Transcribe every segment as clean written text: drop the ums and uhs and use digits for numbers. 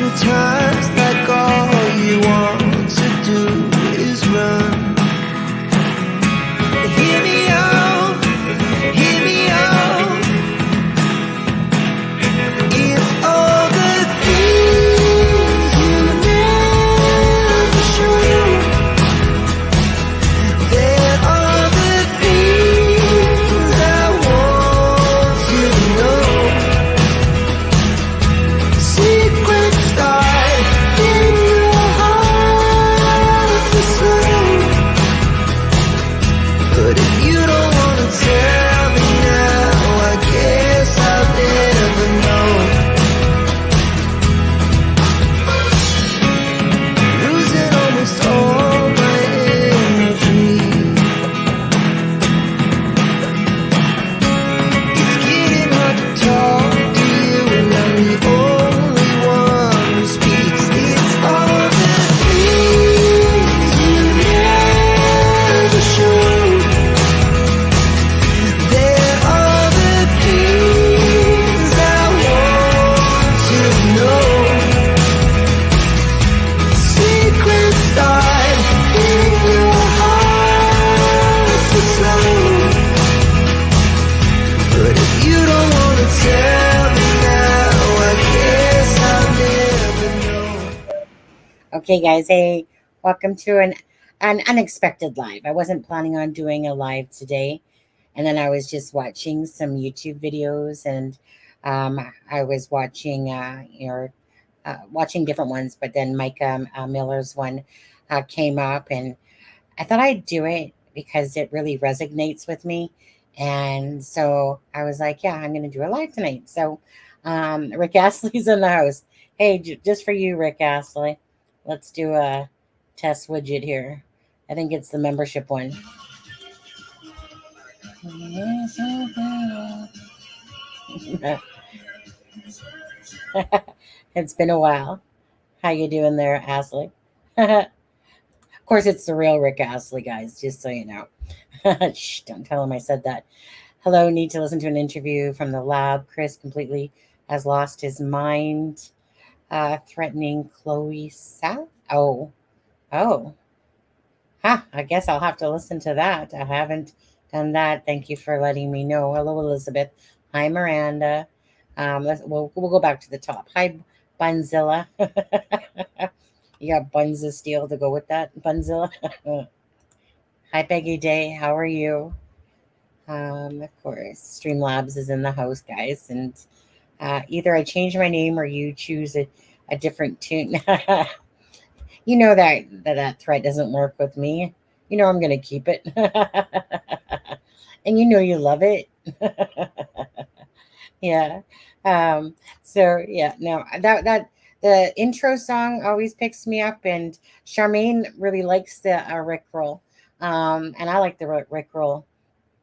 sometimes like all you want to do is run. Hear me out, hear me out. It's all the things you never show. There are the things I want you to know. Secrets start in your heart to slow. But if you don't want to tell me now, I guess I'll never know. Losing almost all my energy. It's getting hard to talk to you, and I'm the only one who speaks. It's all the things you never show. There are the things I want you to know. Secrets start in your heart to slow. But if you don't want to tell me now, I guess I'll never know. Okay, guys. Hey, welcome to an unexpected live. I wasn't planning on doing a live today, and then I was just watching some YouTube videos, and I was watching, watching different ones. But then Mica Miller's one came up, and I thought I'd do it because it really resonates with me. And so I was like, yeah, I'm going to do a live tonight. So Rick Astley's in the house. Hey, just for you, Rick Astley, let's do a test widget here. I think it's the membership one. It's been a while. How you doing there, Astley? Of course, it's the real Rick Astley, guys, just so you know. Shh, don't tell him I said that. Hello, need to listen to an interview from the lab. Chris completely has lost his mind. Threatening Chloe South. Oh. I guess I'll have to listen to that. I haven't done that. Thank you for letting me know. Hello, Elizabeth. Hi, Miranda. We'll go back to the top. Hi, Bunzilla. You got Buns of Steel to go with that, Bunzilla. Hi, Peggy Day. How are you? Of course, Streamlabs is in the house, guys. And either I change my name or you choose a different tune. You know that threat doesn't work with me. You know I'm going to keep it. And you know you love it. Yeah. So, yeah, no, that the intro song always picks me up. And Charmaine really likes the Rickroll. And I like the Rickroll.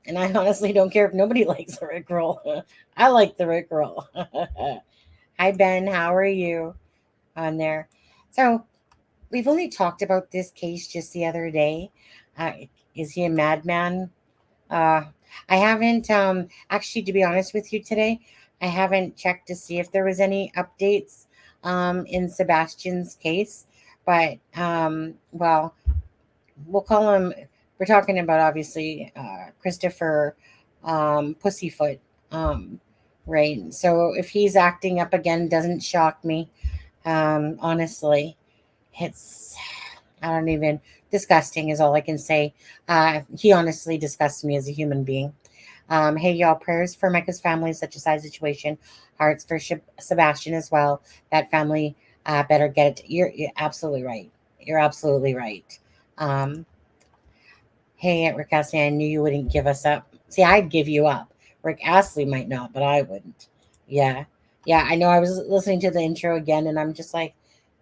And I honestly don't care if nobody likes the Rickroll. I like the Rickroll. Hi, Ben. How are you on there? So we've only talked about this case just the other day. Is he a madman? I haven't, actually, to be honest with you today, I haven't checked to see if there was any updates in Sebastian's case. But, well, we'll call him, we're talking about, obviously, Christopher Pussyfoot, right? So if he's acting up again, doesn't shock me, honestly. It's, I don't even, disgusting is all I can say. He honestly disgusts me as a human being. Hey, y'all, prayers for Mica's family, such a sad situation. Hearts for Sebastian as well. That family better get it. You're absolutely right. You're absolutely right. Hey, Rick Astley, I knew you wouldn't give us up. See, I'd give you up. Rick Astley might not, but I wouldn't. Yeah. Yeah, I know I was listening to the intro again, and I'm just like,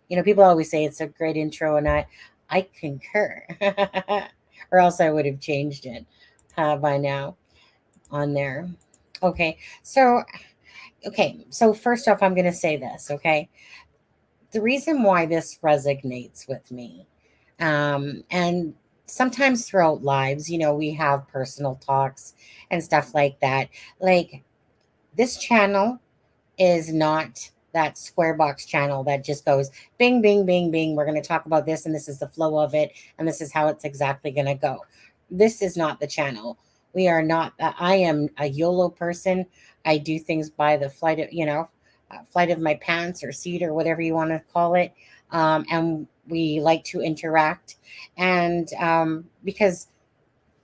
you know, people always say it's a great intro, and I concur. Or else I would have changed it by now on there. Okay, so first off, I'm going to say this, okay? The reason why this resonates with me, and sometimes throughout lives, you know, we have personal talks and stuff like that. Like, this channel is not that square box channel that just goes bing, bing, bing, bing. We're going to talk about this, and this is the flow of it, and this is how it's exactly going to go. This is not the channel. We are not. I am a YOLO person. I do things by the flight of, flight of my pants or seat or whatever you want to call it. And we like to interact, and because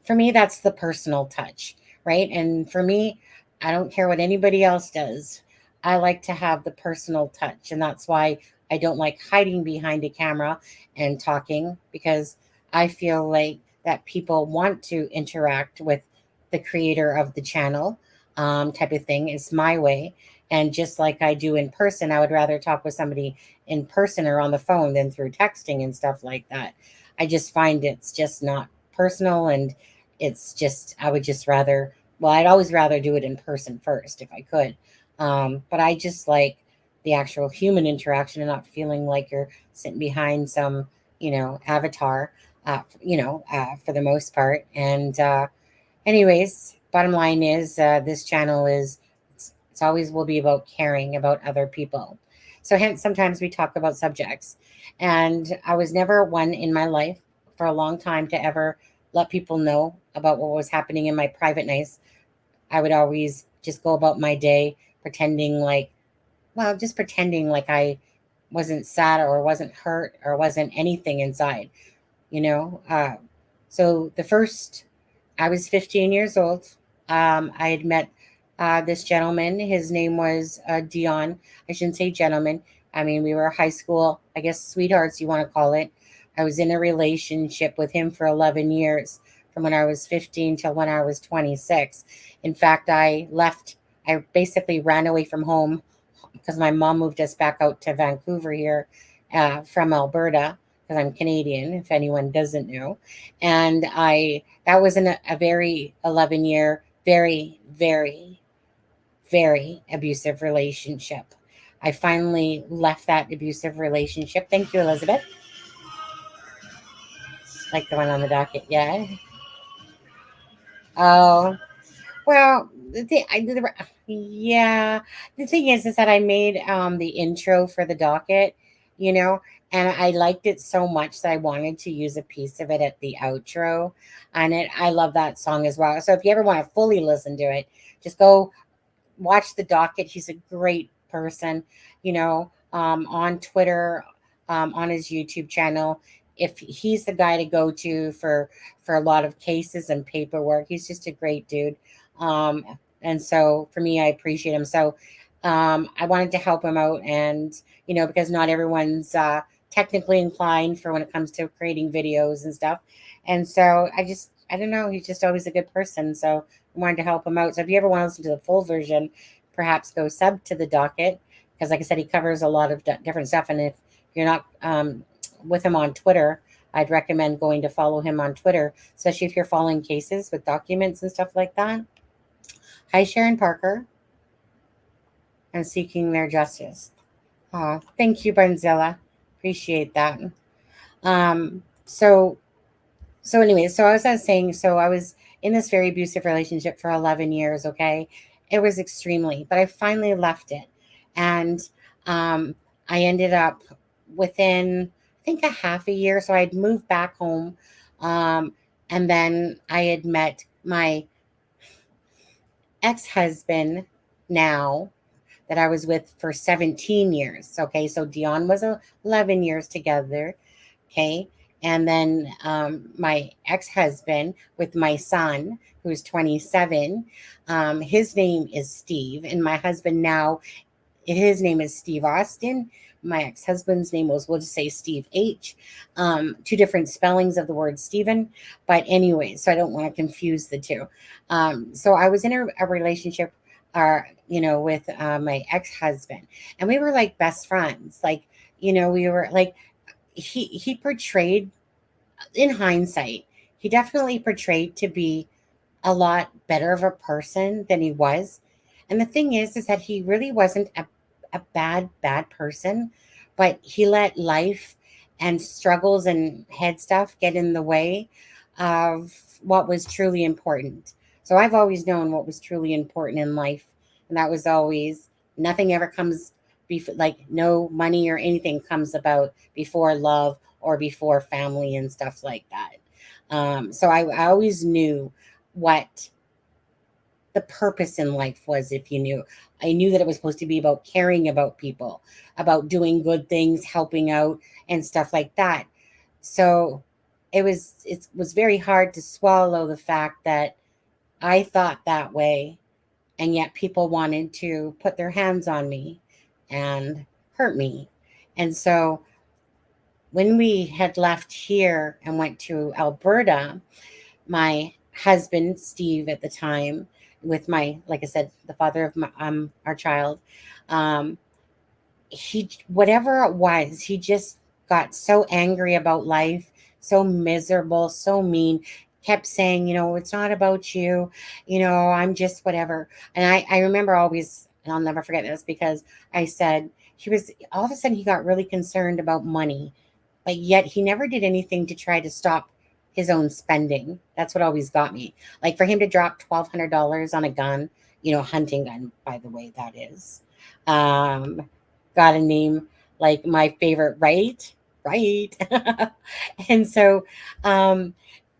for me, that's the personal touch, right? And for me, I don't care what anybody else does. I like to have the personal touch. And that's why I don't like hiding behind a camera and talking, because I feel like that people want to interact with the creator of the channel, type of thing. It's my way. And just like I do in person, I would rather talk with somebody in person or on the phone than through texting and stuff like that. I just find it's just not personal, and it's just, I would just rather, well, I'd always rather do it in person first if I could. But I just like the actual human interaction and not feeling like you're sitting behind some, avatar, for the most part. And anyways, bottom line is, this channel is, it's always will be about caring about other people. So hence sometimes we talk about subjects. And I was never one in my life for a long time to ever let people know about what was happening in my private nights. I would always just go about my day pretending like, well, just pretending like I wasn't sad or wasn't hurt or wasn't anything inside, you know. So the first, I was 15 years old. I had met this gentleman. His name was Dion. I shouldn't say gentleman. I mean, we were high school, I guess, sweethearts, you want to call it. I was in a relationship with him for 11 years, from when I was 15 till when I was 26. In fact, I basically ran away from home because my mom moved us back out to Vancouver here, from Alberta, because I'm Canadian, if anyone doesn't know. And that was in a very 11-year, very, very, very abusive relationship. I finally left that abusive relationship. Thank you, Elizabeth. Like the one on the docket. Yeah. Oh, well, yeah, the thing is that I made the intro for the docket, you know, and I liked it so much that I wanted to use a piece of it at the outro, and I love that song as well. So if you ever want to fully listen to it, just go watch the docket. He's a great person, on Twitter, on his YouTube channel. If he's the guy to go to for a lot of cases and paperwork, he's just a great dude. Um, and so for me, I appreciate him. So I wanted to help him out, and because not everyone's technically inclined for when it comes to creating videos and stuff. And so I don't know, he's just always a good person. So I wanted to help him out. So if you ever want to listen to the full version, perhaps go sub to the docket, because, like I said, he covers a lot of different stuff. And if you're not with him on Twitter, I'd recommend going to follow him on Twitter, especially if you're following cases with documents and stuff like that. Hi, Sharon Parker, and seeking their justice. Thank you, Bernzilla. Appreciate that. Um, so so anyway, so as I was saying, so I was in this very abusive relationship for 11 years. Okay, it was extremely, but I finally left it, and um, I ended up within, I think, a half a year. So I'd moved back home, um, and then I had met my ex-husband now, that I was with for 17 years. Okay, so Dion was 11 years together. Okay. And then my ex husband with my son, who's 27, his name is Steve. And my husband now, his name is Steve Austin. My ex husband's name was, we'll just say, Steve H. Two different spellings of the word Stephen. But anyway, so I don't want to confuse the two. So I was in a relationship, with my ex husband, and we were like best friends. Like, we were like, he portrayed, in hindsight, he definitely portrayed to be a lot better of a person than he was. And the thing is that he really wasn't a bad person, but he let life and struggles and head stuff get in the way of what was truly important. So I've always known what was truly important in life. And that was always, nothing ever comes like no money or anything comes about before love or before family and stuff like that. So I always knew what the purpose in life was. If you knew, I knew that it was supposed to be about caring about people, about doing good things, helping out and stuff like that. So it was very hard to swallow the fact that I thought that way, and yet people wanted to put their hands on me and hurt me. And so when we had left here and went to Alberta, my husband Steve at the time, with my, like I said, the father of our child, um, he, whatever it was, he just got so angry about life, so miserable, so mean, kept saying, it's not about you, I'm just whatever. And I remember always, and I'll never forget this, because I said, he was, all of a sudden he got really concerned about money, but yet he never did anything to try to stop his own spending. That's what always got me. Like for him to drop $1,200 on a gun, hunting gun, by the way, that is. Um, got a name like my favorite, right? Right. And um,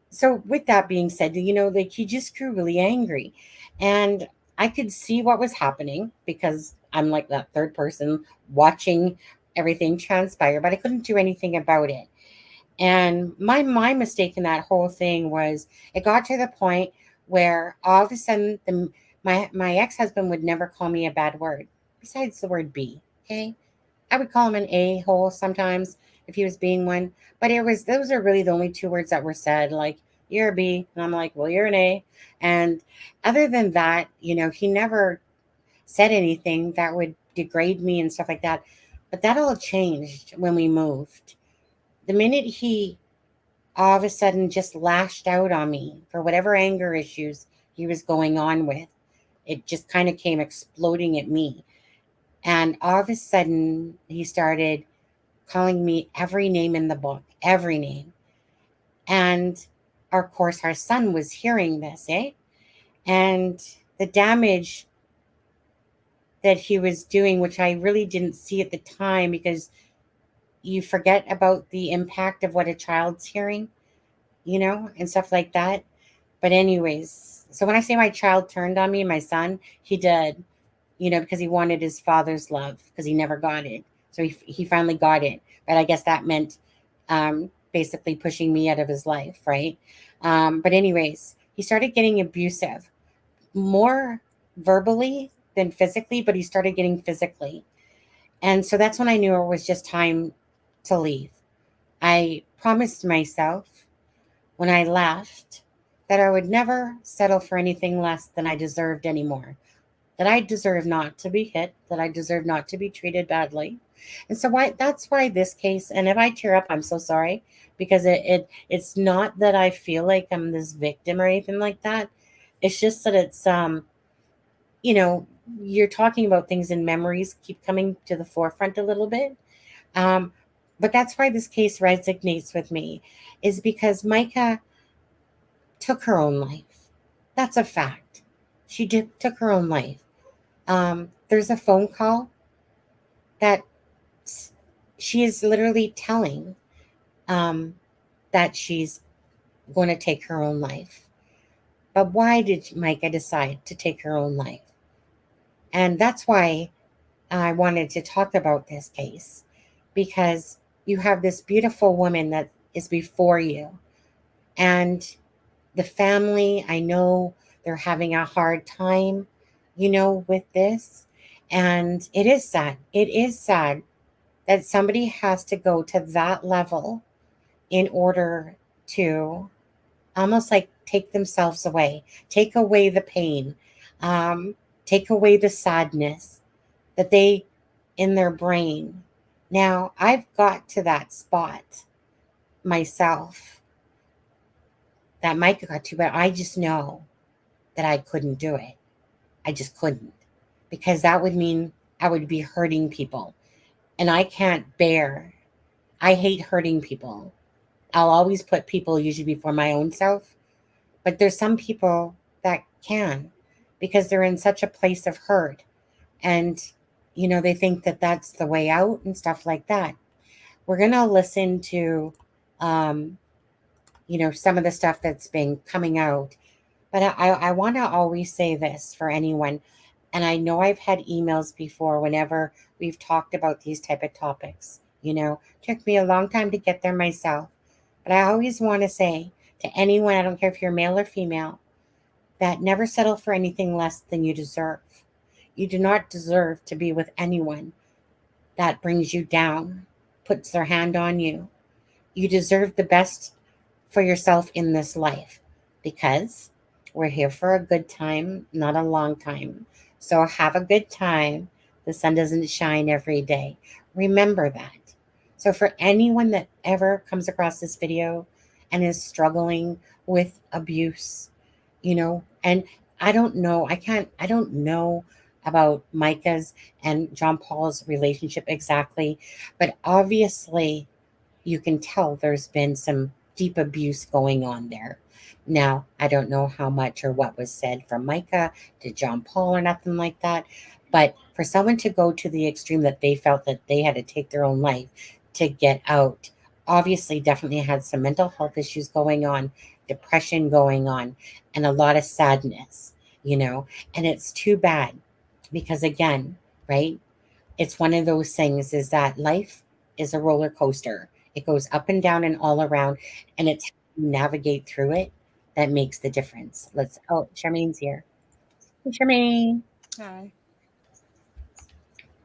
so with that being said, like he just grew really angry. And I could see what was happening because I'm like that third person watching everything transpire, but I couldn't do anything about it. And my mistake in that whole thing was it got to the point where all of a sudden my ex-husband would never call me a bad word besides the word B. Okay. I would call him an a-hole sometimes if he was being one, but those are really the only two words that were said, like you're a B, and I'm like, well, you're an A. And other than that, he never said anything that would degrade me and stuff like that. But that all changed when we moved. The minute he all of a sudden just lashed out on me for whatever anger issues he was going on with, it just kind of came exploding at me. And all of a sudden, he started calling me every name in the book, every name. And of course, our son was hearing this, eh? And the damage that he was doing, which I really didn't see at the time because you forget about the impact of what a child's hearing, and stuff like that. But, anyways, so when I say my child turned on me, my son, he did, because he wanted his father's love because he never got it. So he finally got it. But I guess that meant basically pushing me out of his life, right? But, anyways, he started getting abusive, more verbally than physically, but he started getting physically. And so that's when I knew it was just time to leave. I promised myself when I left that I would never settle for anything less than I deserved anymore, that I deserve not to be hit, that I deserve not to be treated badly. And so that's why this case, and if I tear up, I'm so sorry, because it's not that I feel like I'm this victim or anything like that. It's just that it's you know, you're talking about things and memories keep coming to the forefront a little bit. Um, but that's why this case resonates with me, is because Mica took her own life. That's a fact. She took her own life. There's a phone call that she is literally telling um, that she's going to take her own life. But why did Mica decide to take her own life? And that's why I wanted to talk about this case, because you have this beautiful woman that is before you, and the family, I know they're having a hard time, with this. And it is sad. It is sad that somebody has to go to that level in order to almost like take themselves away, take away the pain, um, take away the sadness that they in their brain. Now, I've got to that spot myself that Micah got to, but I just know that I couldn't do it. I just couldn't, because that would mean I would be hurting people. And I can't bear, I hate hurting people. I'll always put people usually before my own self. But there's some people that can, because they're in such a place of hurt. And they think that that's the way out and stuff like that. We're going to listen to, um, some of the stuff that's been coming out. But I want to always say this for anyone, and I know I've had emails before whenever we've talked about these type of topics. Took me a long time to get there myself, but I always want to say to anyone, I don't care if you're male or female, that never settle for anything less than you deserve. You do not deserve to be with anyone that brings you down, puts their hand on you. You deserve the best for yourself in this life because we're here for a good time, not a long time. So have a good time. The sun doesn't shine every day. Remember that. So, for anyone that ever comes across this video and is struggling with abuse, and I don't know about Mica's and John Paul's relationship exactly, but obviously you can tell there's been some deep abuse going on there. Now, I don't know how much or what was said from Mica to John Paul or nothing like that, but for someone to go to the extreme that they felt that they had to take their own life to get out, obviously, definitely had some mental health issues going on, depression going on, and a lot of sadness, and it's too bad because, again, right? It's one of those things is that life is a roller coaster. It goes up and down and all around, and it's how you navigate through it that makes the difference. Charmaine's here. Hey, Charmaine. Hi.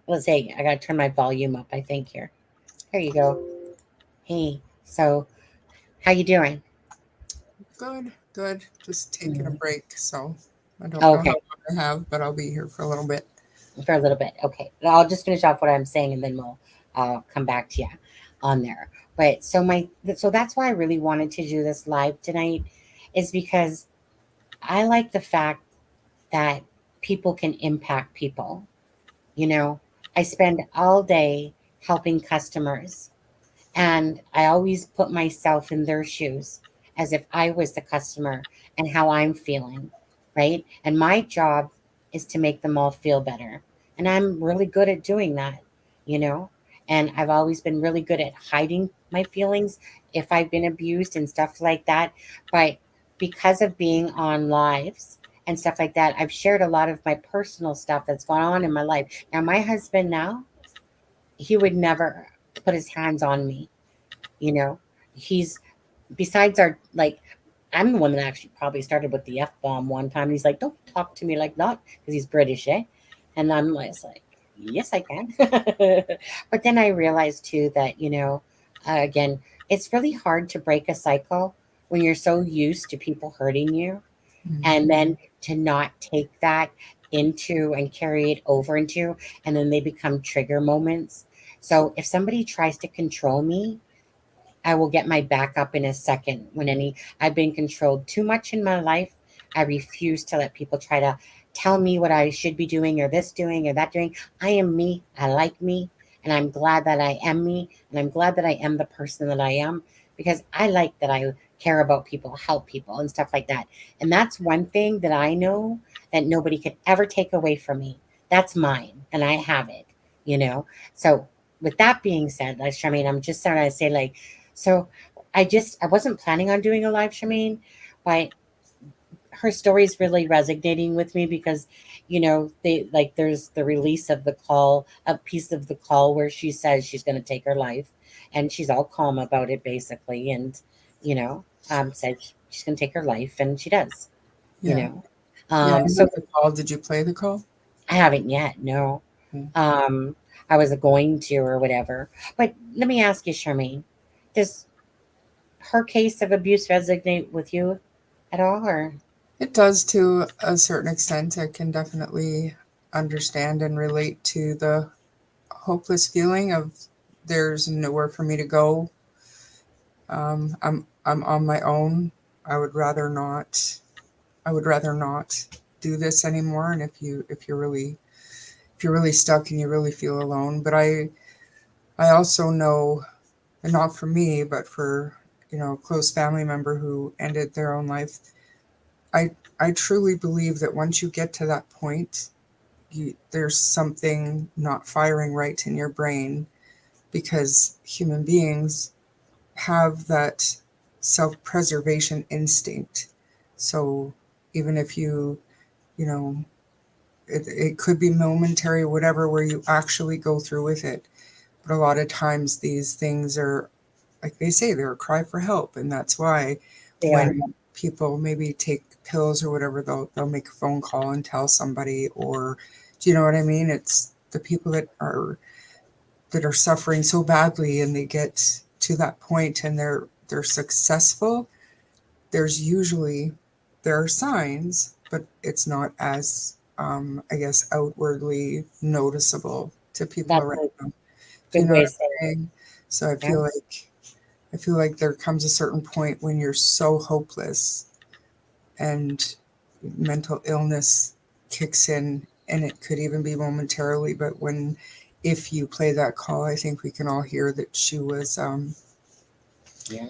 Let's see. I gotta turn my volume up. I think here. There you go. Hey. So, how you doing? Good, good. Just taking a Mm. break, so I don't know how Okay, long I have, but I'll be here for a little bit. for a little bit. Okay, I'll just finish off what I'm saying, and then we'll come back to you on there. But so that's why I really wanted to do this live tonight, is because I like the fact that people can impact people. You know, I spend all day helping customers, and I always put myself in their shoes as if I was the customer and how I'm feeling, right? And my job is to make them all feel better. And I'm really good at doing that, you know? And I've always been really good at hiding my feelings if I've been abused and stuff like that. But because of being on lives and stuff like that, I've shared a lot of my personal stuff that's gone on in my life. Now, my husband now, he would never put his hands on me, you know. He's besides our like I'm the one that actually probably started with the F bomb one time. He's like, "Don't talk to me like that," because he's British, eh? And I'm like, "Yes, I can." But then I realized too that again, it's really hard to break a cycle when you're so used to people hurting you, and Mhm. then to not take that into and carry it over into, and then they become trigger moments. So if somebody tries to control me, I will get my back up in a second when I've been controlled too much in my life. I refuse to let people try to tell me what I should be doing or this doing or that doing. I am me. I like me. And I'm glad that I am me. And I'm glad that I am the person that I am because I like that I care about people, help people, and stuff like that. And that's one thing that I know that nobody could ever take away from me. That's mine. And I have it, you know? So, with that being said, like, Charmaine, I'm just trying to say, like, so I wasn't planning on doing a live, Charmaine, but her story is really resonating with me because they like there's the release of the call, a piece of the call where she says she's going to take her life, and she's all calm about it basically, and you know said she's going to take her life, and she does, you Yeah. know Yeah, I so heard the call. Did you play the call? I haven't yet, no. Mm. um I was going to or whatever, but let me ask you, Charmaine, does her case of abuse resonate with you at all, or It does to a certain extent. I can definitely understand and relate to the hopeless feeling of there's nowhere for me to go. I'm on my own. I would rather not. I would rather not do this anymore. And if you're really stuck and you really feel alone, but I also know, and not for me, but for a close family member who ended their own life. I I truly believe that once you get to that point, there's something not firing right in your brain, because human beings have that self-preservation instinct. So even if you know, it could be momentary or whatever, where you actually go through with it. But a lot of times these things are, like they say, they're a cry for help. And that's why They are. when people maybe take pills or whatever, they'll make a phone call and tell somebody, or do you know what I mean? It's the people that are suffering so badly, and they get to that point and they're successful. There's usually, there are signs, but it's not as I guess outwardly noticeable to people That's around a them. Do you good know way what of saying I'm saying? So it. Yeah. I feel like there comes a certain point when you're so hopeless, and mental illness kicks in, and it could even be momentarily. But when, if you play that call, I think we can all hear that she was Yeah.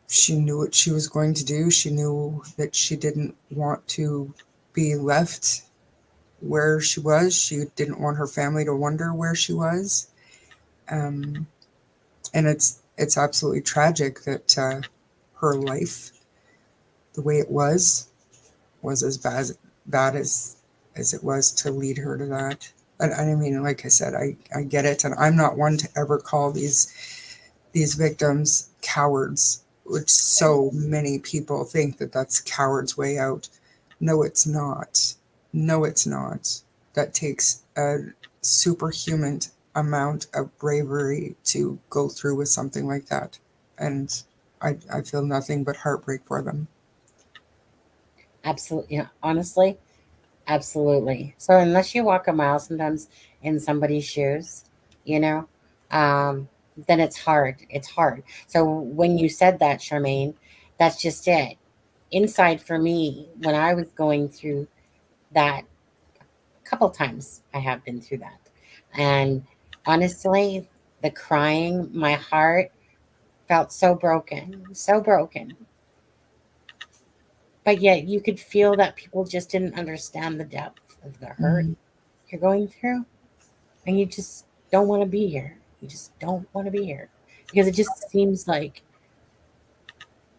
she knew what she was going to do. She knew that she didn't want to be left where she was. She didn't want her family to wonder where she was. Um, and it's absolutely tragic that her life, the way it was as bad as it was to lead her to that. And I mean, like I said, I get it, and I'm not one to ever call these victims cowards, which so many people think that that's coward's way out. No, it's not. No, it's not. That takes a superhuman amount of bravery to go through with something like that. And I feel nothing but heartbreak for them. Absolutely. You know, honestly, absolutely. So unless you walk a mile sometimes in somebody's shoes, you know, um, then it's hard. It's hard. So when you said that, Charmaine, that's just it. Inside for me, when I was going through that, a couple times I have been through that. And honestly, the crying, my heart felt so broken, so broken. But yet you could feel that people just didn't understand the depth of the hurt Mhm. you're going through. And you just don't want to be here. You just don't want to be here because it just seems like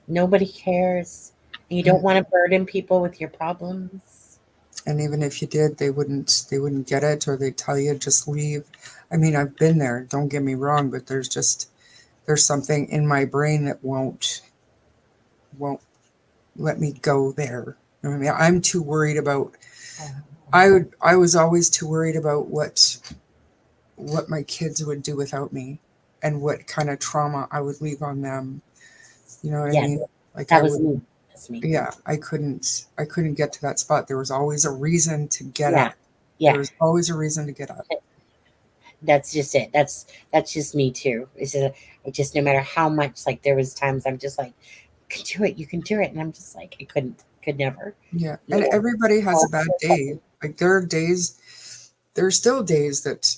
nobody cares and you don't want to burden people with your problems. And even if you did, they wouldn't get it, or they'd tell you just leave. I mean, I've been there, don't get me wrong, but there's something in my brain that won't let me go there. You know what I mean? I'm too worried about, I was always too worried about what my kids would do without me, and what kind of trauma I would leave on them. You know what I Yes, mean? Like that I was would, me. That's me. yeah, I couldn't get to that spot. There was always a reason to get Yeah, up. yeah. There was always a reason to get up. That's just it. That's just me too. It's just, it just no matter how much like there was times I'm just like, you can do it, you can do it, and I'm just like I couldn't, could never. Yeah, You and know. everybody has Oh, a bad day. Like there's still days that,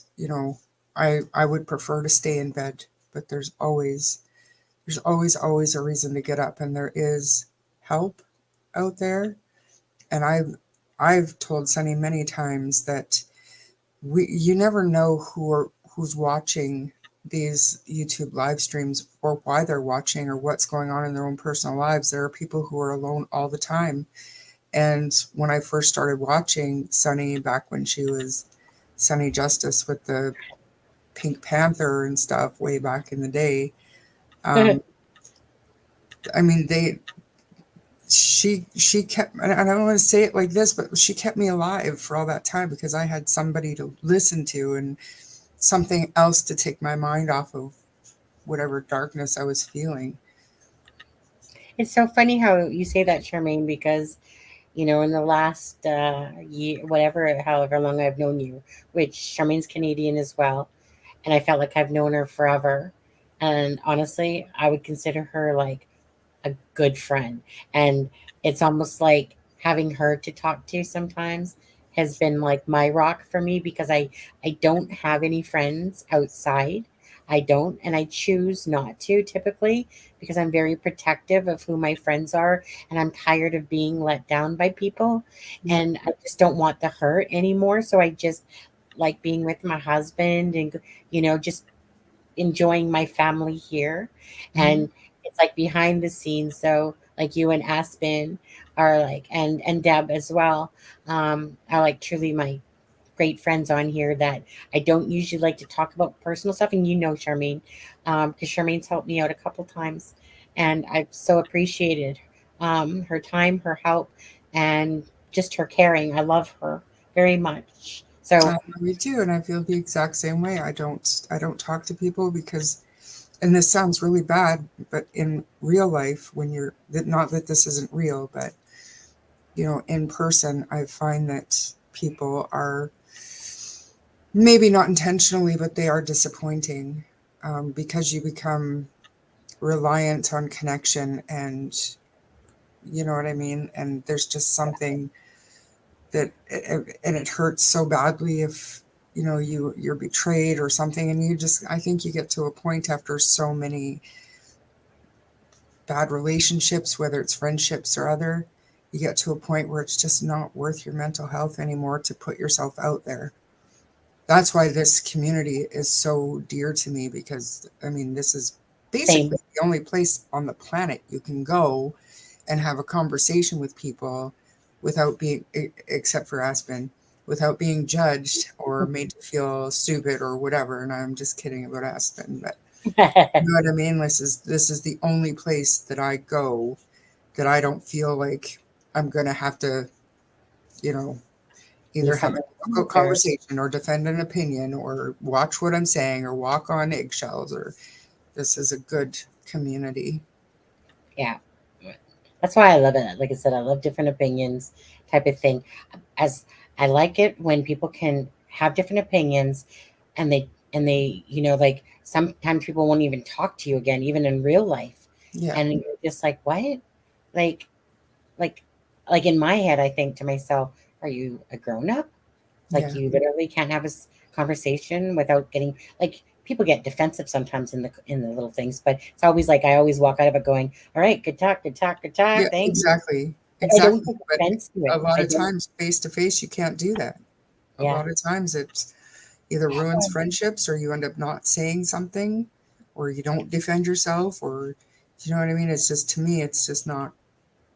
I would prefer to stay in bed, but there's always a reason to get up, and there is help out there. And I've told Sunny many times that you never know who's watching these YouTube live streams, or why they're watching, or what's going on in their own personal lives. There are people who are alone all the time. And when I first started watching Sunny, back when she was Sunny Justice with the Pink Panther and stuff way back in the day, um, I mean, she kept, and I don't want to say it like this, but she kept me alive for all that time, because I had somebody to listen to, and something else to take my mind off of whatever darkness I was feeling. it's so funny how you say that, Charmaine, because you know, in the last year, whatever, however long I've known you, which Charmaine's Canadian as well, and I felt like I've known her forever. And honestly, I would consider her like a good friend. And it's almost like having her to talk to sometimes has been like my rock for me because I don't have any friends outside. I don't, and I choose not to typically because I'm very protective of who my friends are, and I'm tired of being let down by people, Yeah. and I just don't want the hurt anymore. So I just like being with my husband and just enjoying my family here. Mhm. And it's like behind the scenes, so like you and Aspen are like, and Deb as well, are like truly my great friends on here that I don't usually like to talk about personal stuff. And Charmaine, because Charmaine's helped me out a couple times, and I've so appreciated her time, her help, and just her caring. I love her very much. So Me too, and I feel the exact same way. I don't talk to people because, and this sounds really bad, but in real life, when you're not that this isn't real, but in person, I find that people are maybe not intentionally, but they are disappointing, because you become reliant on connection, and you know what I mean. And there's just something that, and it hurts so badly if you're betrayed or something, and I think you get to a point after so many bad relationships, whether it's friendships or other, you get to a point where it's just not worth your mental health anymore to put yourself out there. That's why this community is so dear to me, because I mean, this is same. basically the only place on the planet you can go and have a conversation with people without being, except for Aspen, without being judged or made to feel stupid or whatever. And I'm just kidding about Aspen, but you know what I mean? This is the only place that I go that I don't feel like I'm gonna have to, you know, Be either have a someone difficult or conversation or defend an opinion or watch what I'm saying or walk on eggshells. Or this is a good community. yeah. That's why I love it. Like I said, I love different opinions type of thing. As I like it when people can have different opinions, and like sometimes people won't even talk to you again, even in real life. Yeah, And you're just like, what? Like like like in my head I think to myself, are you a grown up? Like yeah, you literally can't have a conversation without getting like people get defensive sometimes in the little things, but it's always like I always walk out of it going, all right, good talk, good talk, good talk, yeah, thank you. exactly, Like, I don't exactly. take But offense to a it. lot I of don't. times, face to face, you can't do that. A Yeah. lot of times, it's either ruins friendships or you end up not saying something, or you don't defend yourself, or you know what I mean. It's just, to me, it's just not.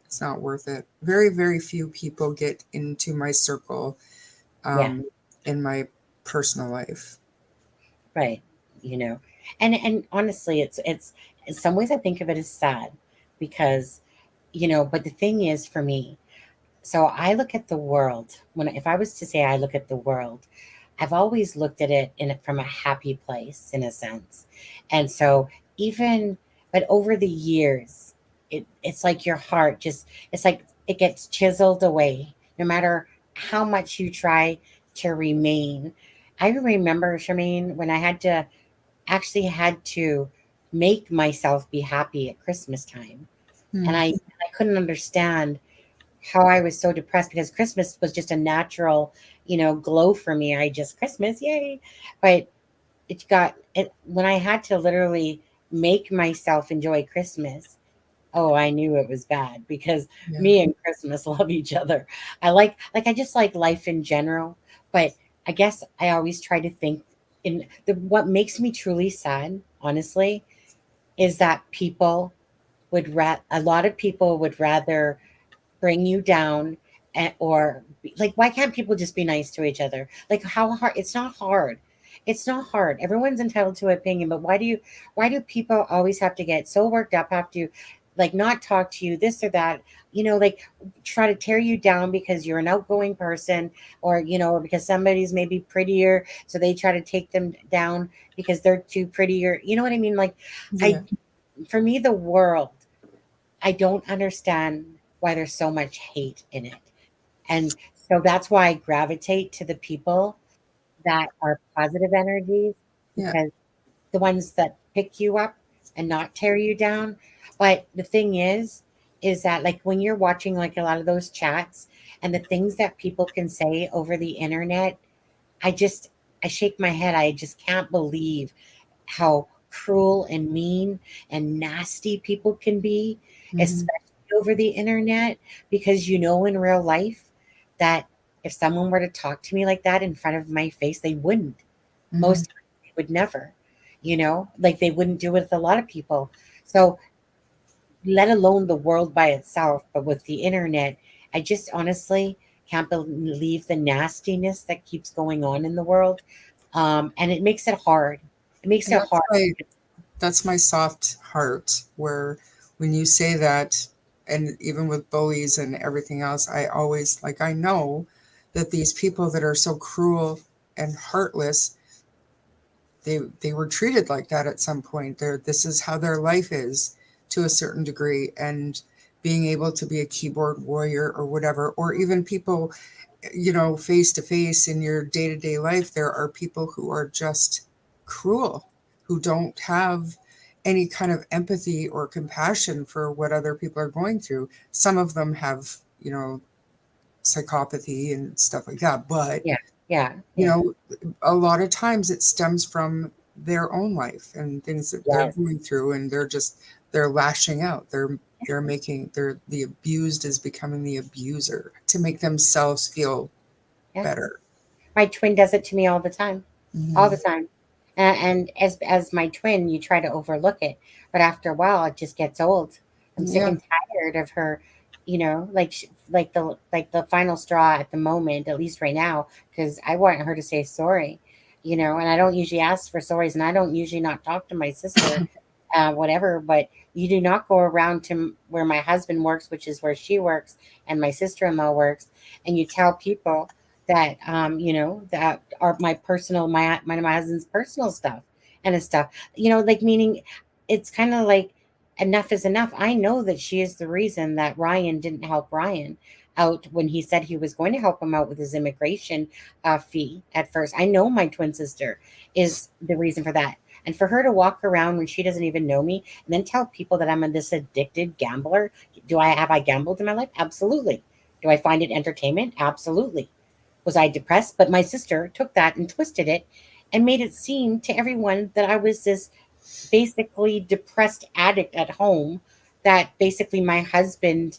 It's not worth it. Very, very few people get into my circle, Yeah. um, in my personal life. Right. You know, and honestly, it's in some ways I think of it as sad because but the thing is for me, so I look at the world when if I was to say I look at the world, I've always looked at it from a happy place in a sense. And so even but over the years, it's like your heart just it's like it gets chiseled away no matter how much you try to remain. I remember, Charmaine, when I had to make myself be happy at Christmas time. And Hmm. I couldn't understand how I was so depressed because Christmas was just a natural, glow for me. I just Christmas, yay. But it got it when I had to literally make myself enjoy Christmas. Oh, I knew it was bad because Yeah. me and Christmas love each other. I just like life in general, but I guess I always try to think in the what makes me truly sad, honestly, is that a lot of people would rather bring you down or like why can't people just be nice to each other? Like how hard it's not hard. Everyone's entitled to opinion, but why do people always have to get so worked up, have to like not talk to you, this or that, like try to tear you down because you're an outgoing person, or or because somebody's maybe prettier, so they try to take them down because they're too prettier, you know what I mean? Like I Yeah. for me the world, I don't understand why there's so much hate in it. And so that's why I gravitate to the people that are positive energies, Yeah. because the ones that pick you up and not tear you down. But the thing is that like when you're watching like a lot of those chats and the things that people can say over the internet, I just I shake my head. I just can't believe. how cruel and mean and nasty people can be, Mhm. especially over the internet, because you know in real life that if someone were to talk to me like that in front of my face, they wouldn't. Mhm. Most times they would never, like they wouldn't do it with a lot of people. So let alone the world by itself, but with the internet, I just honestly can't believe the nastiness that keeps going on in the world. And it makes it hard. It makes And it hard. that's my soft heart, where when you say that, and even with bullies and everything else, I always, like, I know that these people that are so cruel and heartless, they were treated like that at some point. This is how their life is to a certain degree, and being able to be a keyboard warrior or whatever, or even people, face to face in your day-to-day life, there are people who are just cruel, who don't have any kind of empathy or compassion for what other people are going through. Some of them have, psychopathy and stuff like that, but Yeah, yeah, you yeah. know, a lot of times it stems from their own life and things that they're Yes. going through, and they're lashing out. They're the abused is becoming the abuser to make themselves feel Yeah. better. My twin does it to me all the Hmm. time. And as my twin, you try to overlook it, but after a while, it just gets old. I'm sick Yeah. and tired of her, like the final straw at the moment, at least right now, because I want her to say sorry, and I don't usually ask for sorries, and I don't usually not talk to my sister, whatever. But you do not go around to where my husband works, which is where she works, and my sister-in-law works, and you tell people that that are my husband's personal stuff and his stuff. Like meaning, it's kind of like enough is enough. I know that she is the reason that Ryan didn't help Ryan out when he said he was going to help him out with his immigration fee at first. I know my twin sister is the reason for that. And for her to walk around when she doesn't even know me and then tell people that I'm this addicted gambler, I gambled in my life? Absolutely. Do I find it entertainment? Absolutely. Was I depressed? But my sister took that and twisted it and made it seem to everyone that I was this basically depressed addict at home, that basically my husband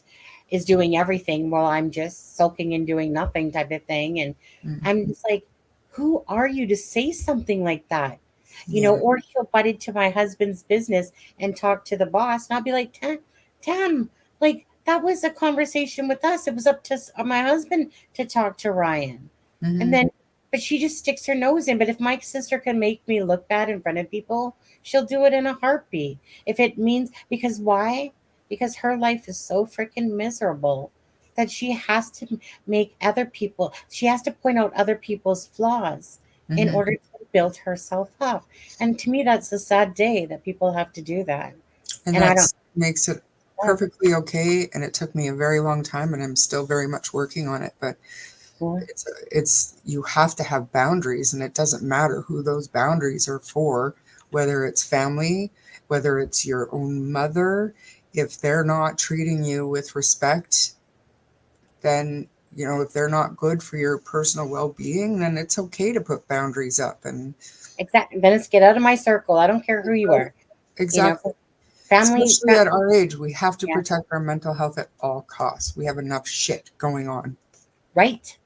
is doing everything while I'm just sulking and doing nothing type of thing. And I'm Mhm. just like, who are you to say something like that? Yeah. Or she'll butt into my husband's business and talk to the boss. And I'll be like, Tam, like that was a conversation with us. It was up to my husband to talk to Ryan. And Hmm. then, but she just sticks her nose in. But if my sister can make me look bad in front of people, she'll do it in a heartbeat. If it means, because why? Because her life is so freaking miserable that she has to she has to point out other people's flaws in Hmm. order to build herself up. And to me, that's a sad day that people have to do that. And And I don't, that's makes it yeah, perfectly okay. And it took me a very long time, and I'm still very much working on it. But yeah, it's you have to have boundaries, and it doesn't matter who those boundaries are for, whether it's family, whether it's your own mother. If they're not treating you with respect, then if they're not good for your personal well-being, then it's okay to put boundaries up. And exactly. Then it's get out of my circle. I don't care who you are. You know, exactly, family, especially at our age, we have to yeah, protect our mental health at all costs. We have enough shit going on. right.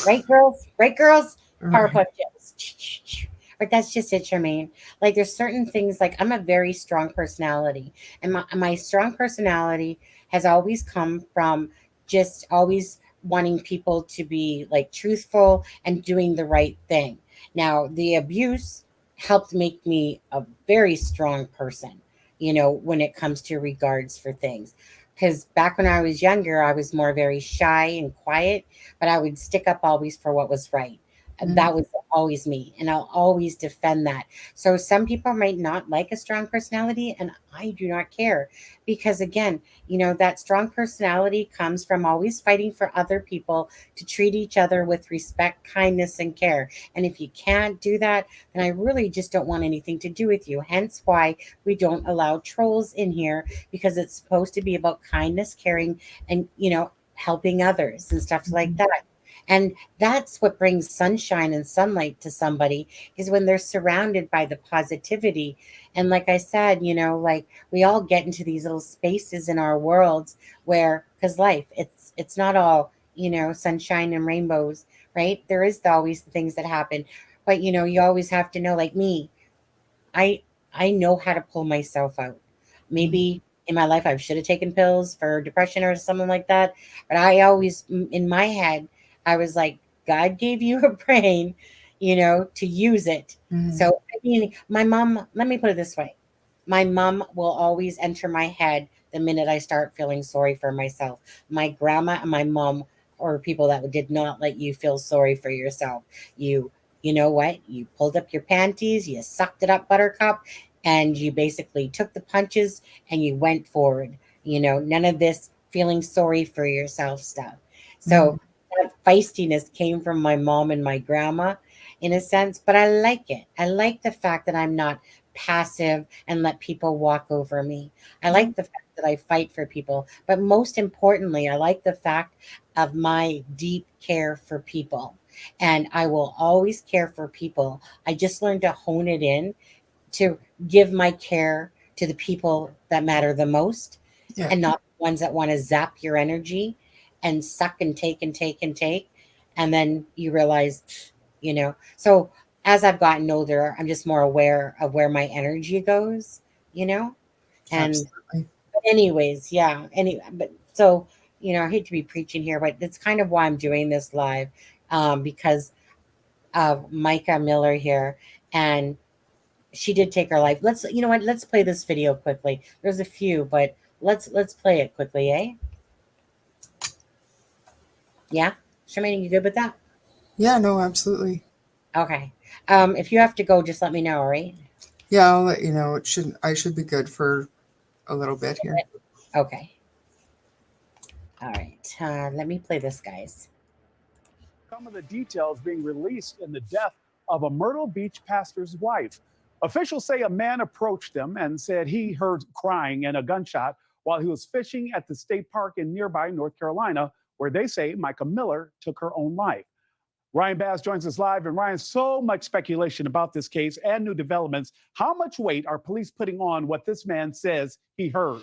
Right, girls? Right, girls? Power Right. punches. But that's just it, Charmaine. Like, there's certain things, like, I'm a very strong personality. And my strong personality has always come from just always wanting people to be, like, truthful and doing the right thing. Now, the abuse helped make me a very strong person, when it comes to regards for things. Because back when I was younger, I was more very shy and quiet, but I would stick up always for what was right. And Mhm. that was always me. And I'll always defend that. So some people might not like a strong personality, and I do not care. Because again, that strong personality comes from always fighting for other people to treat each other with respect, kindness, and care. And if you can't do that, then I really just don't want anything to do with you. Hence why we don't allow trolls in here, because it's supposed to be about kindness, caring, and helping others and stuff like Mhm. that. And that's what brings sunshine and sunlight to somebody, is when they're surrounded by the positivity. And like I said, like we all get into these little spaces in our worlds where, because life, it's not all, sunshine and rainbows, right? There is always the things that happen. But you always have to know, like me, I I know how to pull myself out. Mhm. Maybe in my life I should have taken pills for depression or something like that, but I always in my head I was like, God gave you a brain, to use it. So Mhm. I mean, my mom, let me put it this way. My mom will always enter my head the minute I start feeling sorry for myself. My grandma and my mom are people that did not let you feel sorry for yourself. You you know what? You pulled up your panties, you sucked it up, buttercup, and you basically took the punches and you went forward. None of this feeling sorry for yourself stuff. So Mhm. that feistiness came from my mom and my grandma in a sense, but I like it. I like the fact that I'm not passive and let people walk over me. I Yeah. like the fact that I fight for people, but most importantly, I like the fact of my deep care for people, and I will always care for people. I just learned to hone it in to give my care to the people that matter the most, Yeah. and not the ones that want to zap your energy and suck and take and take and take. And then you realize, so as I've gotten older, I'm just more aware of where my energy goes, you know? And Absolutely. but anyways, yeah. But so, I hate to be preaching here, but that's kind of why I'm doing this live, because of Micah Miller here, and she did take her life. You know what? Let's play this video quickly. There's a few, but let's play it quickly, eh? Yeah, Charmaine, you good with that? Yeah, no, absolutely. Okay. If you have to go, just let me know, all right? Yeah, I'll let you know. I should be good for a little bit here. Okay. All right. Let me play this, guys. Some of the details being released in the death of a Myrtle Beach pastor's wife. Officials say a man approached them and said he heard crying and a gunshot while he was fishing at the state park in nearby North Carolina, where they say Mica Miller took her own life. Ryan Bass joins us live. And Ryan, so much speculation about this case and new developments. How much weight are police putting on what this man says he heard?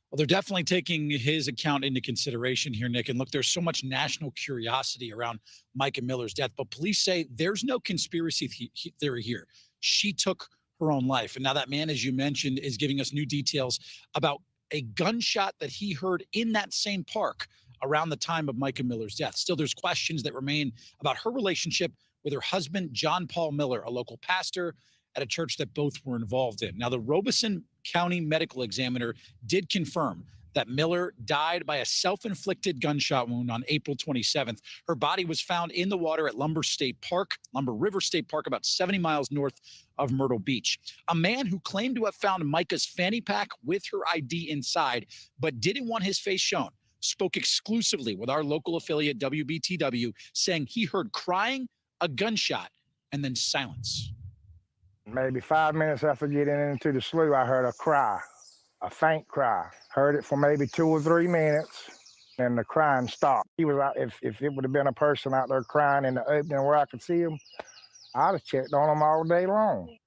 Well, they're definitely taking his account into consideration here, Nick. And look, there's so much national curiosity around Micah Miller's death, but police say there's no conspiracy theory here. She took her own life. And now that man, as you mentioned, is giving us new details about a gunshot that he heard in that same park around the time of Micah Miller's death. Still, there's questions that remain about her relationship with her husband, John Paul Miller, a local pastor at a church that both were involved in. Now, the Robeson County medical examiner did confirm that Miller died by a self-inflicted gunshot wound on April 27th. Her body was found in the water at Lumber River State Park, about 70 miles north of Myrtle Beach. A man who claimed to have found Micah's fanny pack with her ID inside, but didn't want his face shown, spoke exclusively with our local affiliate WBTW, saying he heard crying, a gunshot, and then silence. Maybe 5 minutes after getting into the slough, I heard a cry, a faint cry. Heard it for maybe 2 or 3 minutes, and the crying stopped. He was out. If it would have been a person out there crying in the opening where I could see him, I'd have checked on him all day long.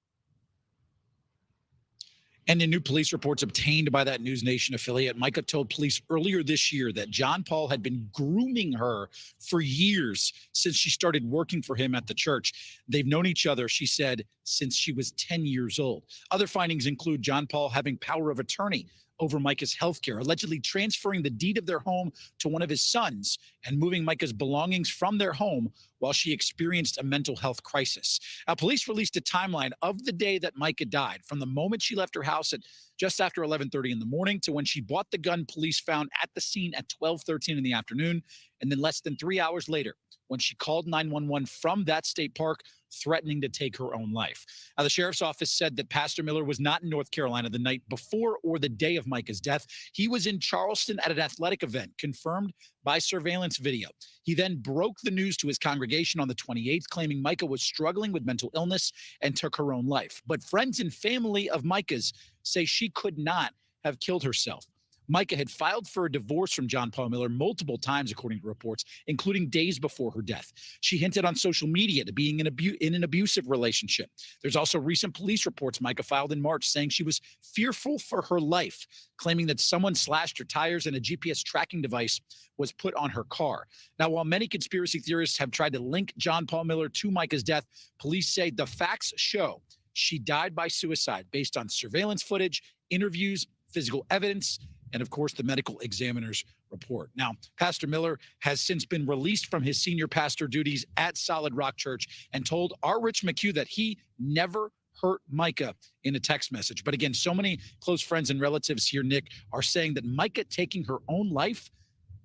And in new police reports obtained by that News Nation affiliate, Mica told police earlier this year that John Paul had been grooming her for years since she started working for him at the church. They've known each other, she said, since she was 10 years old. Other findings include John Paul having power of attorney over Micah's health care, allegedly transferring the deed of their home to one of his sons and moving Micah's belongings from their home while she experienced a mental health crisis. Now, police released a timeline of the day that Mica died, from the moment she left her house at just after 11:30 in the morning to when she bought the gun police found at the scene at 12:13 in the afternoon, and then less than 3 hours later when she called 911 from that state park, threatening to take her own life. Now, the sheriff's office said that Pastor Miller was not in North Carolina the night before or the day of Micah's death. He was in Charleston at an athletic event, confirmed by surveillance video. He then broke the news to his congregation on the 28th, claiming Mica was struggling with mental illness and took her own life. But friends and family of Micah's say she could not have killed herself. Mica had filed for a divorce from John Paul Miller multiple times, according to reports, including days before her death. She hinted on social media to being in an abusive relationship. There's also recent police reports Mica filed in March saying she was fearful for her life, claiming that someone slashed her tires and a GPS tracking device was put on her car. Now, while many conspiracy theorists have tried to link John Paul Miller to Mica's death, police say the facts show she died by suicide based on surveillance footage, interviews, physical evidence, and of course, the medical examiner's report. Now, Pastor Miller has since been released from his senior pastor duties at Solid Rock Church and told our Rich McHugh that he never hurt Mica in a text message. But again, so many close friends and relatives here, Nick, are saying that Mica taking her own life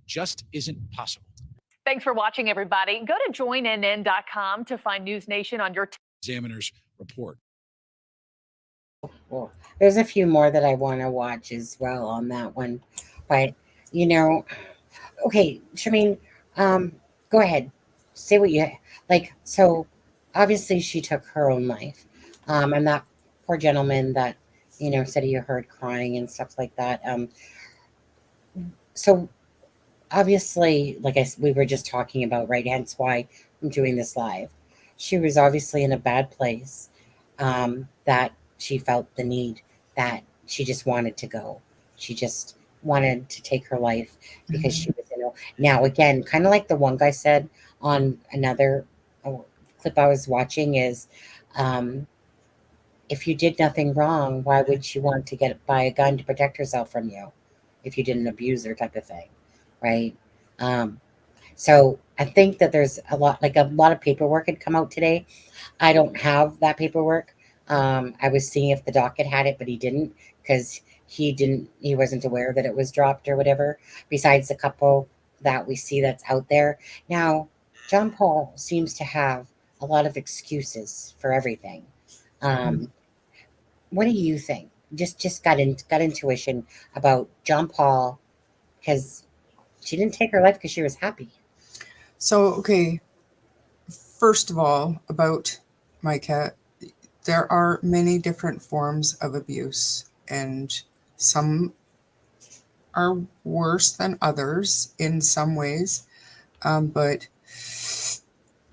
just isn't possible. Thanks for watching, everybody. Go to joinnn.com to find News Nation on your examiner's report. Well, there's a few more that I want to watch as well on that one, but okay, Shameen, go ahead, say what you like. So obviously she took her own life, and that poor gentleman that said he heard crying and stuff like that. So obviously, like we were just talking about, right? Hence why I'm doing this live. She was obviously in a bad place, that she felt the need, that she just wanted to go. She just wanted to take her life because she was now again, kind of like the one guy said on another clip I was watching is, if you did nothing wrong, why would she want to buy a gun to protect herself from you if you didn't abuse her, type of thing, right? So I think that there's a lot of paperwork had come out today. I don't have that paperwork. I was seeing if the docket had it, but he didn't, because he wasn't aware that it was dropped or whatever, besides the couple that we see that's out there. Now, John Paul seems to have a lot of excuses for everything. What do you think? Just got intuition about John Paul, because she didn't take her life because she was happy. So, okay, first of all, about Mica, there are many different forms of abuse, and some are worse than others in some ways. But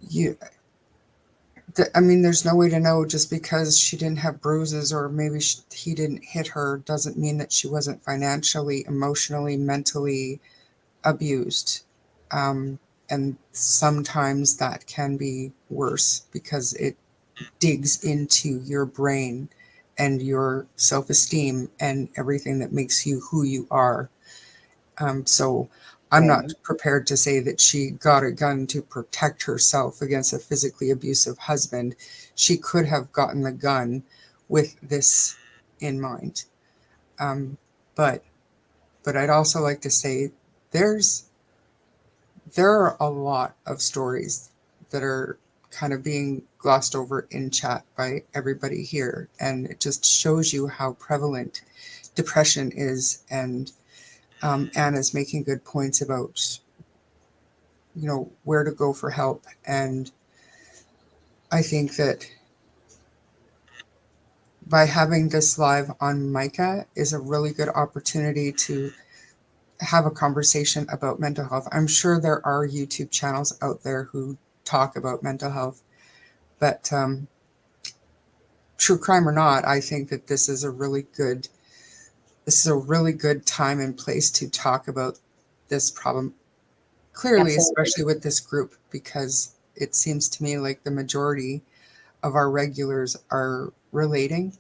there's no way to know. Just because she didn't have bruises, or maybe he didn't hit her, doesn't mean that she wasn't financially, emotionally, mentally abused. And sometimes that can be worse because it digs into your brain and your self-esteem and everything that makes you who you are. So I'm not prepared to say that she got a gun to protect herself against a physically abusive husband. She could have gotten the gun with this in mind. But I'd also like to say there are a lot of stories that are kind of being glossed over in chat by everybody here. And it just shows you how prevalent depression is. And Anna's making good points about, where to go for help. And I think that by having this live on Mica is a really good opportunity to have a conversation about mental health. I'm sure there are YouTube channels out there who talk about mental health, but true crime or not, I think that this is a really good time and place to talk about this problem clearly. Absolutely. Especially with this group, because it seems to me like the majority of our regulars are relating.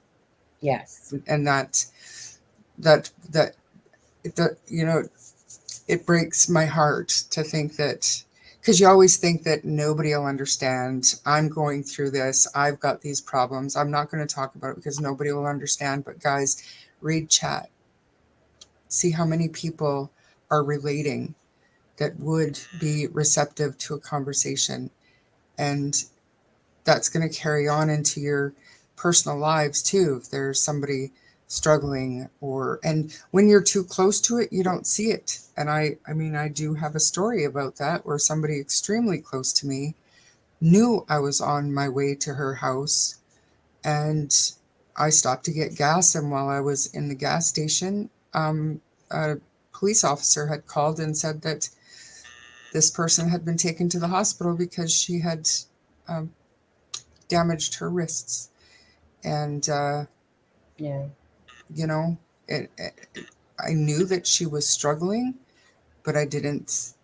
Yes. And it breaks my heart to think that, because you always think that nobody will understand. I'm going through this. I've got these problems. I'm not going to talk about it because nobody will understand. But guys, read chat. See how many people are relating that would be receptive to a conversation. And that's going to carry on into your personal lives too. If there's somebody struggling, and when you're too close to it, you don't see it. And I do have a story about that, where somebody extremely close to me knew I was on my way to her house, and I stopped to get gas. And while I was in the gas station, a a police officer had called and said that this person had been taken to the hospital because she had damaged her wrists. And, Yeah. you know, I knew that she was struggling, but I didn't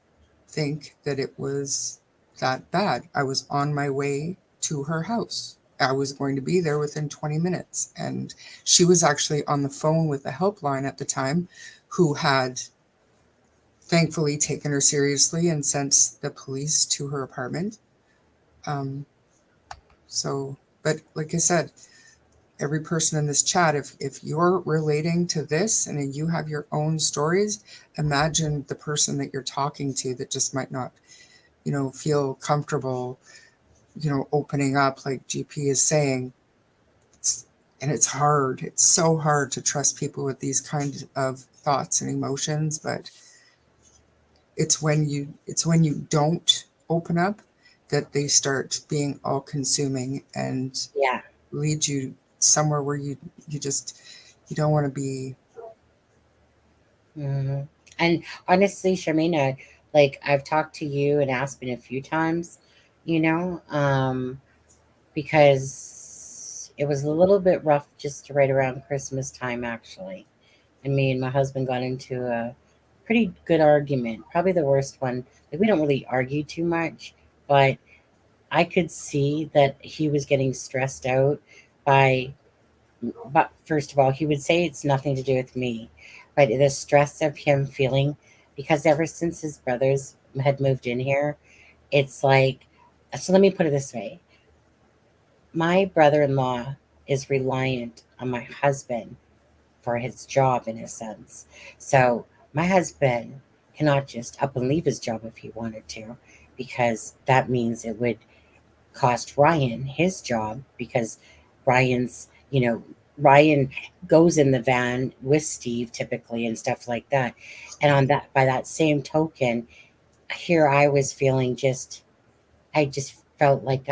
think that it was that bad. I was on my way to her house. I was going to be there within 20 minutes. And she was actually on the phone with the helpline at the time, who had thankfully taken her seriously and sent the police to her apartment. Um, but like I said, every person in this chat, if you're relating to this and you have your own stories, imagine the person that you're talking to that just might not, feel comfortable, opening up like GP is saying. And it's hard. It's so hard to trust people with these kinds of thoughts and emotions, but it's when you don't open up that they start being all consuming and Yeah. lead you somewhere where you don't want to be. Hmm. And honestly, Sharmina, like I've talked to you and Aspen a few times, you know, because it was a little bit rough just right around Christmas time, actually. And me and my husband got into a pretty good argument, probably the worst one. Like, we don't really argue too much, but I could see that he was getting stressed out by, but first of all, he would say it's nothing to do with me, but the stress of him feeling, because ever since his brothers had moved in here, it's like, so let me put it this way. My brother-in-law is reliant on my husband for his job in a sense. So my husband cannot just up and leave his job if he wanted to, because that means it would cost Ryan his job, because Ryan's, Ryan goes in the van with Steve typically and stuff like that. And on that, by that same token, here I was feeling I just felt like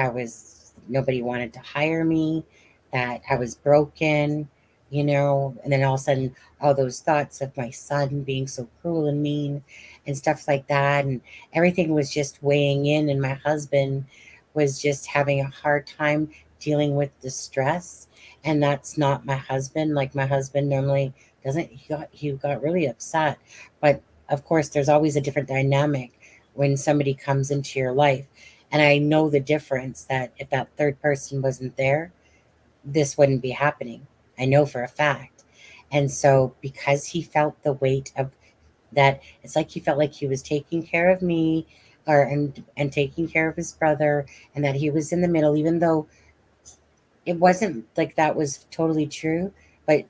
nobody wanted to hire me, that I was broken, and then all of a sudden, all those thoughts of my son being so cruel and mean and stuff like that. And everything was just weighing in, and my husband was just having a hard time dealing with the stress. And that's not my husband. Like, my husband normally doesn't, he got really upset. But of course, there's always a different dynamic when somebody comes into your life. And I know the difference, that if that third person wasn't there, this wouldn't be happening. I know for a fact. And so, because he felt the weight of that, it's like he felt like he was taking care of me, and taking care of his brother, and that he was in the middle, even though it wasn't like that was totally true. But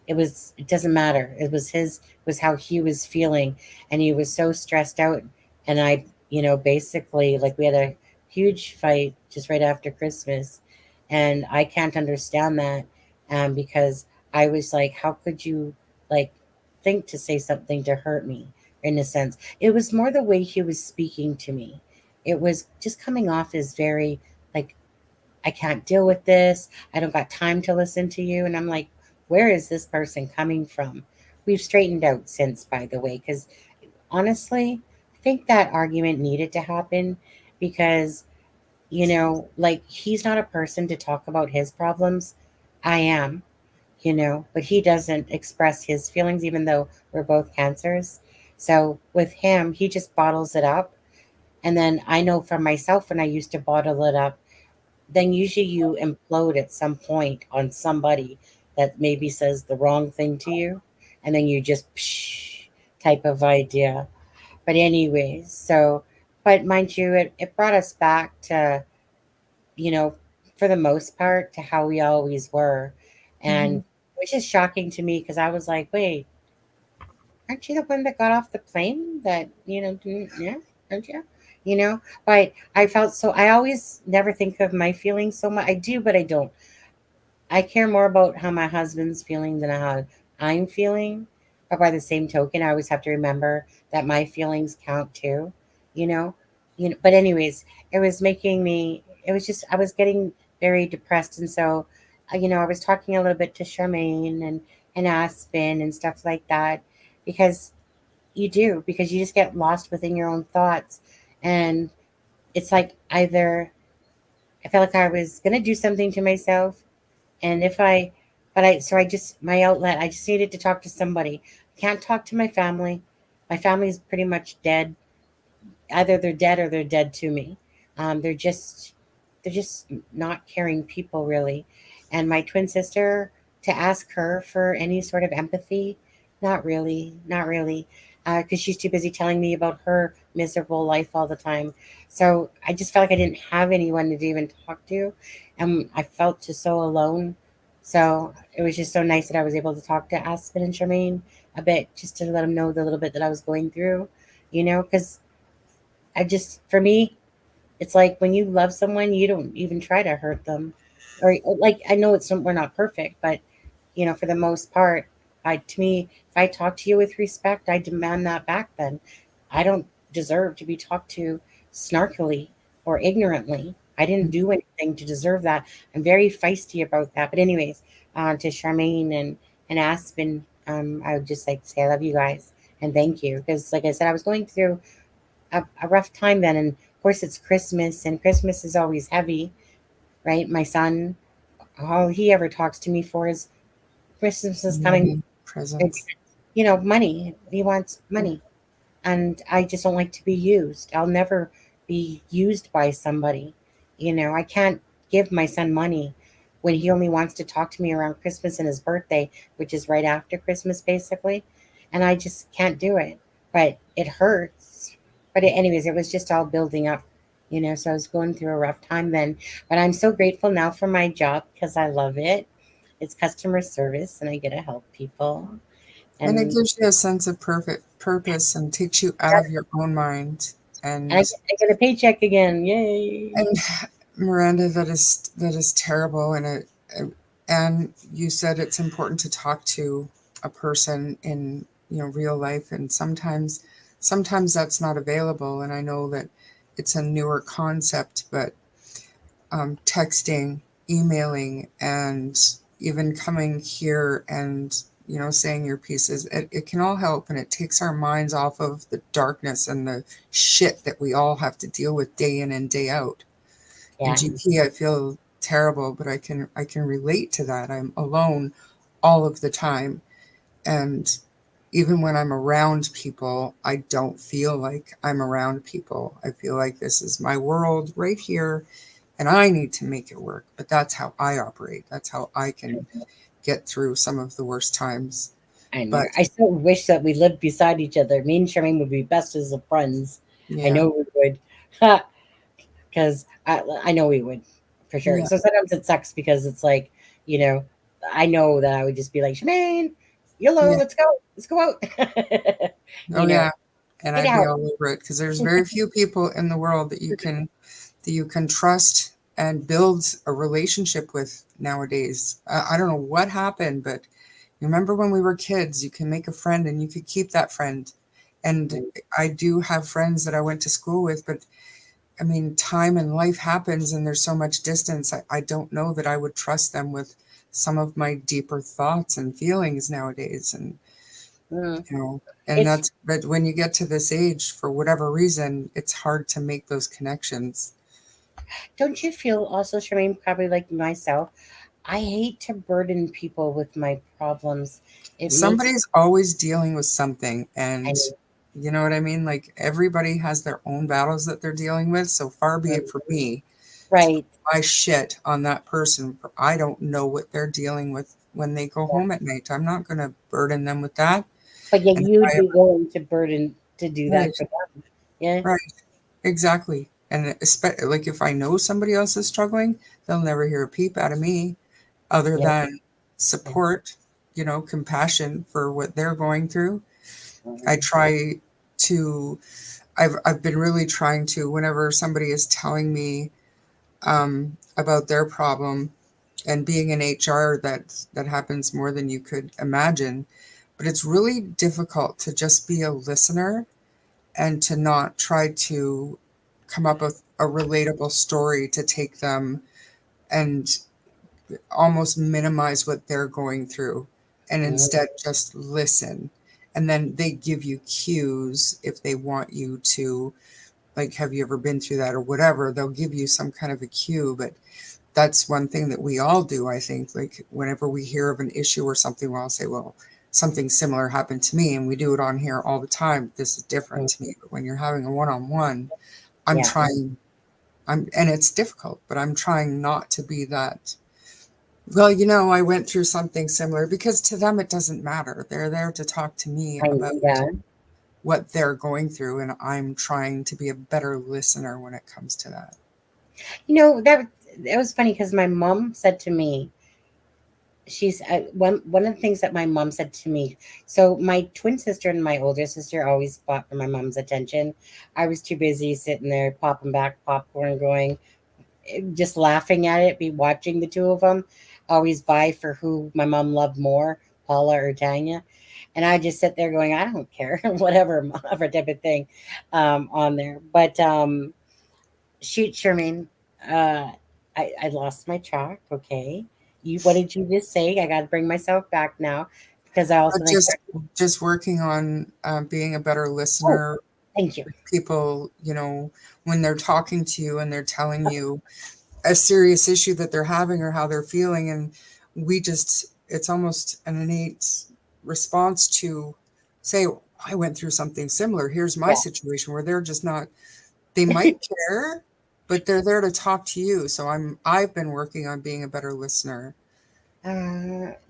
it doesn't matter. It was how he was feeling, and he was so stressed out. And I, basically, like, we had a huge fight just right after Christmas, and I can't understand that, because I was like, how could you, like, think to say something to hurt me? In a sense, it was more the way he was speaking to me. It was just coming off as very, like, I can't deal with this. I don't got time to listen to you. And I'm like, where is this person coming from? We've straightened out since, by the way, because honestly, I think that argument needed to happen, because, like, he's not a person to talk about his problems. I am, but he doesn't express his feelings, even though we're both cancers. So with him, he just bottles it up. And then I know for myself, when I used to bottle it up, then usually you implode at some point on somebody that maybe says the wrong thing to you, and then you just psh, type of idea. But anyways, so, but mind you, it brought us back to, you know for the most part, to how we always were. And Mhm. it was just shocking to me, because I was like, wait, aren't you the one that got off the plane, that, yeah, aren't you? But I felt so, I always never think of my feelings so much. I do, but I don't. I care more about how my husband's feeling than how I'm feeling. But by the same token, I always have to remember that my feelings count too. You know, But anyways, it was making me. It was just, I was getting very depressed, and so, I was talking a little bit to Charmaine and Aspen and stuff like that, because you do, because you just get lost within your own thoughts. And it's like either I felt like I was going to do something to myself. And if I, but I, so I just, my outlet, I just needed to talk to somebody. I can't talk to my family. My family is pretty much dead. Either they're dead or they're dead to me. They're just, they're just not caring people really. And my twin sister, to ask her for any sort of empathy, not really, not really, because she's too busy telling me about her miserable life all the time. So I just felt like I didn't have anyone to even talk to, and I felt just so alone. So it was just so nice that I was able to talk to Aspen and Charmaine a bit, just to let them know the little bit that I was going through, because I just, for me, it's like when you love someone, you don't even try to hurt them. Or like, I know we're not perfect, but for the most part, to me, if I talk to you with respect, I demand that back. Then I don't deserve to be talked to snarkily or ignorantly. I didn't do anything to deserve that. I'm very feisty about that. But anyways, to Charmaine and Aspen, I would just like to say I love you guys and thank you, because like I said, I was going through a rough time then. And of course, it's Christmas, and Christmas is always heavy, right? My son, all he ever talks to me for is Christmas is coming. Money, It's, presents. money. He wants money. And I just don't like to be used. I'll never be used by somebody. I can't give my son money when he only wants to talk to me around Christmas and his birthday, which is right after Christmas, basically. And I just can't do it. But it hurts. But anyways, it was just all building up, so I was going through a rough time then. But I'm so grateful now for my job because I love it. It's customer service and I get to help people. And it And, gives you a sense of perfect purpose and takes you out of your own mind. and And I get a paycheck again. Yay. and Miranda, that is terrible. And you said it's important to talk to a person in real life, and sometimes that's not available. And I know that it's a newer concept, but texting, emailing, and even coming here and saying your pieces, it can all help, and it takes our minds off of the darkness and the shit that we all have to deal with day in and day out. In Yeah. GP, I feel terrible, but I can relate to that. I'm alone all of the time, and even when I'm around people, I don't feel like I'm around people. I feel like this is my world right here, and I need to make it work. But that's how I operate. That's how I can get through some of the worst times. I But know. I still wish that we lived beside each other. Me and Charmaine would be best as of friends. I yeah, know we would. Because I know we would for sure. yeah, So sometimes it sucks because it's like, you know, I know that I would just be like, Charmaine, YOLO, yeah. let's go out. Oh you know, yeah. And get I'd be out. all over it because there's very few people in the world that you can trust and build a relationship with nowadays. I don't know what happened, but remember when we were kids, you can make a friend and you could keep that friend. And I do have friends that I went to school with, but I mean, time and life happens and there's so much distance. I don't know that I would trust them with some of my deeper thoughts and feelings nowadays. And, Mm. you know, and It's, but when you get to this age, for whatever reason, it's hard to make those connections. don't you feel also, Charmaine, probably like myself? I hate to burden people with my problems. It makes, Somebody's always dealing with something, I and mean, you know what I mean? Like everybody has their own battles that they're dealing with. So far be it for me to put right. my shit on that person. For I don't know what they're dealing with when they go home at night. I'm not going to burden them with that. But yet And if you'd I be willing to burden to do ever, that right, for them. Yeah. right, exactly. And like if I know somebody else is struggling, they'll never hear a peep out of me other Yeah. than support, compassion for what they're going through. I try to I've been really trying to, whenever somebody is telling me about their problem, and being in HR, that happens more than you could imagine, but it's really difficult to just be a listener and to not try to come up with a relatable story to take them and almost minimize what they're going through, and Mhm. instead just listen and then they give you cues if they want you to, like, have you ever been through that or whatever, they'll give you some kind of a cue. But that's one thing that we all do, I think. Like, whenever we hear of an issue or something, we'll say, well, something similar happened to me, and we do it on here all the time. This is different to me. But when you're having a one-on-one, I'm Yeah. trying, and it's difficult, but I'm trying not to be that, well, I went through something similar, because to them it doesn't matter. They're there to talk to me about Yeah. what they're going through, and I'm trying to be a better listener when it comes to that. That was funny because my mom said to me, one of the things that my mom said to me. So my twin sister and my older sister always fought for my mom's attention. I was too busy sitting there popping back popcorn, going, just laughing at it, be watching the two of them always vie for who my mom loved more, Paula or Tanya. And I just sit there going, I don't care, whatever, whatever type of thing on there. But shoot, Charmaine, uh, I lost my track. Okay. What did you just say? I got to bring myself back now because I also think. Just working on being a better listener. Thank you. People, when they're talking to you and they're telling you a serious issue that they're having or how they're feeling, and it's almost an innate response to say, I went through something similar. Here's my situation, where they're just not, they might care, but they're there to talk to you. So I've been working on being a better listener.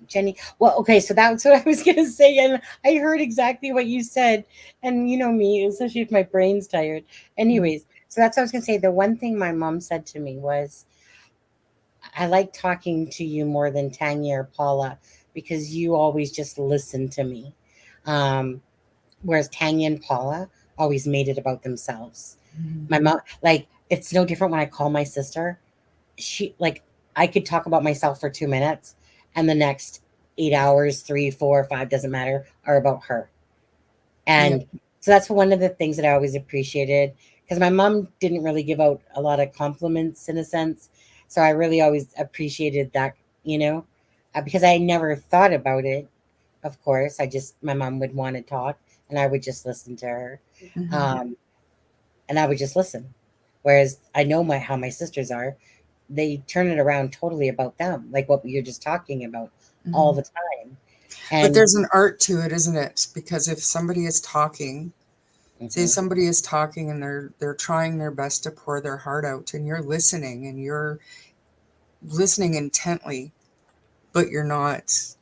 Jenny, well, okay, so that's what I was gonna say, and I heard exactly what you said, and you know me, especially if my brain's tired. Anyways, so that's what I was gonna say. The one thing my mom said to me was, I like talking to you more than Tanya or Paula because you always just listen to me. Whereas Tanya and Paula always made it about themselves. My mom, like, it's no different when I call my sister. I could talk about myself for 2 minutes, and the next 8 hours, 3, 4, 5, doesn't matter, are about her. And so that's one of the things that I always appreciated, because my mom didn't really give out a lot of compliments in a sense. So I really always appreciated that, because I never thought about it. Of course, my mom would want to talk, and I would just listen to her. And I would just listen. Whereas I know how my sisters are. They turn it around totally about them, like what you're just talking about all the time. But there's an art to it, isn't it? Because if somebody is talking, say somebody is talking and they're trying their best to pour their heart out, and you're listening intently, but you're not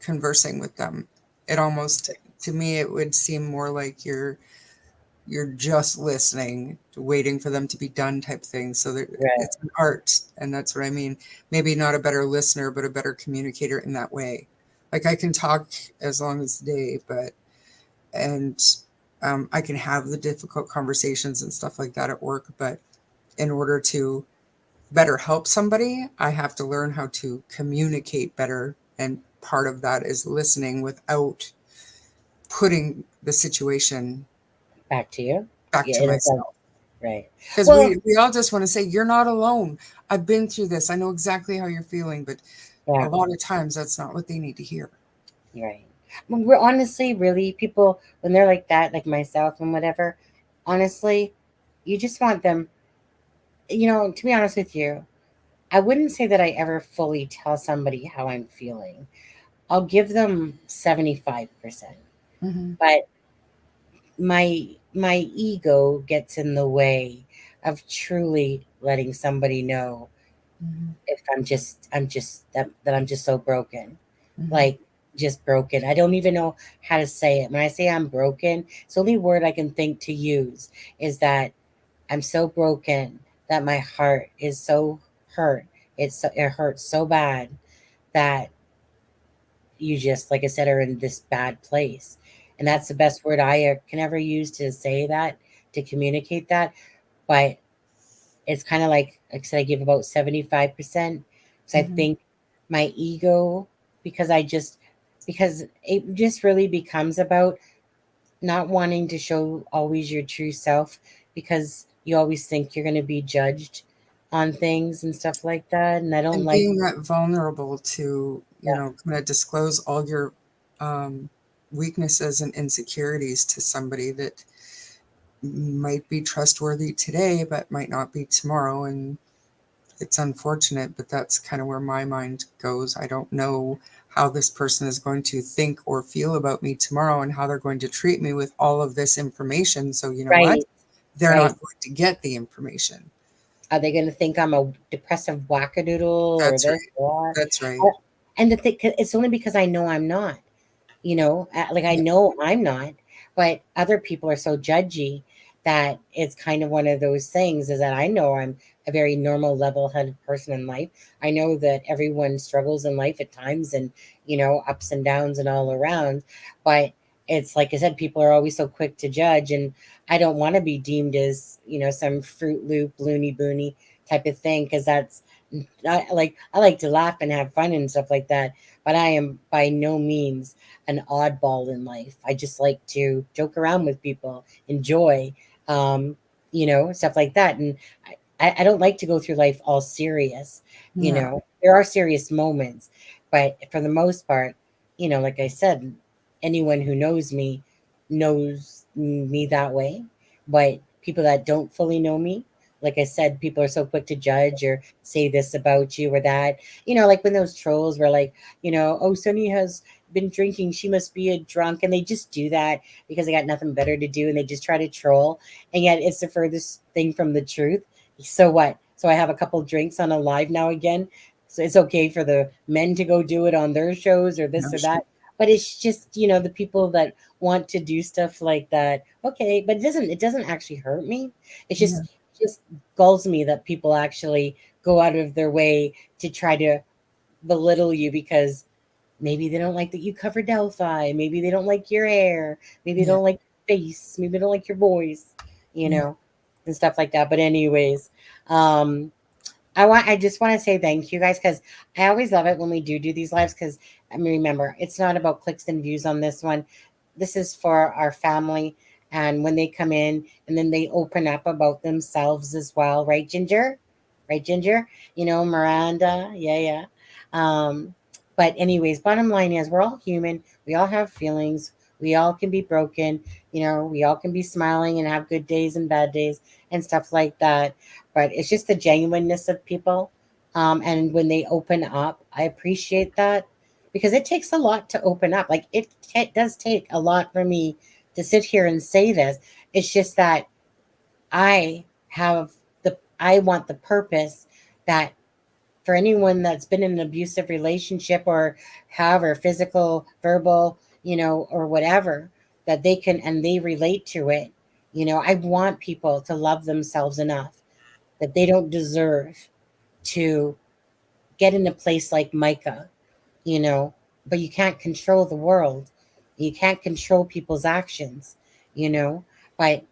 conversing with them. It almost, to me, it would seem more like you're just listening, waiting for them to be done type thing. So it's an art, and that's what I mean. Maybe not a better listener, but a better communicator in that way. Like, I can talk as long as the day, I can have the difficult conversations and stuff like that at work. But in order to better help somebody, I have to learn how to communicate better. And part of that is listening without putting the situation back to myself. Right. Because we all just want to say, you're not alone. I've been through this. I know exactly how you're feeling. But a lot of times that's not what they need to hear. Right. We're honestly, really, people, when they're like that, like myself and whatever, honestly, you just want them, to be honest with you, I wouldn't say that I ever fully tell somebody how I'm feeling. I'll give them 75%. But my ego gets in the way of truly letting somebody know if I'm just that I'm just so broken. Like, just broken. I don't even know how to say it. When I say I'm broken, it's the only word I can think to use is that I'm so broken that my heart is so hurt. It hurts so bad that you just, like I said, are in this bad place. And that's the best word I can ever use to say that, to communicate that. But it's kind of like I said, I give about 75%. Because I think my ego, because it just really becomes about not wanting to show always your true self, because you always think you're going to be judged on things and stuff like that. And I don't like being that vulnerable to, kind of disclose all your weaknesses and insecurities to somebody that might be trustworthy today, but might not be tomorrow. And it's unfortunate, but that's kind of where my mind goes. I don't know how this person is going to think or feel about me tomorrow and how they're going to treat me with all of this information. So, you know what? Right. They're Right. not going to get the information. Are they going to think I'm a depressive wackadoodle or That's this right. or that? That's right. And the thing, it's only because I know I'm not. Like I Yeah. know I'm not, but other people are so judgy that it's kind of one of those things is that I know I'm a very normal, level-headed person in life. I know that everyone struggles in life at times and, ups and downs and all around. But it's like I said, people are always so quick to judge. And I don't want to be deemed as, some Fruit Loop, loony boony type of thing because I like to laugh and have fun and stuff like that. But I am by no means an oddball in life. I just like to joke around with people, enjoy, um, stuff like that. And I don't like to go through life all serious. Yeah. There are serious moments, but for the most part, like I said, anyone who knows me that way. But people that don't fully know me, like I said, people are so quick to judge or say this about you or that. Like when those trolls were like, oh, Sunny has been drinking, she must be a drunk, and they just do that because they got nothing better to do and they just try to troll, and yet it's the furthest thing from the truth. So what? So I have a couple drinks on a live now again, so it's okay for the men to go do it on their shows or No, this or that. But it's just the people that want to do stuff like that. Okay, but it doesn't actually hurt me. It's yeah. just gulls me that people actually go out of their way to try to belittle you because maybe they don't like that you cover Delphi. Maybe they don't like your hair. Maybe they Yeah. don't like your face. Maybe they don't like your voice, Yeah. and stuff like that. But anyways, um, I just want to say thank you guys because I always love it when we do these lives because I mean remember it's not about clicks and views on this one. This is for our family and when they come in and then they open up about themselves as well, right, Ginger? Right, Ginger? Miranda, yeah. Um, but anyways, bottom line is we're all human. We all have feelings. We all can be broken. We all can be smiling and have good days and bad days and stuff like that. But it's just the genuineness of people. And when they open up, I appreciate that because it takes a lot to open up. Like it does take a lot for me to sit here and say this. It's just that I have I want the purpose that for anyone that's been in an abusive relationship or however physical, verbal, or whatever, that they can and they relate to it. I want people to love themselves enough that they don't deserve to get in a place like Mica, you know, but you can't control the world. You can't control people's actions, you know. But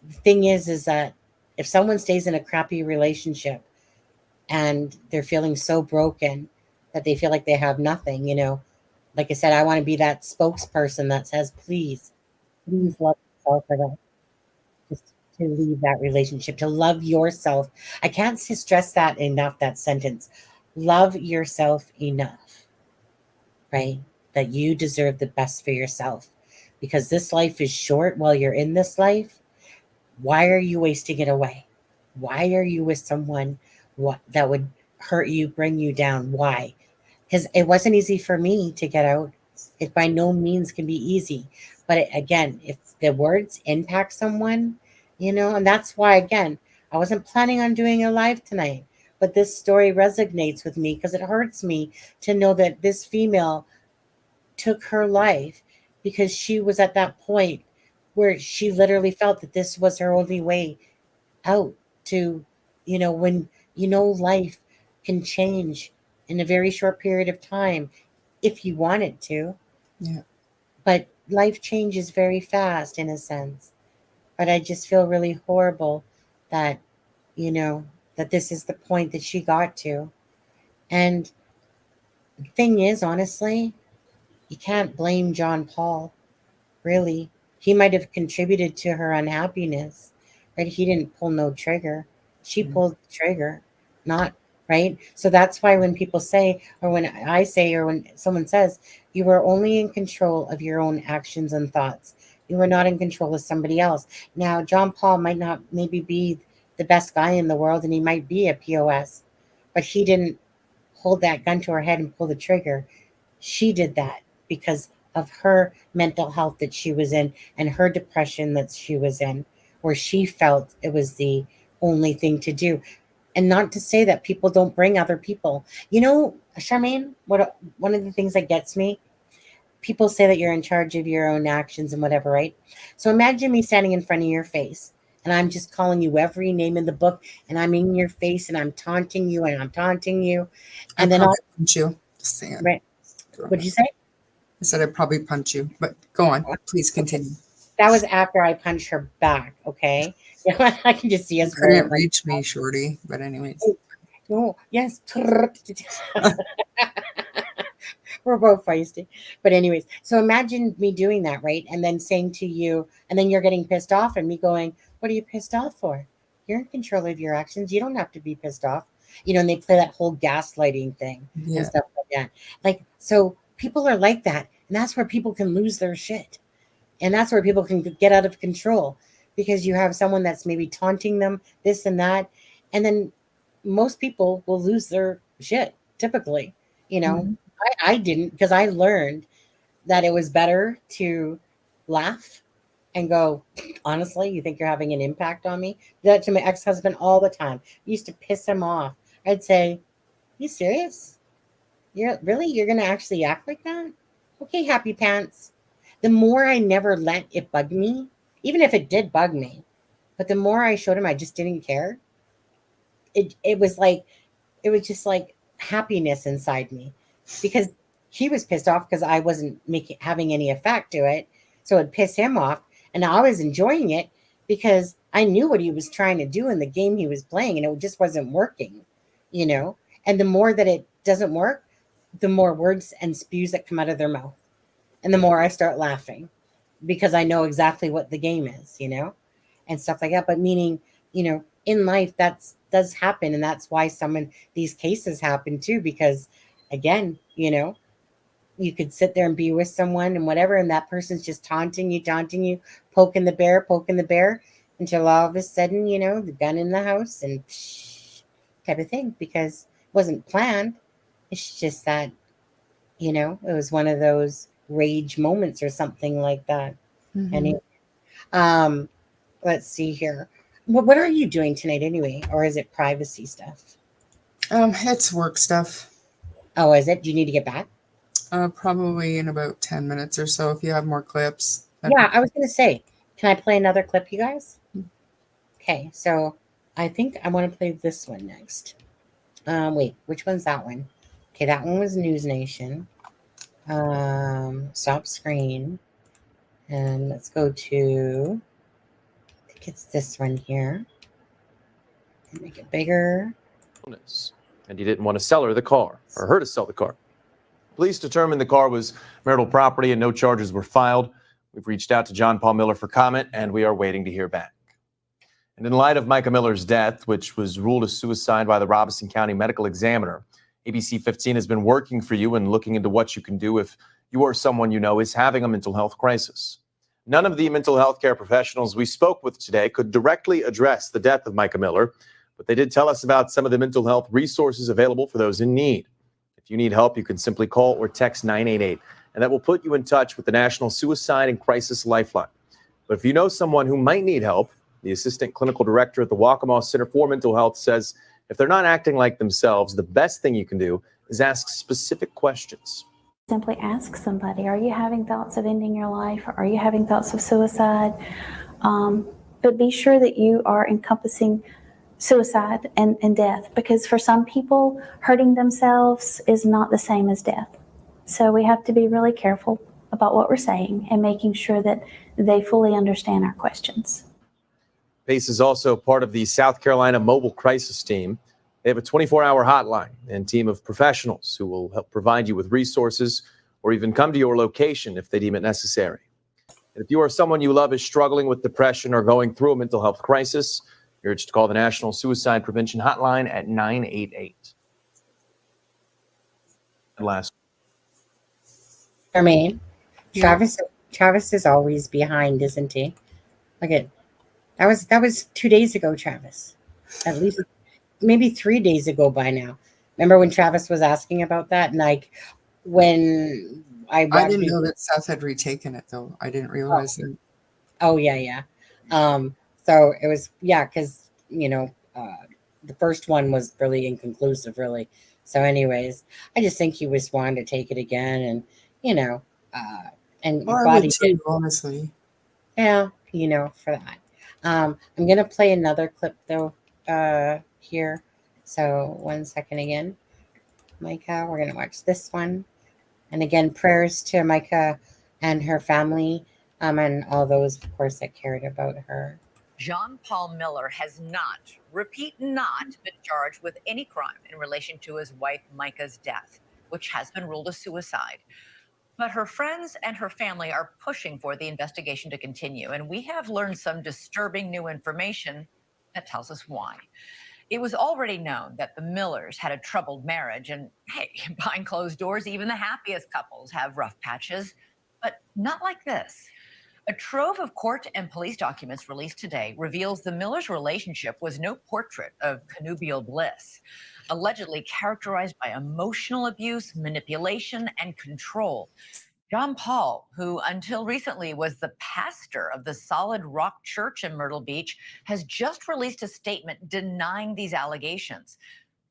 the thing is that if someone stays in a crappy relationship and they're feeling so broken that they feel like they have nothing, like I said, I want to be that spokesperson that says, please love yourself enough just to leave that relationship, to love yourself. I can't stress that enough, that sentence. Love yourself enough, right? That you deserve the best for yourself. Because this life is short while you're in this life. Why are you wasting it away? Why are you with someone that would hurt you, bring you down? Why? Because it wasn't easy for me to get out. It by no means can be easy. But again, if the words impact someone, and that's why, again, I wasn't planning on doing a live tonight. But this story resonates with me because it hurts me to know that this female took her life because she was at that point where she literally felt that this was her only way out to, when life can change in a very short period of time if you want it to. Yeah. But life changes very fast in a sense. But I just feel really horrible that, you know, that this is the point that she got to. And the thing is, honestly, you can't blame John Paul, really. He might have contributed to her unhappiness, right? He didn't pull no trigger. She Yeah. pulled the trigger, not right? So that's why when people say, or when I say, or when someone says, you are only in control of your own actions and thoughts. You are not in control of somebody else. Now, John Paul might not maybe be the best guy in the world, and he might be a POS, but he didn't hold that gun to her head and pull the trigger. She did that because of her mental health that she was in and her depression that she was in, where she felt it was the only thing to do. And not to say that people don't bring other people. You know, Charmaine, one of the things that gets me, people say that you're in charge of your own actions and whatever, right? So imagine me standing in front of your face and I'm just calling you every name in the book and I'm in your face and I'm taunting you and I'm taunting you. And then I'll punch you. Just saying. right. What'd you say? I said I'd probably punch you, but go on. Please continue. That was after I punched her back, okay? Yeah, I can just see us. You couldn't reach me, Shorty. But anyways. Oh, yes. We're both feisty. But anyways, so imagine me doing that, right? And then saying to you, and then you're getting pissed off and me going, what are you pissed off for? You're in control of your actions. You don't have to be pissed off. You know, and they play that whole gaslighting thing and stuff like that. Like, so people are like that. And that's where people can lose their shit. And that's where people can get out of control because you have someone that's maybe taunting them, this and that. And then most people will lose their shit typically, you know. Mm-hmm. I didn't, because I learned that it was better to laugh and go, honestly, you think you're having an impact on me? That to my ex-husband all the time. I used to piss him off. I'd say, you serious? You're going to actually act like that? Okay, happy pants. The more I never let it bug me, even if it did bug me, but the more I showed him I just didn't care, it was just like happiness inside me, because he was pissed off because I wasn't having any effect to it. So it pissed him off. And I was enjoying it because I knew what he was trying to do in the game he was playing, and it just wasn't working, you know? And the more that it doesn't work, the more words and spews that come out of their mouth. And the more I start laughing because I know exactly what the game is, you know, and stuff like that. But meaning, you know, in life, does happen. And that's why these cases happen too, because again, you know, you could sit there and be with someone and whatever, and that person's just taunting you, poking the bear until all of a sudden, you know, the gun in the house and type of thing, because it wasn't planned. It's just that, you know, it was one of those rage moments or something like that. Mm-hmm. Anyway, let's see here. What are you doing tonight anyway? Or is it privacy stuff? It's work stuff. Oh, is it? Do you need to get back? Probably in about 10 minutes or so, if you have more clips. Yeah, I was going to say, can I play another clip, you guys? Okay, so I think I want to play this one next. Wait, which one's that one? Okay, that one was News Nation. Stop screen. And let's go to, I think it's this one here. Make it bigger. And he didn't want to sell her the car, or her to sell the car. Police determined the car was marital property and no charges were filed. We've reached out to John Paul Miller for comment, and we are waiting to hear back. And in light of Mica Miller's death, which was ruled a suicide by the Robeson County Medical Examiner, ABC 15 has been working for you and looking into what you can do if you or someone you know is having a mental health crisis. None of the mental health care professionals we spoke with today could directly address the death of Mica Miller, but they did tell us about some of the mental health resources available for those in need. If you need help, you can simply call or text 988, and that will put you in touch with the National Suicide and Crisis Lifeline. But if you know someone who might need help, the Assistant Clinical Director at the Waccamaw Center for Mental Health says if they're not acting like themselves, the best thing you can do is ask specific questions. Simply ask somebody, are you having thoughts of ending your life? Are you having thoughts of suicide? But be sure that you are encompassing suicide and death, because for some people, hurting themselves is not the same as death. So we have to be really careful about what we're saying and making sure that they fully understand our questions. PACE is also part of the South Carolina Mobile Crisis Team. They have a 24-hour hotline and team of professionals who will help provide you with resources or even come to your location if they deem it necessary. And if you or someone you love is struggling with depression or going through a mental health crisis, you're urged to call the National Suicide Prevention Hotline at 988. last. Charmaine, Yeah. Travis is always behind, isn't he? Look at that was 2 days ago, Travis. At least maybe 3 days ago by now. Remember when Travis was asking about that? And like when I I watched didn't know that Seth had retaken it though. I didn't realize that. Oh yeah. So it was because the first one was really inconclusive, really. So, anyways, I just think he was wanting to take it again, and you know, and Well, I would body too, honestly. yeah, for that. I'm gonna play another clip though here. So 1 second again, Micah. We're gonna watch this one, and again, prayers to Micah and her family, and all those, of course, that cared about her. John Paul Miller has not, repeat, not been charged with any crime in relation to his wife Mica's death, which has been ruled a suicide. But her friends and her family are pushing for the investigation to continue, and we have learned some disturbing new information that tells us why. It was already known that the Millers had a troubled marriage, and hey, behind closed doors, even the happiest couples have rough patches, but not like this. A trove of court and police documents released today reveals the Millers' relationship was no portrait of connubial bliss, allegedly characterized by emotional abuse, manipulation, and control. John Paul, who until recently was the pastor of the Solid Rock Church in Myrtle Beach, has just released a statement denying these allegations.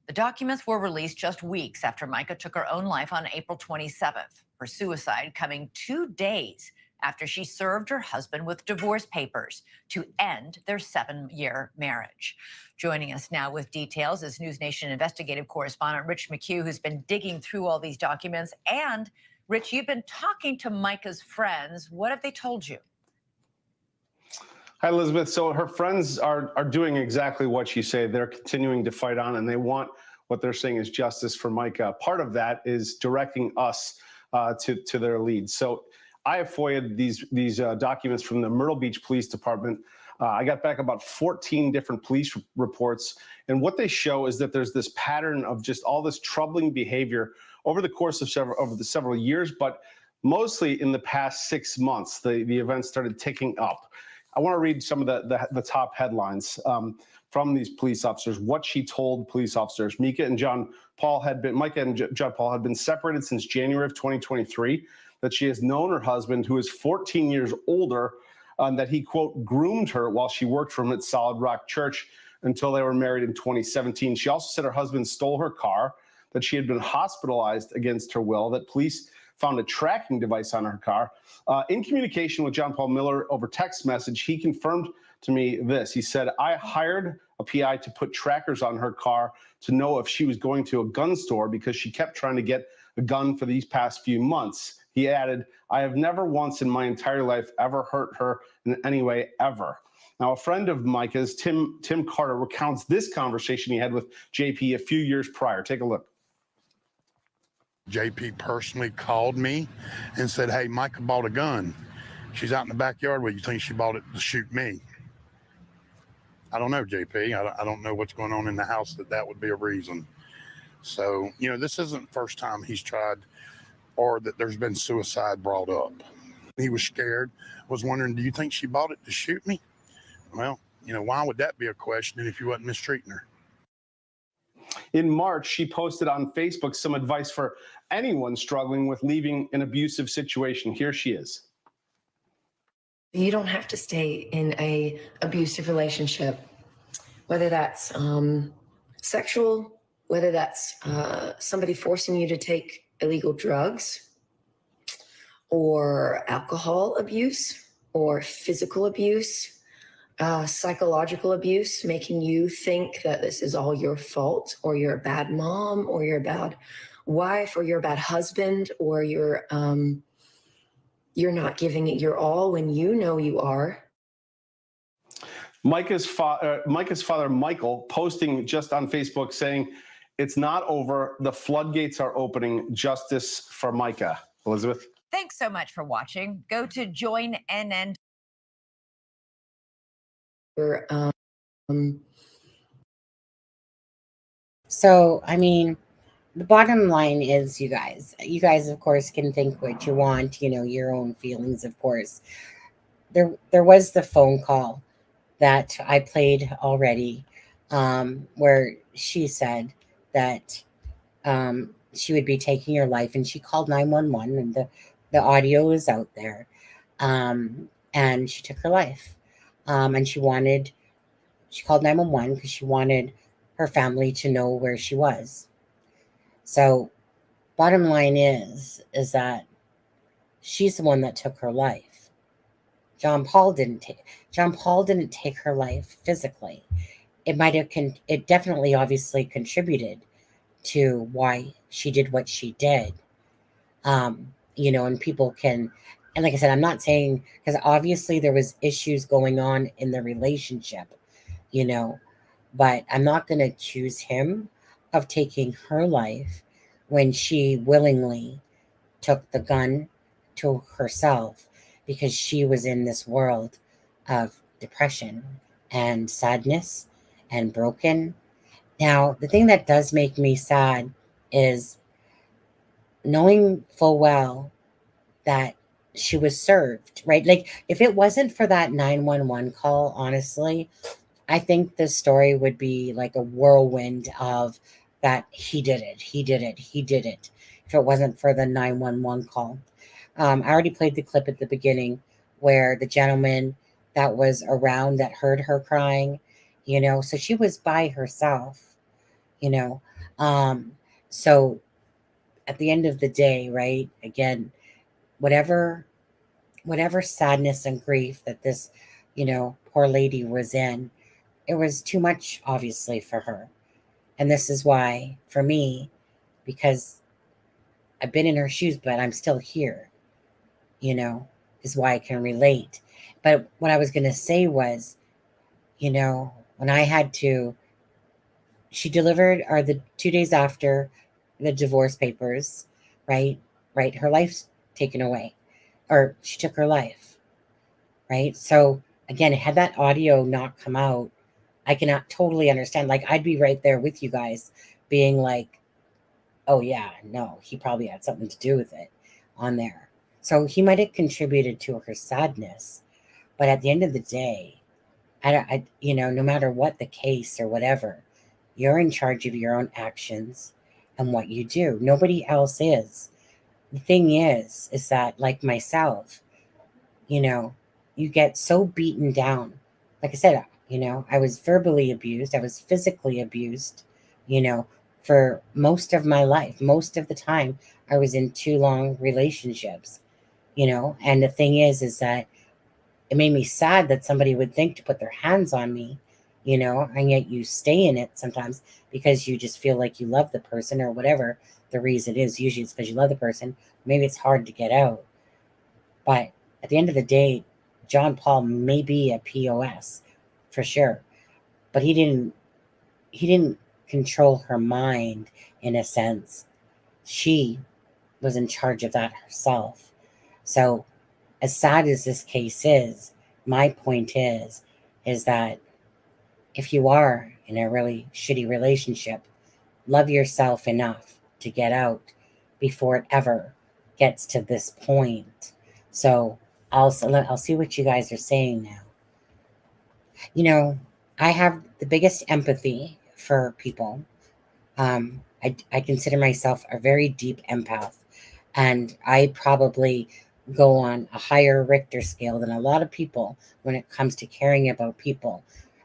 The documents were released just weeks after Mica took her own life on April 27th, her suicide coming 2 days after she served her husband with divorce papers to end their 7-year marriage. Joining us now with details is News Nation investigative correspondent Rich McHugh, who's been digging through all these documents. And Rich, you've been talking to Mica's friends. What have they told you? Hi, Elizabeth. So her friends are doing exactly what you say. They're continuing to fight on, and they want what they're saying is justice for Mica. Part of that is directing us to their leads. So I have FOIA'd these documents from the Myrtle Beach Police Department. I got back about 14 different police reports, and what they show is that there's this pattern of just all this troubling behavior over the course of several years, but mostly in the past 6 months, the events started ticking up. I want to read some of the top headlines from these police officers, what she told police officers. Mica and John Paul had been separated since January of 2023, that she has known her husband, who is 14 years older, that he, quote, groomed her while she worked for him at Solid Rock Church until they were married in 2017. She also said her husband stole her car, that she had been hospitalized against her will, that police found a tracking device on her car. In communication with John Paul Miller over text message, he confirmed to me this. He said, I hired a PI to put trackers on her car to know if she was going to a gun store because she kept trying to get a gun for these past few months. He added, I have never once in my entire life ever hurt her in any way, ever. Now, a friend of Mica's, Tim Carter, recounts this conversation he had with JP a few years prior. Take a look. JP personally called me and said, hey, Mica bought a gun. She's out in the backyard. Well, you think she bought it to shoot me? I don't know, JP. I don't know what's going on in the house that would be a reason. So, this isn't the first time he's tried or that there's been suicide brought up. He was scared, was wondering, do you think she bought it to shoot me? Well, why would that be a question if you wasn't mistreating her? In March, she posted on Facebook some advice for anyone struggling with leaving an abusive situation. Here she is. You don't have to stay in an abusive relationship, whether that's sexual, whether that's somebody forcing you to take illegal drugs or alcohol abuse or physical abuse, psychological abuse, making you think that this is all your fault, or you're a bad mom, or you're a bad wife, or you're a bad husband, or you're not giving it your all when you know you are. Mica's father, Michael, posting just on Facebook saying, it's not over. The floodgates are opening. Justice for Mica. Elizabeth? Thanks so much for watching. Go to joinnn. So, I mean, the bottom line is, you guys, of course, can think what you want, your own feelings, of course. There was the phone call that I played already, where she said that she would be taking her life, and she called 911, and the audio is out there. And she took her life. And she called 911 because she wanted her family to know where she was. So, bottom line is that she's the one that took her life. John Paul didn't take her life physically. It definitely obviously contributed to why she did what she did. And people can, and like I said, I'm not saying, because obviously there was issues going on in the relationship, you know, but I'm not going to accuse him of taking her life when she willingly took the gun to herself because she was in this world of depression and sadness and broken. Now, the thing that does make me sad is knowing full well that she was served, right? Like, if it wasn't for that 911 call, honestly, I think this story would be like a whirlwind of that he did it, he did it, he did it, if it wasn't for the 911 call. I already played the clip at the beginning where the gentleman that was around that heard her crying, so she was by herself, you know. Um, so at the end of the day, right, again, whatever sadness and grief that this, poor lady was in, it was too much, obviously, for her. And this is why, for me, because I've been in her shoes, but I'm still here, you know, is why I can relate. But what I was going to say was, when I had to, she delivered, or the 2 days after the divorce papers, right? Right. Her life's taken away, or she took her life, right? So again, had that audio not come out, I cannot totally understand. Like, I'd be right there with you guys being like, oh, yeah, no, he probably had something to do with it on there. So he might have contributed to her sadness. But at the end of the day, no matter what the case or whatever, you're in charge of your own actions and what you do. Nobody else is. The thing is that, like myself, you know, you get so beaten down. Like I said, I was verbally abused, I was physically abused, you know, for most of my life. Most of the time, I was in 2 long relationships, and the thing is that it made me sad that somebody would think to put their hands on me, and yet you stay in it sometimes because you just feel like you love the person or whatever the reason is. Usually it's because you love the person. Maybe it's hard to get out. But at the end of the day, John Paul may be a POS for sure, but he didn't control her mind in a sense. She was in charge of that herself. So as sad as this case is, my point is that if you are in a really shitty relationship, love yourself enough to get out before it ever gets to this point. So I'll see what you guys are saying now. I have the biggest empathy for people. I consider myself a very deep empath, and I probably go on a higher Richter scale than a lot of people when it comes to caring about people.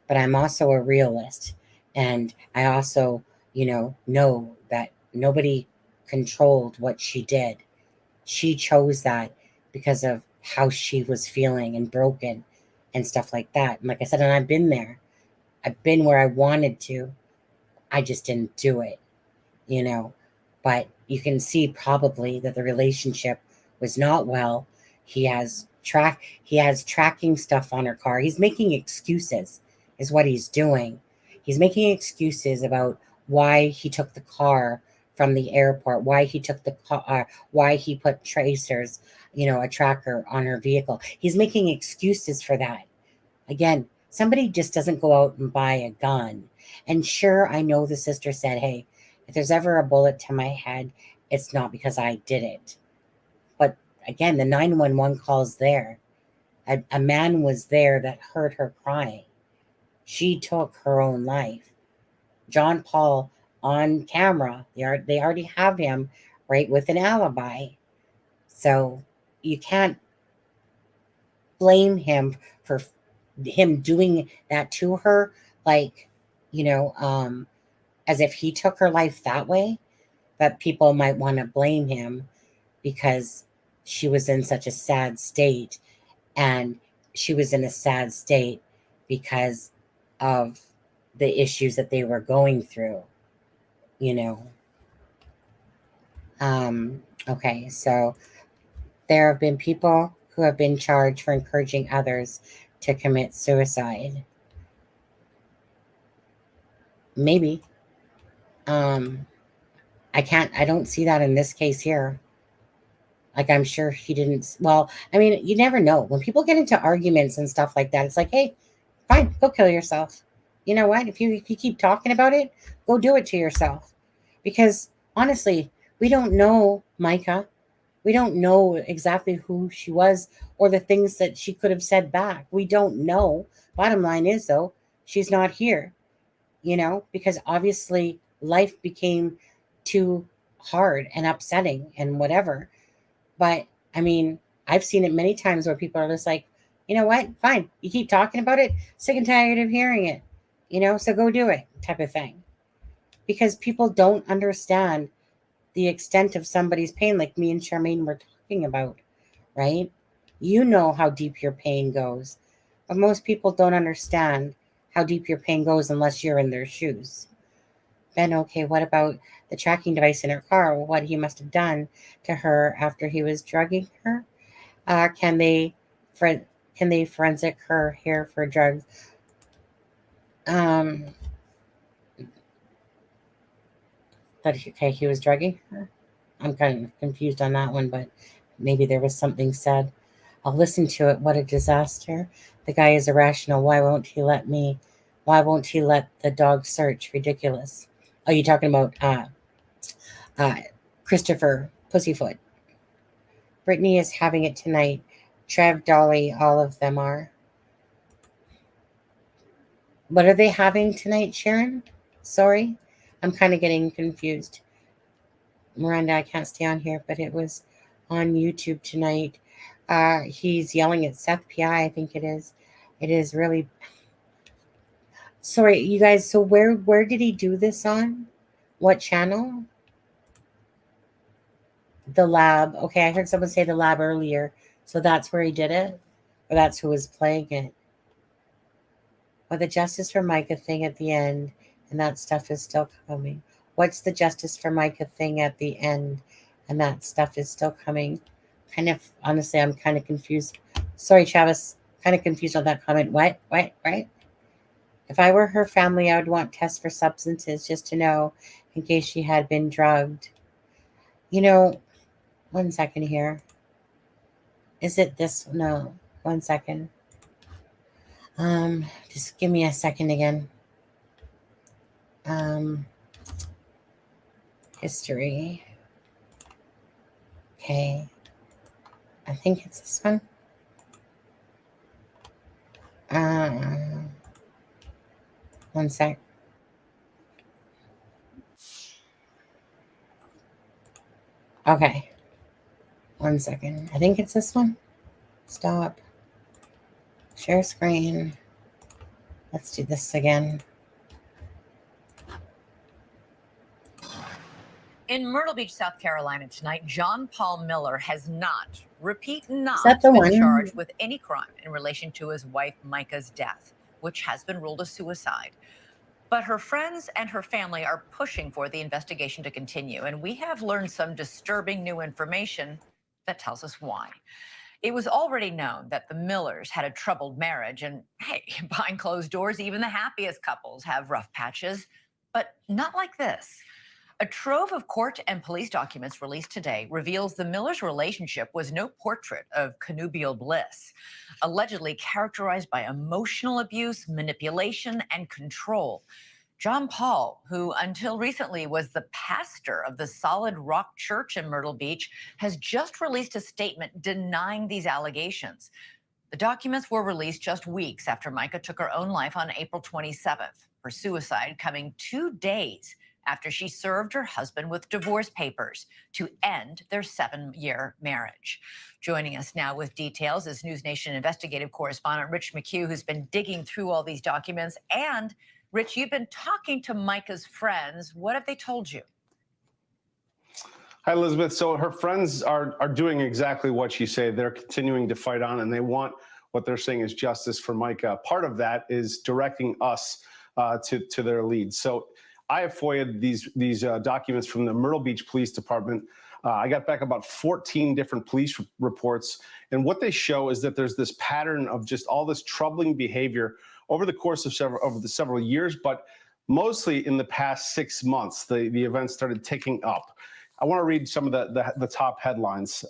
But I'm also a realist, and I also, know that nobody controlled what she did. She chose that because of how she was feeling and broken and stuff like that. And like I said, and I've been there. I've been where I wanted to. I just didn't do it, you know. But you can see probably that the relationship was not well. He has tracking stuff on her car. He's making excuses, is what he's doing. He's making excuses about why he took the car from the airport, why he took the car, why he put tracers, a tracker on her vehicle. He's making excuses for that. Again, somebody just doesn't go out and buy a gun. And sure, I know the sister said, hey, If there's ever a bullet to my head, it's not because I did it. But again, the 911 call's there. A man was there that heard her crying. She took her own life. John Paul on camera, they already have him right with an alibi. So you can't blame him for him doing that to her, like, as if he took her life that way. But people might want to blame him because she was in such a sad state, and she was in a sad state because of the issues that they were going through, Okay, so there have been people who have been charged for encouraging others to commit suicide. Maybe. I don't see that in this case here. Like, I'm sure he didn't. Well, I mean, you never know. When people get into arguments and stuff like that, it's like, hey, fine, go kill yourself. You know what? If you keep talking about it, go do it to yourself. Because honestly, we don't know Mica. We don't know exactly who she was or the things that she could have said back. We don't know. Bottom line is, though, she's not here, because obviously life became too hard and upsetting and whatever. But I mean, I've seen it many times where people are just like, you know what? Fine. You keep talking about it. Sick and tired of hearing it, so go do it type of thing. Because people don't understand the extent of somebody's pain, like me and Charmaine were talking about, right? You know how deep your pain goes. But most people don't understand how deep your pain goes unless you're in their shoes. Ben, okay, what about the tracking device in her car? What he must have done to her after he was drugging her? Can they forensic her hair for drugs? Okay, he was drugging her. I'm kind of confused on that one, but maybe there was something said. I'll listen to it. What a disaster. The guy is irrational. Why won't he let the dog search? Ridiculous. Oh, you talking about Christopher Pussyfoot. Brittany is having it tonight. Trev, Dolly, all of them are. What are they having tonight, Sharon? Sorry, I'm kind of getting confused. Miranda, I can't stay on here, but it was on YouTube tonight. He's yelling at Seth P.I., I think it is. It is really... Sorry, you guys, so where did he do this on? What channel? The Lab. Okay, I heard someone say The Lab earlier. So that's where he did it? Or that's who was playing it? Well, the Justice for Mica thing at the end, and that stuff is still coming. What's the Justice for Mica thing at the end, and that stuff is still coming? Honestly, I'm kind of confused. Sorry, Travis, kind of confused on that comment. What? Right? If I were her family, I would want tests for substances just to know in case she had been drugged. 1 second here. Is it this? No, 1 second. Just give me a second again. History. Okay. I think it's this one. 1 sec. Okay. 1 second. I think it's this one. Stop. Share screen. Let's do this again. In Myrtle Beach, South Carolina tonight, John Paul Miller has not, repeat not, that the been one? charged with any crime in relation to his wife Mica's death, which has been ruled a suicide. But her friends and her family are pushing for the investigation to continue, and we have learned some disturbing new information that tells us why. It was already known that the Millers had a troubled marriage, and hey, behind closed doors, even the happiest couples have rough patches, but not like this. A trove of court and police documents released today reveals the Millers' relationship was no portrait of connubial bliss, allegedly characterized by emotional abuse, manipulation, and control. John Paul, who until recently was the pastor of the Solid Rock Church in Myrtle Beach, has just released a statement denying these allegations. The documents were released just weeks after Mica took her own life on April 27th, her suicide coming 2 days after she served her husband with divorce papers to end their 7-year marriage. Joining us now with details is News Nation investigative correspondent Rich McHugh, who's been digging through all these documents. And Rich, you've been talking to Mica's friends. What have they told you? Hi, Elizabeth. So her friends are doing exactly what you say. They're continuing to fight on, and they want what they're saying is justice for Mica. Part of that is directing us to their leads. So I have FOIA'd these documents from the Myrtle Beach Police Department. I got back about 14 different police reports, and what they show is that there's this pattern of just all this troubling behavior over the course of several years, but mostly in the past 6 months, the events started ticking up. I want to read some of the top headlines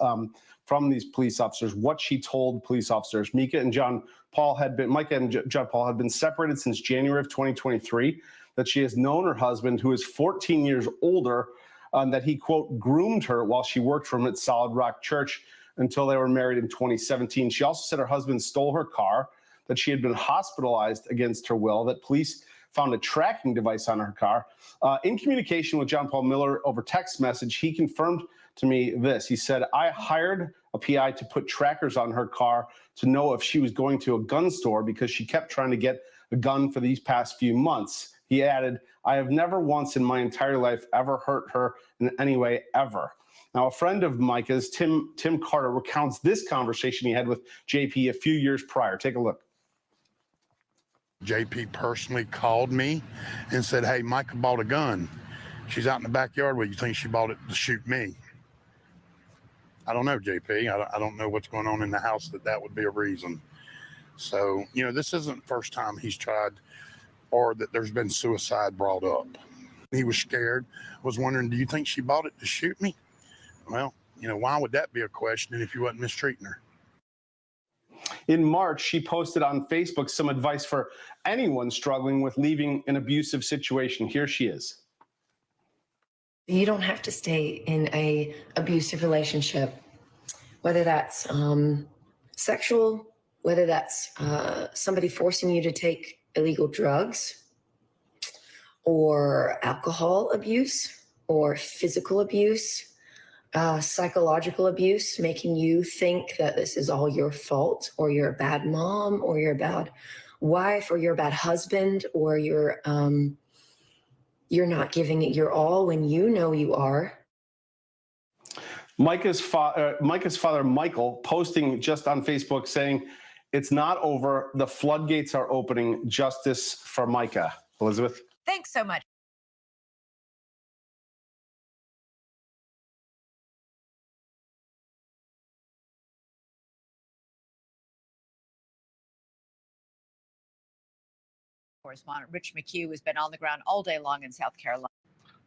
from these police officers, what she told police officers. Mica and John Paul had been separated since January of 2023, that she has known her husband, who is 14 years older, that he, quote, groomed her while she worked for him at Solid Rock Church until they were married in 2017. She also said her husband stole her car, that she had been hospitalized against her will, that police found a tracking device on her car. In communication with John Paul Miller over text message, he confirmed to me this. He said, I hired a PI to put trackers on her car to know if she was going to a gun store because she kept trying to get a gun for these past few months. He added, I have never once in my entire life ever hurt her in any way, ever. Now, a friend of Mica's, Tim Carter, recounts this conversation he had with JP a few years prior. Take a look. JP personally called me and said, hey, Mica bought a gun. She's out in the backyard. Well, you think she bought it to shoot me? I don't know, JP. I don't know what's going on in the house that would be a reason. So, you know, this isn't the first time he's tried or that there's been suicide brought up. He was scared, was wondering, do you think she bought it to shoot me? Well, you know, why would that be a question if you wasn't mistreating her? In March, she posted on Facebook some advice for anyone struggling with leaving an abusive situation. Here she is. You don't have to stay in a abusive relationship, whether that's sexual, whether that's somebody forcing you to take illegal drugs, or alcohol abuse, or physical abuse, psychological abuse, making you think that this is all your fault, or you're a bad mom, or you're a bad wife, or you're a bad husband, or you're not giving it your all when you know you are. Mica's father, Michael, posting just on Facebook saying, it's not over. The floodgates are opening. Justice for Mica. Elizabeth? Thanks so much. Correspondent Rich McHugh has been on the ground all day long in South Carolina.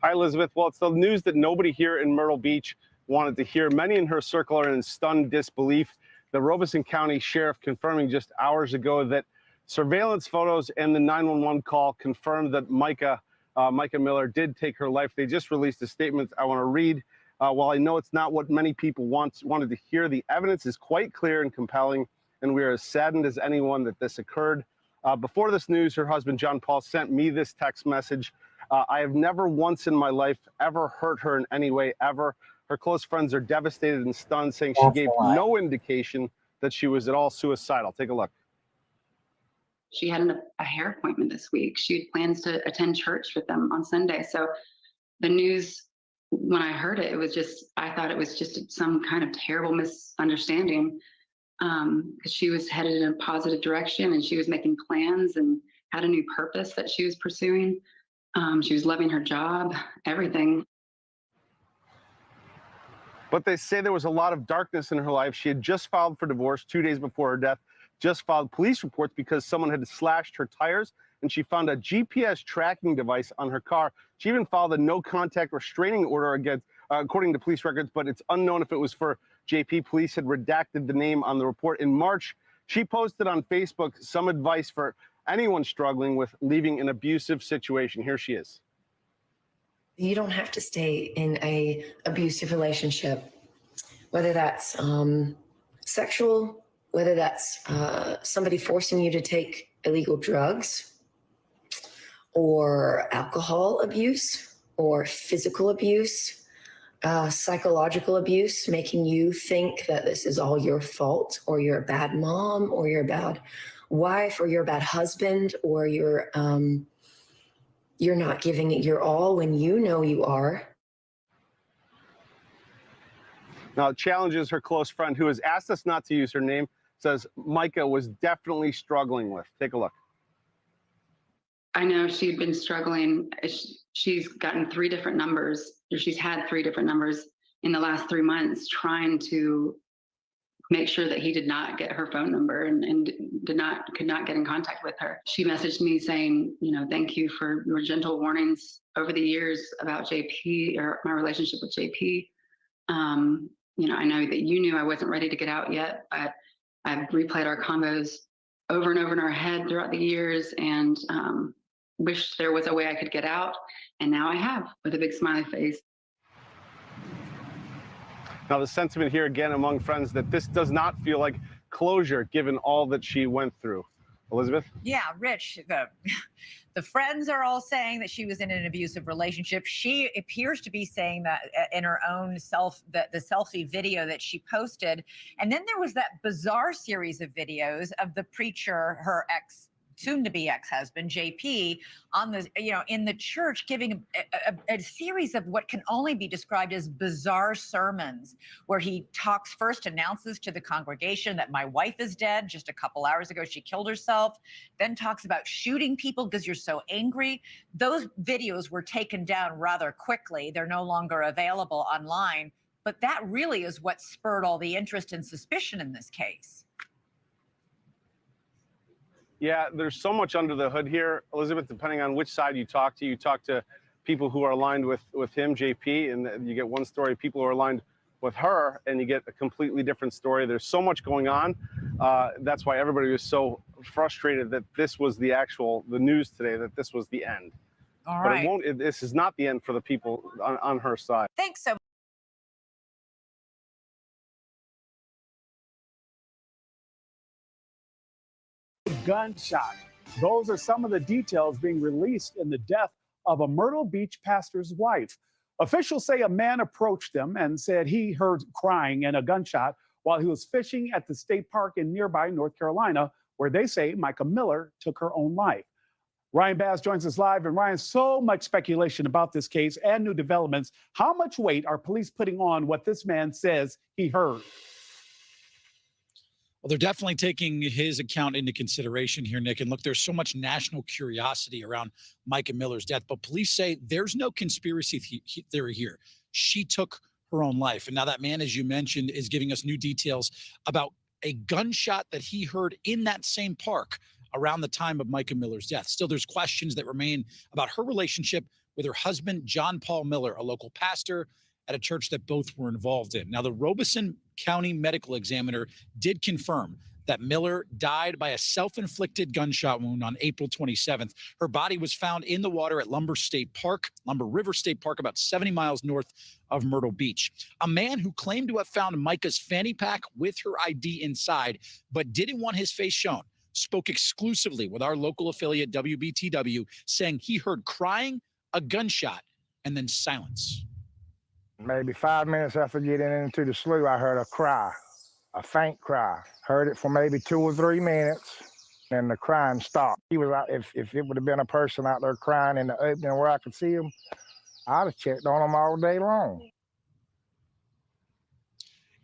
Hi, Elizabeth. Well, it's the news that nobody here in Myrtle Beach wanted to hear. Many in her circle are in stunned disbelief. The Robeson County Sheriff confirming just hours ago that surveillance photos and the 911 call confirmed that Mica Miller did take her life. They just released a statement I want to read. While I know it's not what many people wanted to hear, the evidence is quite clear and compelling, and we are as saddened as anyone that this occurred. Before this news, her husband, John Paul, sent me this text message. I have never once in my life ever hurt her in any way, ever. Her close friends are devastated and stunned, saying she gave no indication that she was at all suicidal. Take a look. She had a hair appointment this week. She had plans to attend church with them on Sunday. So the news, when I heard it, I thought it was just some kind of terrible misunderstanding, because she was headed in a positive direction and she was making plans and had a new purpose that she was pursuing. She was loving her job, everything. But they say there was a lot of darkness in her life. She had just filed for divorce 2 days before her death, just filed police reports because someone had slashed her tires, and she found a GPS tracking device on her car. She even filed a no-contact restraining order against, according to police records, but it's unknown if it was for JP. Police had redacted the name on the report. In March, she posted on Facebook some advice for anyone struggling with leaving an abusive situation. Here she is. You don't have to stay in a abusive relationship, whether that's sexual, whether that's somebody forcing you to take illegal drugs, or alcohol abuse, or physical abuse, psychological abuse, making you think that this is all your fault, or you're a bad mom, or you're a bad wife, or you're a bad husband, or you're not giving it your all when you know you are. Now, it challenges her close friend who has asked us not to use her name, says Mica was definitely struggling with. Take a look. I know she'd been struggling. She's gotten 3 different numbers, or she's had 3 different numbers in the last 3 months trying to make sure that he did not get her phone number and could not get in contact with her. She messaged me saying, you know, thank you for your gentle warnings over the years about JP, or my relationship with JP. You know, I know that you knew I wasn't ready to get out yet, but I've replayed our combos over and over in our head throughout the years, and wished there was a way I could get out. And now I have, with a big smiley face. Now, the sentiment here again among friends that this does not feel like closure given all that she went through. Elizabeth? Yeah, Rich, the friends are all saying that she was in an abusive relationship. She appears to be saying that in her own the selfie video that she posted. And then there was that bizarre series of videos of the preacher, her soon-to-be ex-husband, JP, on the, in the church, giving a series of what can only be described as bizarre sermons, where he first announces to the congregation that my wife is dead. Just a couple hours ago, she killed herself. Then talks about shooting people because you're so angry. Those videos were taken down rather quickly. They're no longer available online. But that really is what spurred all the interest and suspicion in this case. Yeah, there's so much under the hood here, Elizabeth, depending on which side you talk to. You talk to people who are aligned with him, JP, and you get one story. People who are aligned with her, and you get a completely different story. There's so much going on. That's why everybody was so frustrated that this was the news today, that this was the end. All but right. This is not the end for the people on her side. Thanks so much. Gunshot. Those are some of the details being released in the death of a Myrtle Beach pastor's wife. Officials say a man approached them and said he heard crying and a gunshot while he was fishing at the state park in nearby North Carolina, where they say Mica Miller took her own life. Ryan Bass joins us live. And Ryan, so much speculation about this case and new developments. How much weight are police putting on what this man says he heard? Well, they're definitely taking his account into consideration here, Nick. And look, there's so much national curiosity around Mica Miller's death, but police say there's no conspiracy theory here. She took her own life. And now that man, as you mentioned, is giving us new details about a gunshot that he heard in that same park around the time of Mica Miller's death. Still, there's questions that remain about her relationship with her husband, John Paul Miller, a local pastor at a church that both were involved in. Now, the Robeson County Medical Examiner did confirm that Miller died by a self-inflicted gunshot wound on April 27th. Her body was found in the water at Lumber River State Park, about 70 miles north of Myrtle Beach. A man who claimed to have found Mica's fanny pack with her ID inside, but didn't want his face shown, spoke exclusively with our local affiliate WBTW, saying he heard crying, a gunshot, and then silence. Maybe 5 minutes after getting into the slough, I heard a cry, a faint cry. Heard it for maybe 2 or 3 minutes, and the crying stopped. He was out. If it would have been a person out there crying in the opening where I could see him, I'd have checked on him all day long.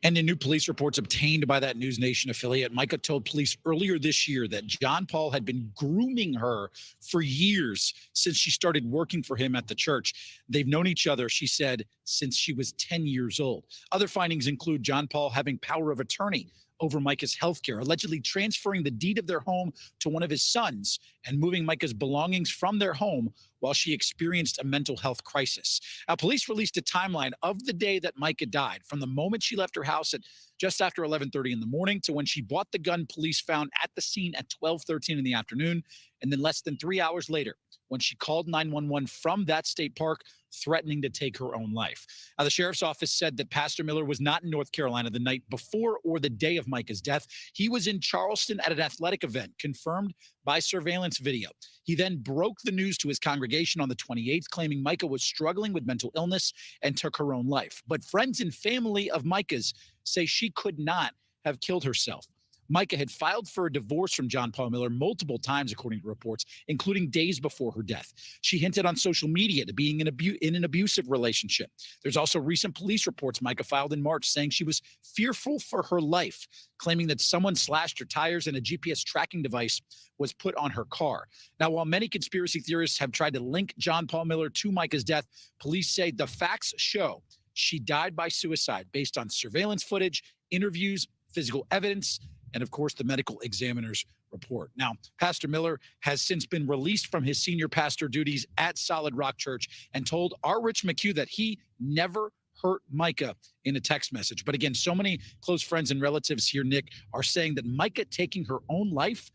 And in new police reports obtained by that News Nation affiliate, Mica told police earlier this year that John Paul had been grooming her for years since she started working for him at the church. They've known each other, she said, since she was 10 years old. Other findings include John Paul having power of attorney over Mica's health care, allegedly transferring the deed of their home to one of his sons and moving Mica's belongings from their home while she experienced a mental health crisis. Now, police released a timeline of the day that Mica died, from the moment she left her house at just after 11:30 in the morning to when she bought the gun police found at the scene at 12:13 in the afternoon, and then less than 3 hours later when she called 911 from that state park, threatening to take her own life. Now, the sheriff's office said that Pastor Miller was not in North Carolina the night before or the day of Mica's death. He was in Charleston at an athletic event, confirmed by surveillance video. He then broke the news to his congregation on the 28th, claiming Mica was struggling with mental illness and took her own life. But friends and family of Mica's say she could not have killed herself. Mica had filed for a divorce from John Paul Miller multiple times, according to reports, including days before her death. She hinted on social media to being in an abusive relationship. There's also recent police reports Mica filed in March saying she was fearful for her life, claiming that someone slashed her tires and a GPS tracking device was put on her car. Now, while many conspiracy theorists have tried to link John Paul Miller to Mica's death, police say the facts show she died by suicide based on surveillance footage, interviews, physical evidence, and of course, the medical examiner's report. Now, Pastor Miller has since been released from his senior pastor duties at Solid Rock Church and told our Rich McHugh that he never hurt Mica in a text message. But again, so many close friends and relatives here, Nick, are saying that Mica taking her own life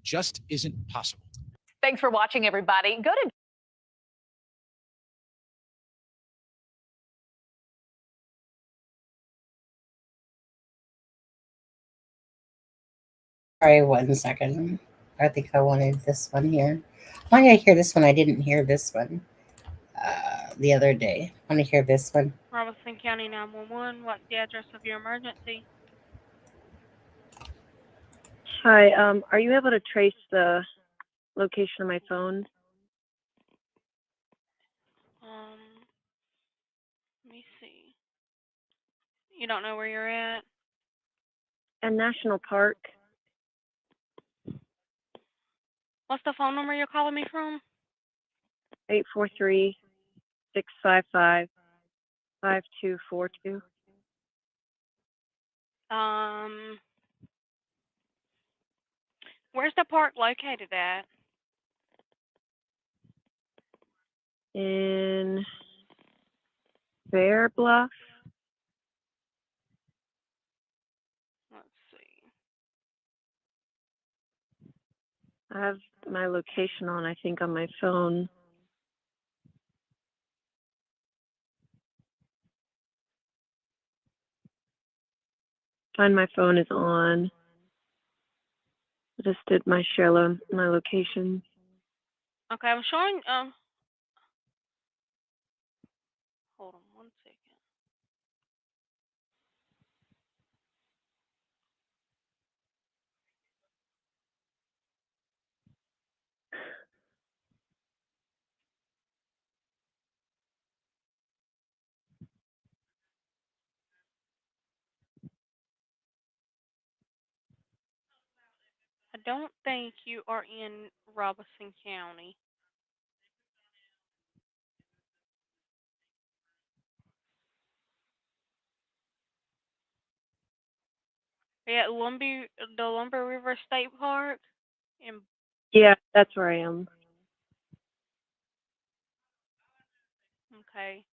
just isn't possible. Thanks for watching, everybody. Go to Sorry, 1 second. I think I wanted this one here. Why did I hear this one? I didn't hear this one the other day. I want to hear this one. Robeson County 911, what's the address of your emergency? Hi, are you able to trace the location of my phone? Let me see. You don't know where you're at? In National Park. What's the phone number you're calling me from? 843-655-5242. Where's the park located at? In Bear Bluff. Let's see. I have my location on, I think, on my phone. Find my phone is on. I just did my my location. Okay, I'm showing, hold on 1 second. I don't think you are in Robeson County. Yeah, the Lumber River State Park. Yeah, that's where I am. Okay.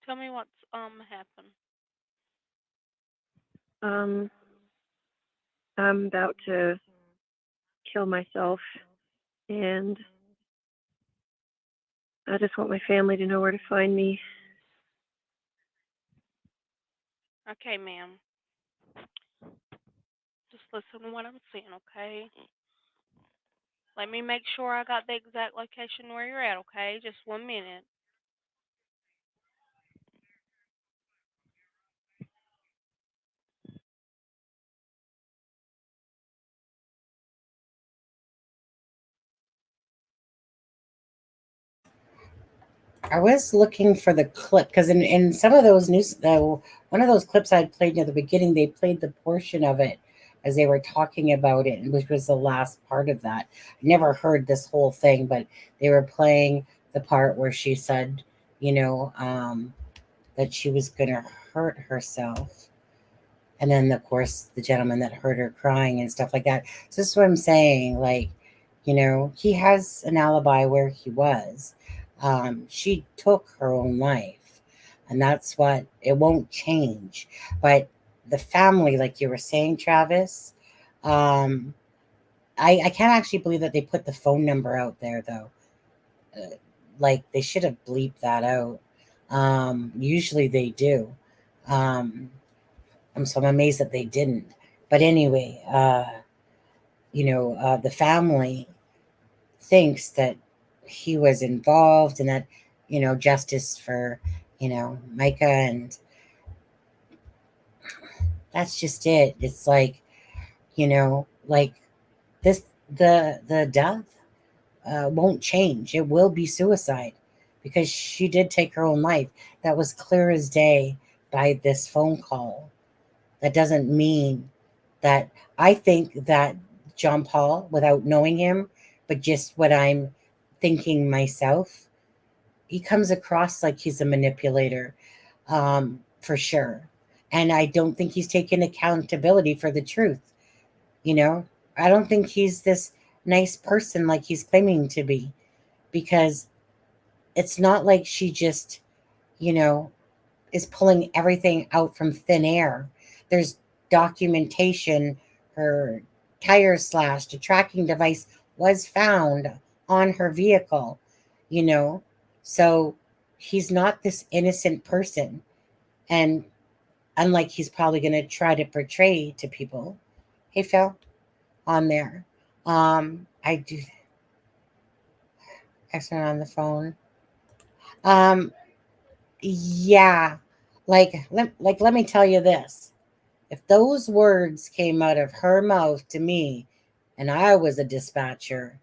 Tell me what's happened. I'm about to kill myself, and I just want my family to know where to find me. Okay, ma'am. Just listen to what I'm saying, okay? Let me make sure I got the exact location where you're at, okay? Just 1 minute. I was looking for the clip because in some of those news, one of those clips I played near the beginning, they played the portion of it as they were talking about it, which was the last part of that. I never heard this whole thing, but they were playing the part where she said, you know, that she was going to hurt herself. And then, of course, the gentleman that heard her crying and stuff like that. So this is what I'm saying. Like, he has an alibi where he was. She took her own life. And that's what, it won't change. But the family, like you were saying, Travis, I can't actually believe that they put the phone number out there, though. Like, they should have bleeped that out. Usually they do. So I'm amazed that they didn't. But anyway, the family thinks that he was involved and that, justice for, Mica, and that's just it. It's like, like this, the death won't change. It will be suicide because she did take her own life. That was clear as day by this phone call. That doesn't mean that I think that John Paul, without knowing him, but just what I'm thinking myself, he comes across like he's a manipulator, for sure. And I don't think he's taking accountability for the truth. I don't think he's this nice person like he's claiming to be, because it's not like she just, you know, is pulling everything out from thin air. There's documentation. Her tire slashed, a tracking device was found on her vehicle, you know. So he's not this innocent person. And unlike he's probably going to try to portray to people, hey, Phil, on there. I do. Excellent on the phone. Yeah. Let me tell you this. If those words came out of her mouth to me and I was a dispatcher,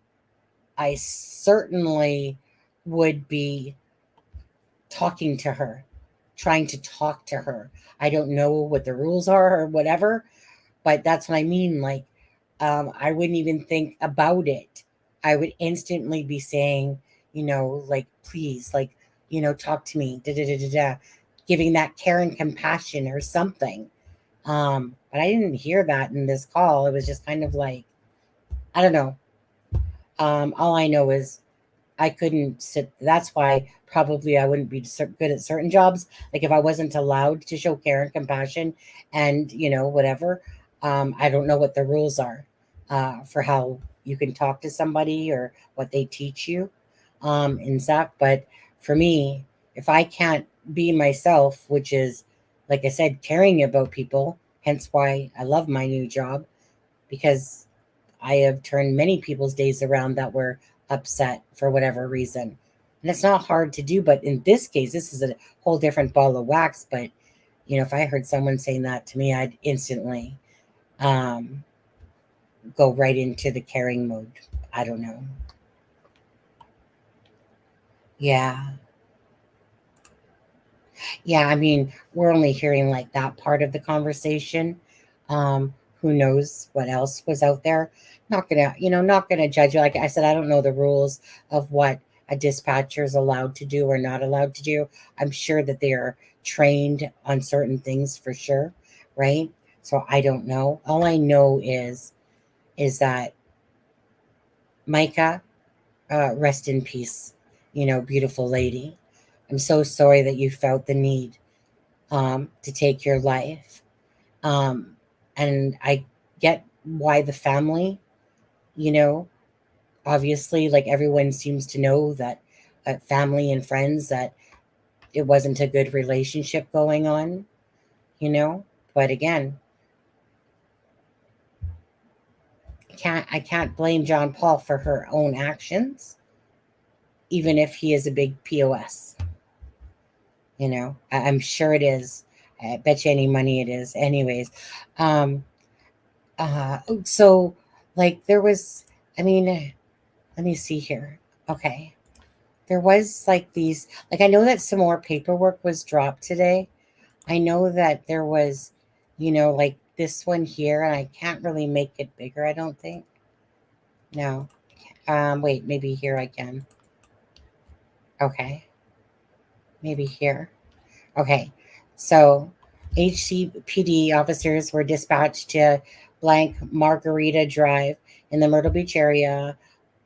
I certainly would be talking to her, trying to talk to her. I don't know what the rules are or whatever, but that's what I mean. Like, I wouldn't even think about it. I would instantly be saying, like, please, like, talk to me, da da da da da, giving that care and compassion or something. But I didn't hear that in this call. It was just kind of like, I don't know. All I know is I couldn't sit. That's why probably I wouldn't be good at certain jobs. Like if I wasn't allowed to show care and compassion and, whatever, I don't know what the rules are for how you can talk to somebody or what they teach you in stuff. But for me, if I can't be myself, which is, like I said, caring about people, hence why I love my new job, because I have turned many people's days around that were upset for whatever reason. And it's not hard to do, but in this case, this is a whole different ball of wax. But, if I heard someone saying that to me, I'd instantly go right into the caring mode. I don't know. Yeah. Yeah, I mean, we're only hearing like that part of the conversation. Who knows what else was out there? Not gonna judge you. Like I said, I don't know the rules of what a dispatcher is allowed to do or not allowed to do. I'm sure that they are trained on certain things for sure, right? So I don't know. All I know is that Mica, rest in peace, beautiful lady. I'm so sorry that you felt the need to take your life. Um, and I get why the family, you know, obviously, like everyone seems to know that family and friends that it wasn't a good relationship going on, you know. But again, I can't blame John Paul for her own actions, even if he is a big POS. I'm sure it is. I bet you any money it is. Anyways, um, so like there was, I mean, let me see here. Okay. There was like these, like I know that some more paperwork was dropped today. I know that there was, like this one here, and I can't really make it bigger, I don't think. No. Wait, maybe here I can. Okay. Maybe here. Okay, so HCPD officers were dispatched to blank Margarita Drive in the Myrtle Beach area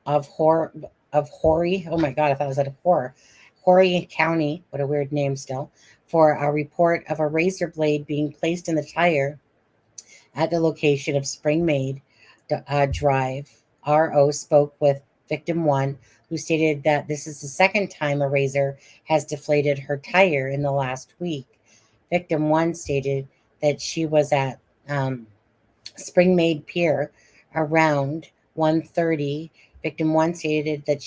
of Horry. Oh my God, I thought it was at Horry County. What a weird name still. For a report of a razor blade being placed in the tire at the location of Spring Maid Drive. RO spoke with victim 1, who stated that this is the second time a razor has deflated her tire in the last week. Victim 1 stated that she was at Spring Maid Pier around 1:30. Victim 1 stated that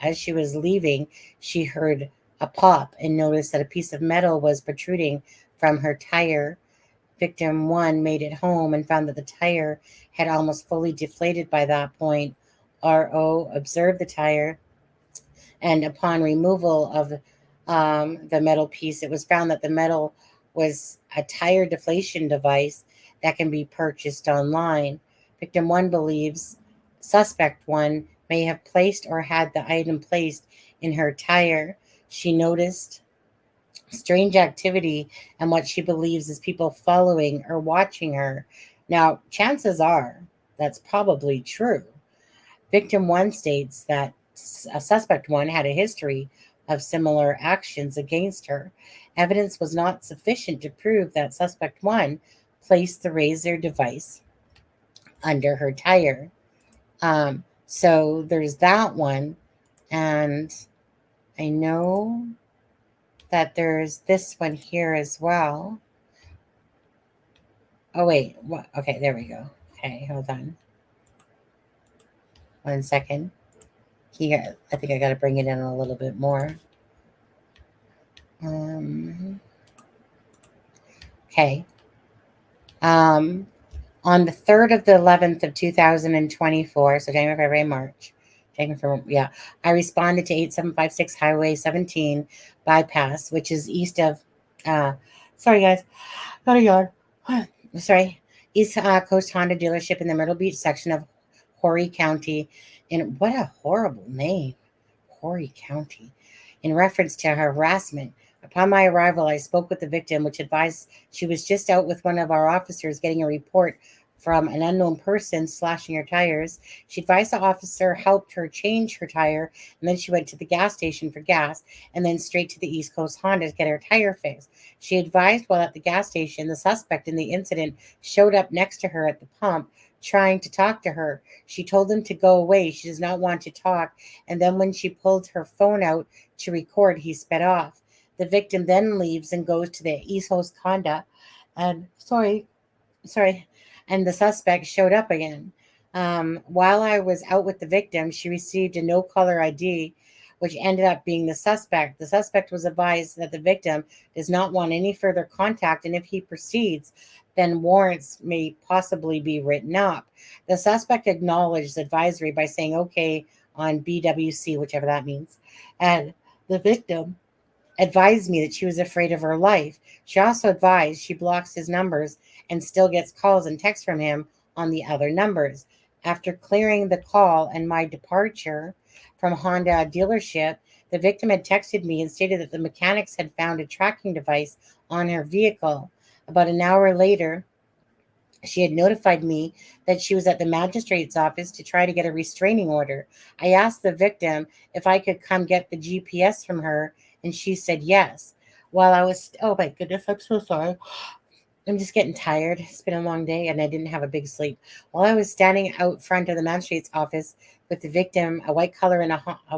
as she was leaving, she heard a pop and noticed that a piece of metal was protruding from her tire. Victim 1 made it home and found that the tire had almost fully deflated by that point. RO observed the tire, and upon removal of the metal piece, it was found that the metal was a tire deflation device that can be purchased online. Victim 1 believes suspect 1 may have placed or had the item placed in her tire. She noticed strange activity and what she believes is people following or watching her. Now, chances are that's probably true. Victim 1 states that suspect 1 had a history of similar actions against her. Evidence was not sufficient to prove that suspect 1 placed the razor device under her tire. So there's that one. And I know that there's this one here as well. Oh, wait. What? Okay, there we go. Okay, hold on. 1 second. Here, I think I got to bring it in a little bit more. Okay. On the 3rd of the 11th of 2024, so January, February, March, I responded to 8756 Highway 17 bypass, which is east of, sorry guys, got a yawn. Sorry, East Coast Honda dealership in the Myrtle Beach section of Horry County. And what a horrible name, Horry County. In reference to harassment. Upon my arrival, I spoke with the victim, which advised she was just out with one of our officers getting a report from an unknown person slashing her tires. She advised the officer helped her change her tire, and then she went to the gas station for gas, and then straight to the East Coast Honda to get her tire fixed. She advised while at the gas station, the suspect in the incident showed up next to her at the pump, trying to talk to her. She told him to go away. She does not want to talk. And then when she pulled her phone out to record, he sped off. The victim then leaves and goes to the East Coast Honda. And sorry, and the suspect showed up again. While I was out with the victim, she received a no caller ID, which ended up being the suspect. The suspect was advised that the victim does not want any further contact, and if he proceeds, then warrants may possibly be written up. The suspect acknowledged advisory by saying okay on BWC, whichever that means, and the victim advised me that she was afraid of her life. She also advised she blocks his numbers and still gets calls and texts from him on the other numbers. After clearing the call and my departure from Honda dealership, the victim had texted me and stated that the mechanics had found a tracking device on her vehicle. About an hour later, she had notified me that she was at the magistrate's office to try to get a restraining order. I asked the victim if I could come get the GPS from her, and she said yes. While I was, oh my goodness, I'm so sorry. I'm just getting tired. It's been a long day and I didn't have a big sleep. While I was standing out front of the magistrate's office with the victim, a white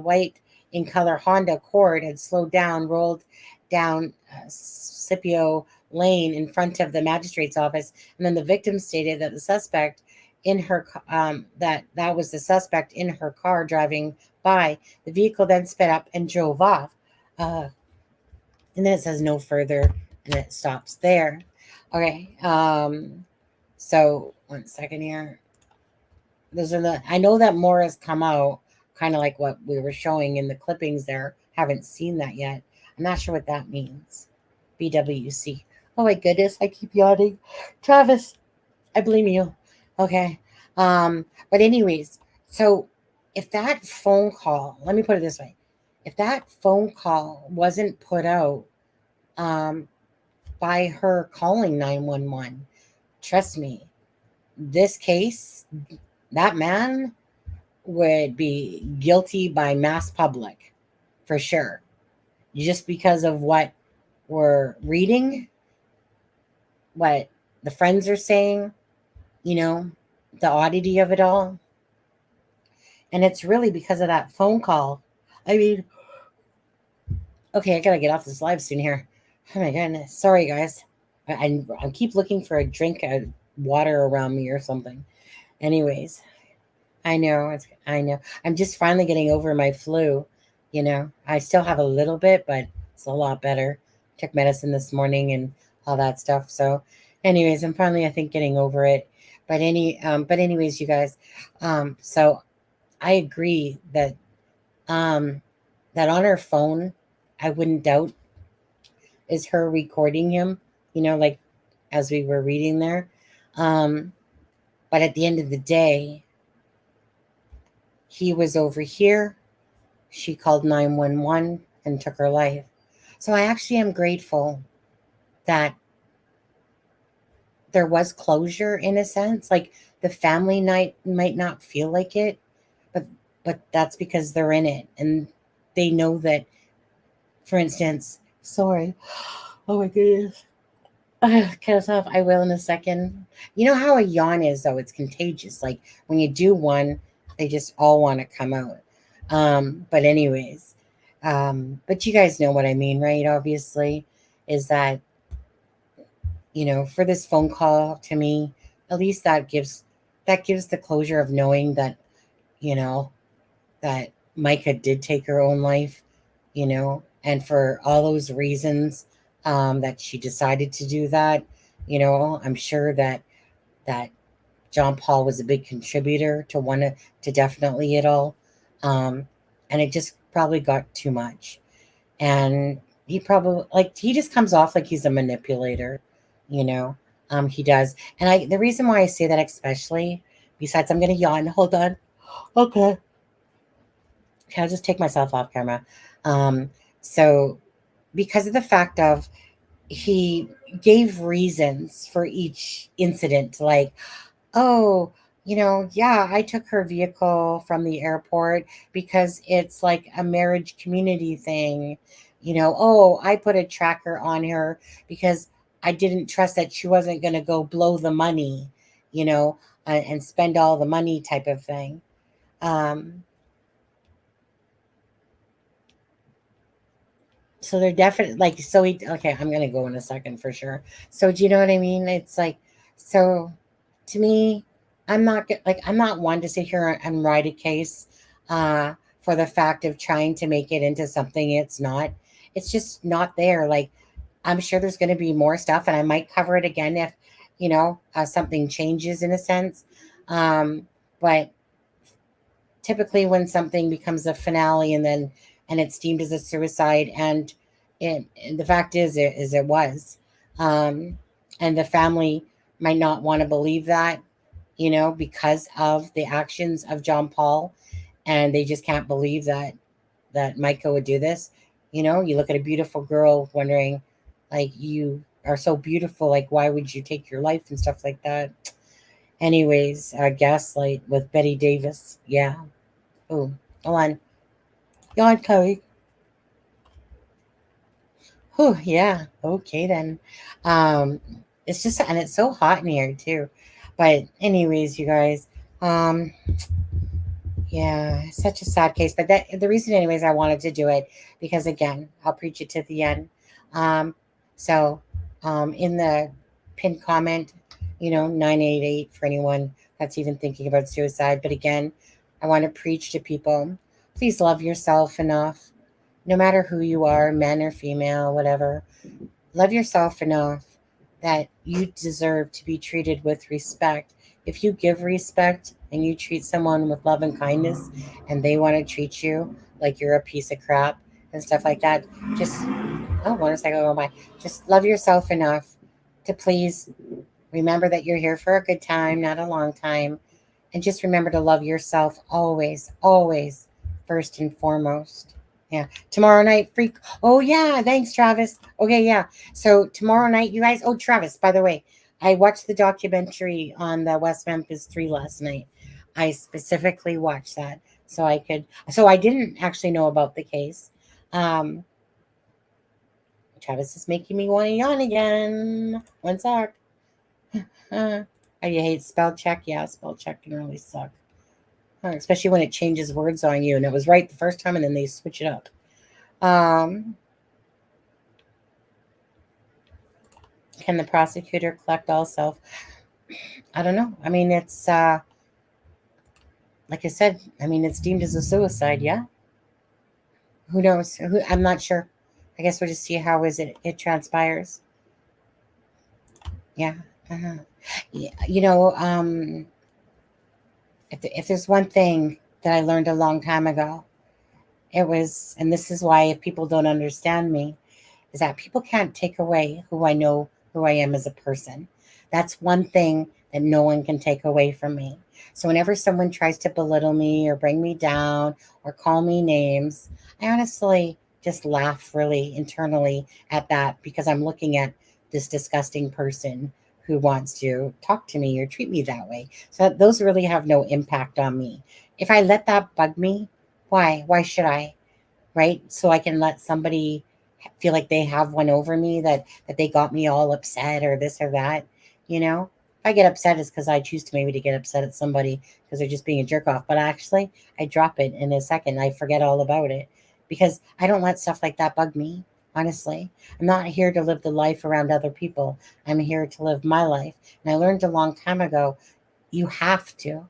white in color Honda Accord had slowed down, rolled down Scipio Lane in front of the magistrate's office, and then the victim stated that the suspect in her that was the suspect in her car driving by. The vehicle then sped up and drove off. And then it says no further, and it stops there. Okay. So 1 second here. I know that more has come out, kind of like what we were showing in the clippings there. Haven't seen that yet. I'm not sure what that means. BWC. Oh my goodness, I keep yawning. Travis, I blame you. Okay. But anyways, so if that phone call, let me put it this way. If that phone call wasn't put out by her calling 911. Trust me, this case, that man would be guilty by mass public for sure. Just because of what we're reading, what the friends are saying, you know, the oddity of it all. And it's really because of that phone call. I mean, okay, I gotta get off this live soon here. Oh my goodness. Sorry, guys. I keep looking for a drink of water around me or something. Anyways, I know. I'm just finally getting over my flu. I still have a little bit, but it's a lot better. Took medicine this morning and all that stuff. So, anyways, I'm finally, I think, getting over it. But anyways, you guys. So I agree that that on her phone, I wouldn't doubt is her recording him. Like as we were reading there. Um, but at the end of the day, he was over here. She called 911 and took her life. So I actually am grateful that there was closure in a sense. Like the family night might not feel like it, but that's because they're in it and they know that, for instance, sorry. Oh my goodness. Cut us off. I will in a second. You know how a yawn is, though? It's contagious. Like when you do one, they just all want to come out. But anyways, but you guys know what I mean, right? Obviously, is that for this phone call to me, at least that gives the closure of knowing that you know that Mica did take her own life, and for all those reasons that she decided to do that. I'm sure that John Paul was a big contributor to definitely it all, um, and it just probably got too much. And he just comes off like he's a manipulator, you know. He does, and the reason why I say that especially, besides I'm gonna yawn. Hold on, okay. Okay, I'll just take myself off camera. Um, so because of the fact of he gave reasons for each incident, like, oh, yeah, I took her vehicle from the airport because it's like a marriage community thing. Oh, I put a tracker on her because I didn't trust that she wasn't going to go blow the money, and spend all the money type of thing. Um, so they're definitely like, okay, I'm going to go in a second for sure. So do you know what I mean? It's like, so to me, I'm not one to sit here and write a case for the fact of trying to make it into something it's not. It's just not there. Like I'm sure there's going to be more stuff, and I might cover it again if something changes in a sense. But typically, when something becomes a finale and it's deemed as a suicide, and the fact is it was, um, and the family might not want to believe that because of the actions of John Paul, and they just can't believe that Mica would do this. You look at a beautiful girl, wondering, like, you are so beautiful, like, why would you take your life and stuff like that? Anyways, Gaslight with Betty Davis. Yeah. Oh, hold on. Yawn, Chloe. Oh, yeah. Okay, then. Um, it's just, and it's so hot in here, too. But, anyways, you guys, um, yeah, such a sad case. But the reason, anyways, I wanted to do it because again, I'll preach it to the end. Um, so, in the pinned comment, 988 for anyone that's even thinking about suicide. But again, I want to preach to people. Please love yourself enough, no matter who you are, man or female, whatever. Love yourself enough that you deserve to be treated with respect. If you give respect and you treat someone with love and kindness and they want to treat you like you're a piece of crap and stuff like that, just, oh, one second, go by. Just love yourself enough to please remember that you're here for a good time, not a long time. And just remember to love yourself always, always, first and foremost. Yeah. Tomorrow night, freak. Oh, yeah. Thanks, Travis. Okay, yeah. So tomorrow night, you guys. Oh, Travis, by the way, I watched the documentary on the West Memphis 3 last night. I specifically watched that so I could. So I didn't actually know about the case. Travis is making me want to yawn again. One sec. Oh, you hate spell check? Yeah, spell check can really suck. Especially when it changes words on you and it was right the first time and then they switch it up. Can the prosecutor collect all self? I don't know. I mean, it's like I said, I mean, it's deemed as a suicide, yeah? Who knows? I'm not sure. I guess we'll just see how it transpires. Yeah. Uh-huh. Yeah. You know, if there's one thing that I learned a long time ago, it was, and this is why if people don't understand me, is that people can't take away who I know who I am as a person. That's one thing that no one can take away from me. So whenever someone tries to belittle me or bring me down or call me names, I honestly just laugh really internally at that because I'm looking at this disgusting person who wants to talk to me or treat me that way. So those really have no impact on me. If I let that bug me, why? Why should I? Right? So I can let somebody feel like they have one over me, that they got me all upset or this or that, you know? If I get upset, it's because I choose to maybe to get upset at somebody because they're just being a jerk off. But actually, I drop it in a second. I forget all about it because I don't let stuff like that bug me. Honestly, I'm not here to live the life around other people. I'm here to live my life. And I learned a long time ago, you have to,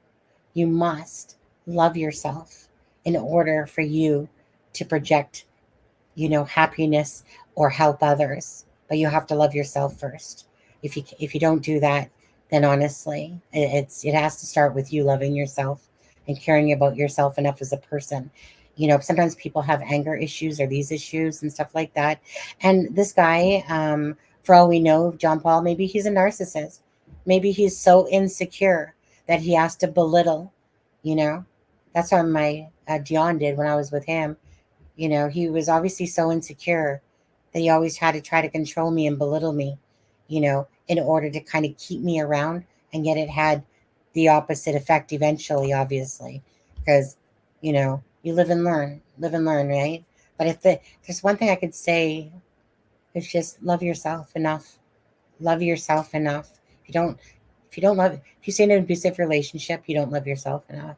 you must love yourself in order for you to project, happiness or help others. But you have to love yourself first. If you don't do that, then honestly, it has to start with you loving yourself and caring about yourself enough as a person. Sometimes people have anger issues or these issues and stuff like that. And this guy, for all we know, John Paul, maybe he's a narcissist. Maybe he's so insecure that he has to belittle. You know, that's what my Dion did when I was with him. He was obviously so insecure that he always had to try to control me and belittle me, in order to kind of keep me around. And yet it had the opposite effect eventually, obviously, because, you live and learn, right? But if there's one thing I could say, it's just love yourself enough. Love yourself enough. If you stay in an abusive relationship, you don't love yourself enough.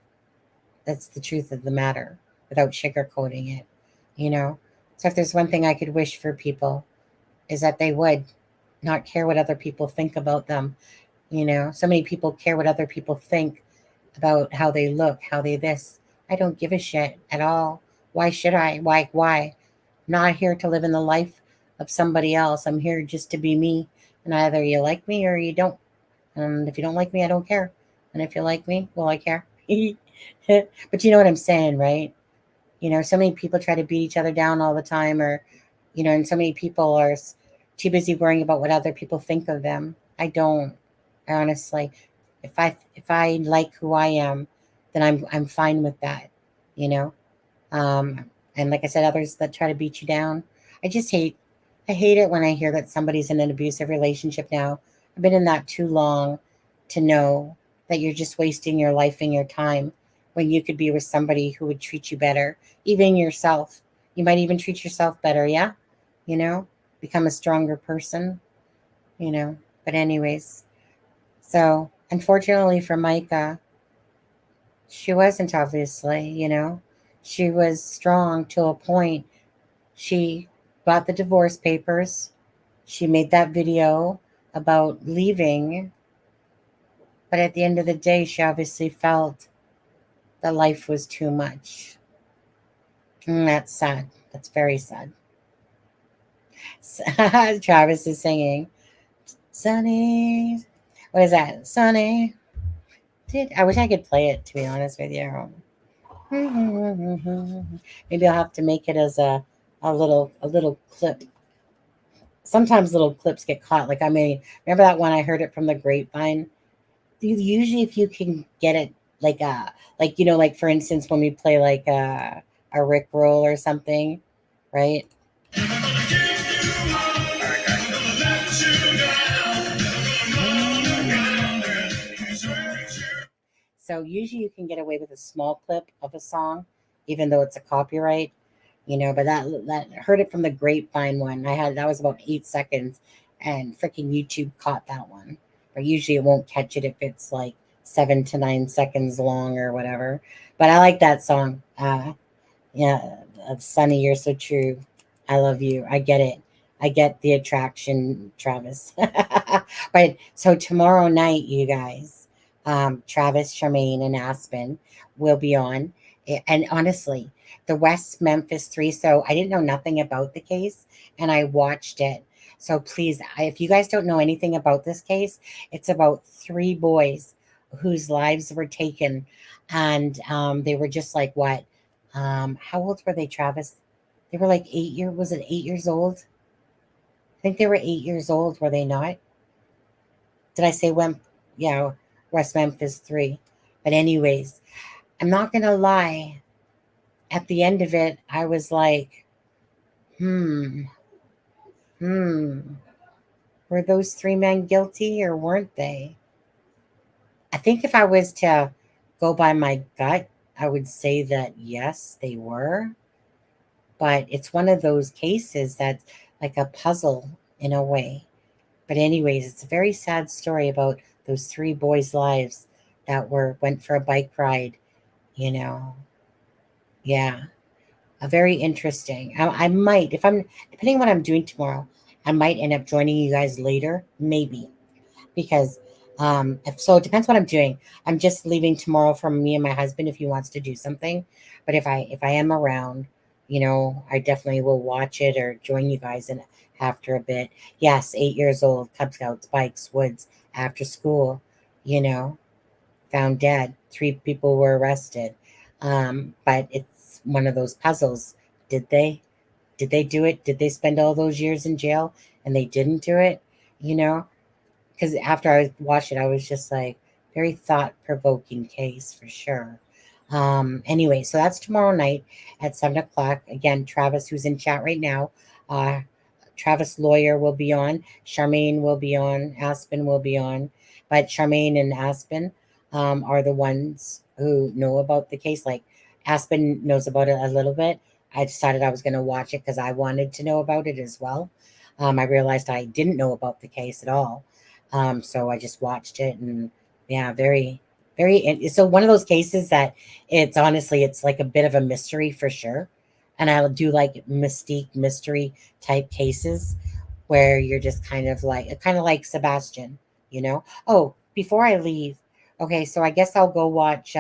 That's the truth of the matter without sugarcoating it, you know? So if there's one thing I could wish for people is that they would not care what other people think about them. So many people care what other people think about how they look, how they this. I don't give a shit at all. Why should I? Why? I'm not here to live in the life of somebody else. I'm here just to be me. And either you like me or you don't. And if you don't like me, I don't care. And if you like me, well, I care. But you know what I'm saying, right? So many people try to beat each other down all the time, or, and so many people are too busy worrying about what other people think of them. I don't. I honestly, if I like who I am, then I'm fine with that, you know. And like I said, others that try to beat you down, I just hate. I hate it when I hear that somebody's in an abusive relationship now. I've been in that too long to know that you're just wasting your life and your time when you could be with somebody who would treat you better, even yourself. You might even treat yourself better, yeah? You know, become a stronger person. But, anyways, so unfortunately for Mica, she wasn't obviously. She was strong to a point. She got the divorce papers, she made that video about leaving, but at the end of the day, she obviously felt that life was too much. That's sad. That's very sad. Travis is singing, Sunny. What is that? Sunny. I wish I could play it, to be honest with you. Maybe I'll have to make it as a little clip. Sometimes little clips get caught. Like, I mean, remember that one I heard it from the grapevine? Usually if you can get it like like for instance when we play like a Rickroll or something, right? So usually you can get away with a small clip of a song, even though it's a copyright, but that heard it from the grapevine one. That was about 8 seconds, and freaking YouTube caught that one. But usually it won't catch it if it's like 7 to 9 seconds long or whatever. But I like that song. Yeah, Sunny, you're so true. I love you. I get it. I get the attraction, Travis. But so tomorrow night, you guys, Travis, Charmaine, and Aspen will be on. And honestly, the West Memphis Three. So I didn't know nothing about the case, and I watched it. So please, if you guys don't know anything about this case, it's about three boys whose lives were taken, and they were just like what? How old were they, Travis? They were like 8 years. Was it 8 years old? I think they were 8 years old. Were they not? Did I say when? Yeah, West Memphis Three. But anyways, I'm not gonna lie. At the end of it, I was like, hmm. Were those three men guilty or weren't they? I think if I was to go by my gut, I would say that yes, they were. But it's one of those cases that's like a puzzle in a way. But anyways, it's a very sad story about those three boys' lives that went for a bike ride, you know. Yeah, a very interesting. I might, if I'm depending on what I'm doing tomorrow, I might end up joining you guys later, maybe, because if so, it depends what I'm doing. I'm just leaving tomorrow from me and my husband if he wants to do something. But if I am around, I definitely will watch it or join you guys in after a bit. Yes, 8 years old, Cub Scouts, bikes, woods, after school, you know, found dead. Three people were arrested. But it's one of those puzzles. Did they? Did they do it? Did they spend all those years in jail and they didn't do it? You know, because after I watched it, I was just like, very thought provoking case for sure. Anyway, so that's tomorrow night at 7 o'clock. Again, Travis, who's in chat right now, uh, Travis Lawyer will be on, Charmaine will be on, Aspen will be on, but Charmaine and Aspen are the ones who know about the case. Like Aspen knows about it a little bit. I decided I was going to watch it because I wanted to know about it as well. I realized I didn't know about the case at all. So I just watched it, and yeah, very, very. So one of those cases that it's honestly, it's like a bit of a mystery for sure. And I do like mystique mystery type cases where you're just kind of like Sebastian, you know? Oh, before I leave, okay, so I guess I'll go watch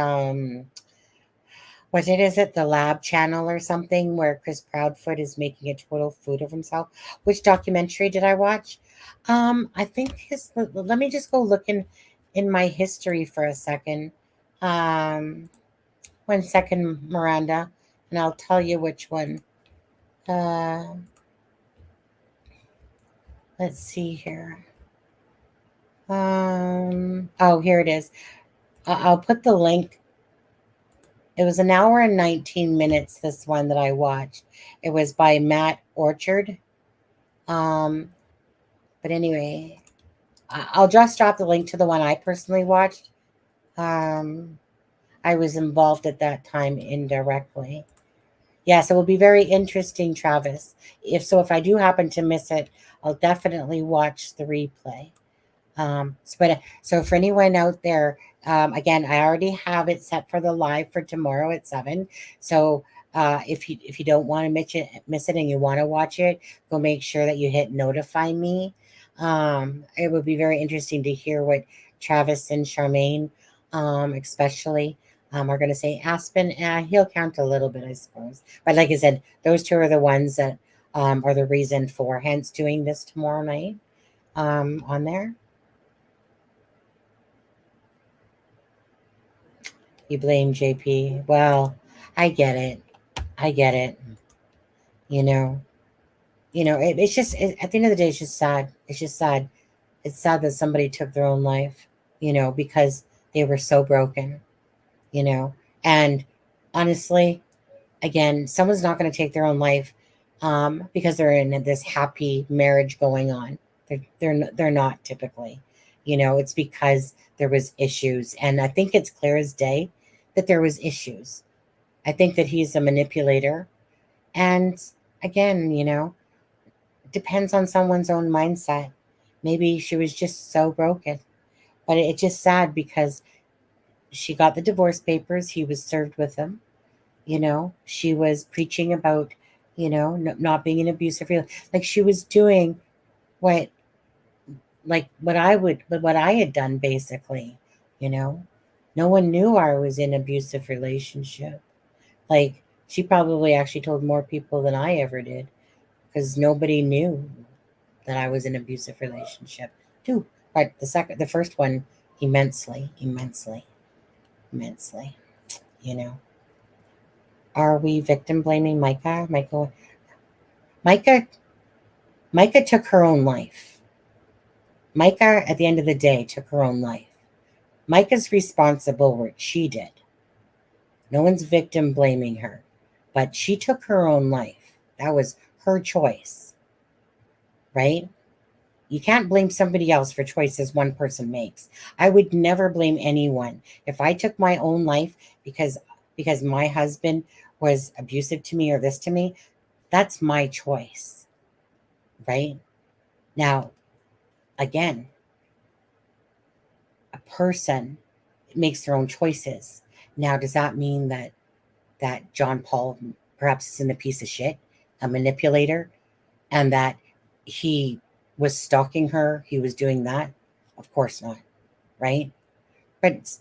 what is it, the Lab channel or something where Chris Proudfoot is making a total fool of himself. Which documentary did I watch? I think let me just go look in my history for a second. 1 second, Miranda, and I'll tell you which one. Uh, let's see here. Oh, here it is. I'll put the link. It was an hour and 19 minutes, this one that I watched. It was by Matt Orchard. But anyway, I'll just drop the link to the one I personally watched. I was involved at that time indirectly. Yes, it will be very interesting, Travis. If I do happen to miss it, I'll definitely watch the replay. So for anyone out there, again, I already have it set for the live for tomorrow at 7. So if you don't want to miss it and you want to watch it, go make sure that you hit notify me. It would be very interesting to hear what Travis and Charmaine, especially, are going to say. Aspen, he'll count a little bit, I suppose. But like I said, those two are the ones that are the reason for hence doing this tomorrow night on there. You blame JP. Well, I get it. I get it. You know, it's just at the end of the day, it's just sad. It's just sad. It's sad that somebody took their own life, because they were so broken, And honestly, again, someone's not going to take their own life because they're in this happy marriage going on. They're not typically, it's because there was issues. And I think it's clear as day that there was issues. I think that he's a manipulator. And again, depends on someone's own mindset. Maybe she was just so broken. But it's just sad because she got the divorce papers. He was served with them. She was preaching about, not being an abusive relationship. Like she was doing what I had done basically, No one knew I was in an abusive relationship. Like she probably actually told more people than I ever did because nobody knew that I was in an abusive relationship too. But the first one, immensely. Are we victim blaming Mica? Mica took her own life. Mica, at the end of the day, took her own life. Mica's responsible for what she did. No one's victim blaming her, but she took her own life. That was her choice, right? You can't blame somebody else for choices one person makes. I would never blame anyone. If I took my own life because my husband was abusive to me or this to me, that's my choice, right? Now, again, a person makes their own choices. Now, does that mean that John Paul perhaps isn't a piece of shit, a manipulator, and that he was stalking her, he was doing that? Of course not, right? But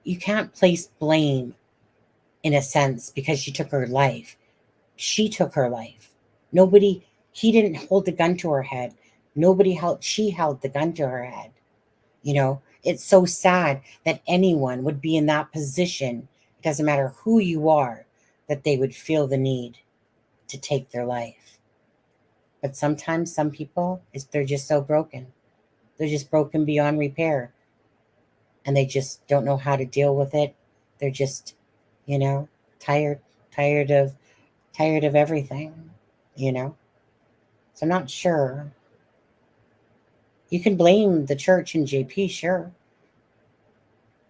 you can't place blame in a sense because she took her life. She took her life. He didn't hold the gun to her head. She held the gun to her head. It's so sad that anyone would be in that position. It doesn't matter who you are, that they would feel the need to take their life. But sometimes some people, they're just so broken. They're just broken beyond repair. And they just don't know how to deal with it. They're just, tired of everything, So I'm not sure. You can blame the church and JP, sure.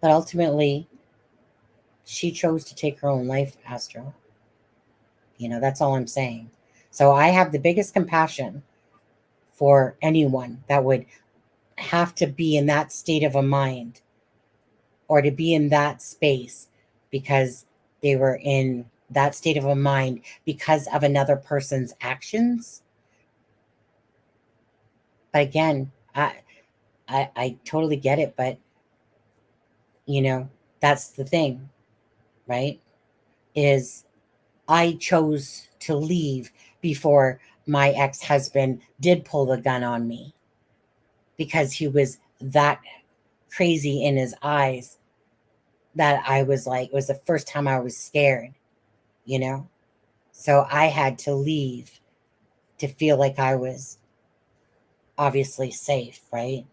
But ultimately, she chose to take her own life, Astro. That's all I'm saying. So I have the biggest compassion for anyone that would have to be in that state of a mind or to be in that space because they were in that state of a mind because of another person's actions. But again, I totally get it, but that's the thing, right? Is I chose to leave before my ex-husband did pull the gun on me because he was that crazy in his eyes that I was like, it was the first time I was scared, So I had to leave to feel like I was obviously safe, right?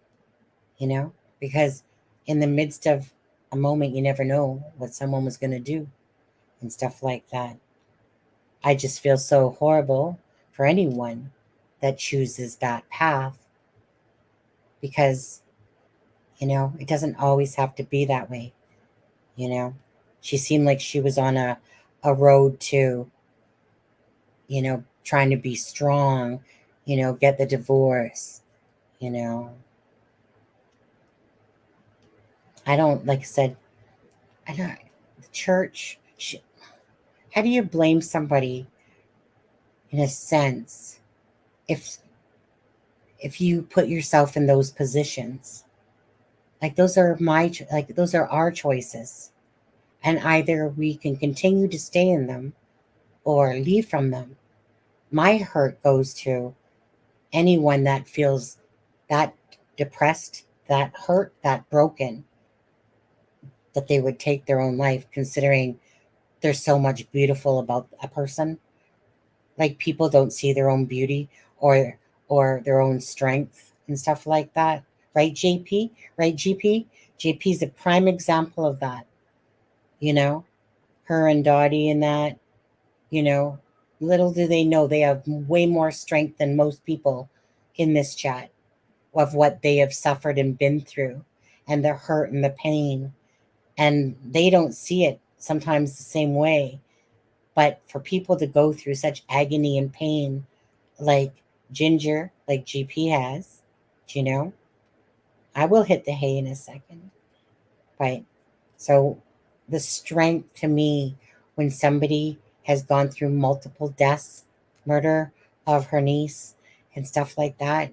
Because in the midst of a moment, you never know what someone was going to do and stuff like that. I just feel so horrible for anyone that chooses that path because, it doesn't always have to be that way. She seemed like she was on a road to, trying to be strong, get the divorce, I don't, like I said, I don't, the church, how do you blame somebody in a sense if you put yourself in those positions? Like those are those are our choices. And either we can continue to stay in them or leave from them. My hurt goes to anyone that feels that depressed, that hurt, that broken, that they would take their own life, considering there's so much beautiful about a person. Like people don't see their own beauty or their own strength and stuff like that. Right, JP? Right, GP? JP's a prime example of that. Her and Dottie and that, You know, little do they know they have way more strength than most people in this chat of what they have suffered and been through, and the hurt and the pain. And they don't see it sometimes the same way. But for people to go through such agony and pain, like Ginger, like GP has, you know, I will hit the hay in a second. Right. So the strength to me when somebody has gone through multiple deaths, murder of her niece and stuff like that,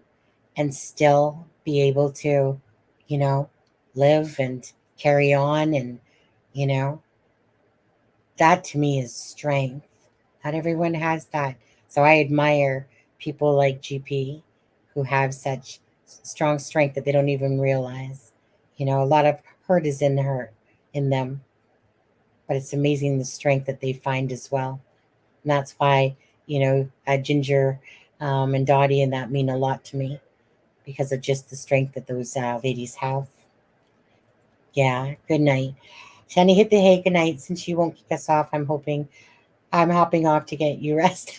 and still be able to, you know, live and carry on, and, you know, that to me is strength. Not everyone has that. So I admire people like GP who have such strong strength that they don't even realize. You know, a lot of hurt is in them, but it's amazing the strength that they find as well. And that's why, you know, Ginger and Dottie and that mean a lot to me, because of just the strength that those ladies have. Yeah, good night. Shani, hit the hay. Good night. Since you won't kick us off, I'm hopping off to get you rest.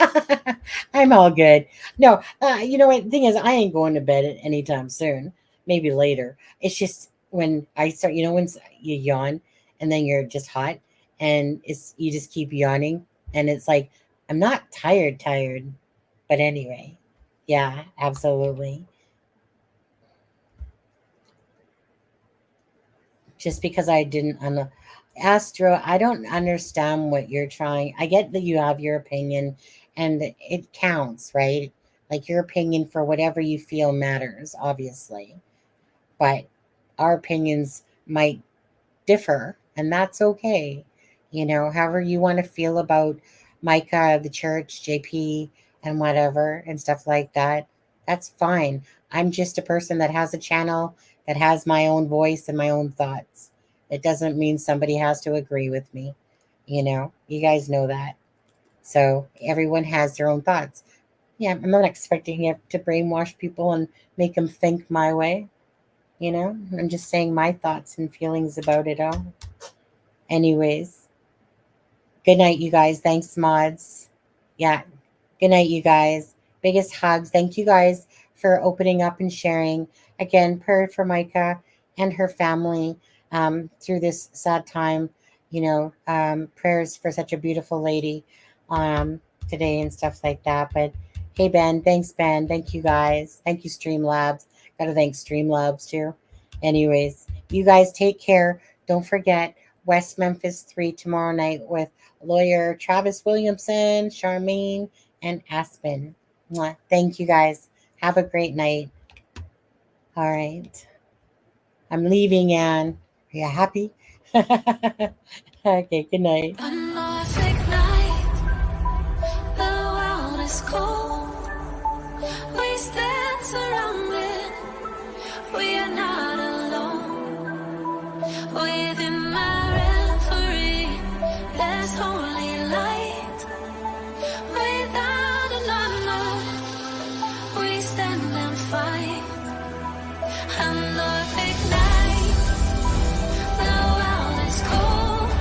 I'm all good. No, you know what? The thing is, I ain't going to bed anytime soon. Maybe later. It's just when I start, you know, when you yawn and then you're just hot, and you just keep yawning, and it's like I'm not tired, but anyway, yeah, absolutely. Just because I didn't Astro, I don't understand what you're trying. I get that you have your opinion and it counts, right? Like your opinion for whatever you feel matters, obviously. But our opinions might differ, and that's okay. You know, however you want to feel about Micah, the church, JP, and whatever, and stuff like that, that's fine. I'm just a person that has a channel that has my own voice and my own thoughts. It doesn't mean somebody has to agree with me. You know, you guys know that. So everyone has their own thoughts. Yeah, I'm not expecting it to brainwash people and make them think my way. You know, I'm just saying my thoughts and feelings about it all. Anyways, good night, you guys. Thanks, mods. Yeah, good night, you guys. Biggest hugs. Thank you guys for opening up and sharing. Again, prayer for Micah and her family through this sad time. You know, prayers for such a beautiful lady today and stuff like that. But hey, Ben. Thanks, Ben. Thank you, guys. Thank you, Streamlabs. Got to thank Streamlabs too. Anyways, you guys take care. Don't forget West Memphis 3 tomorrow night with lawyer Travis Williamson, Charmaine, and Aspen. Mwah. Thank you guys. Have a great night. All right. I'm leaving, Anne. Are you happy? Okay, good night.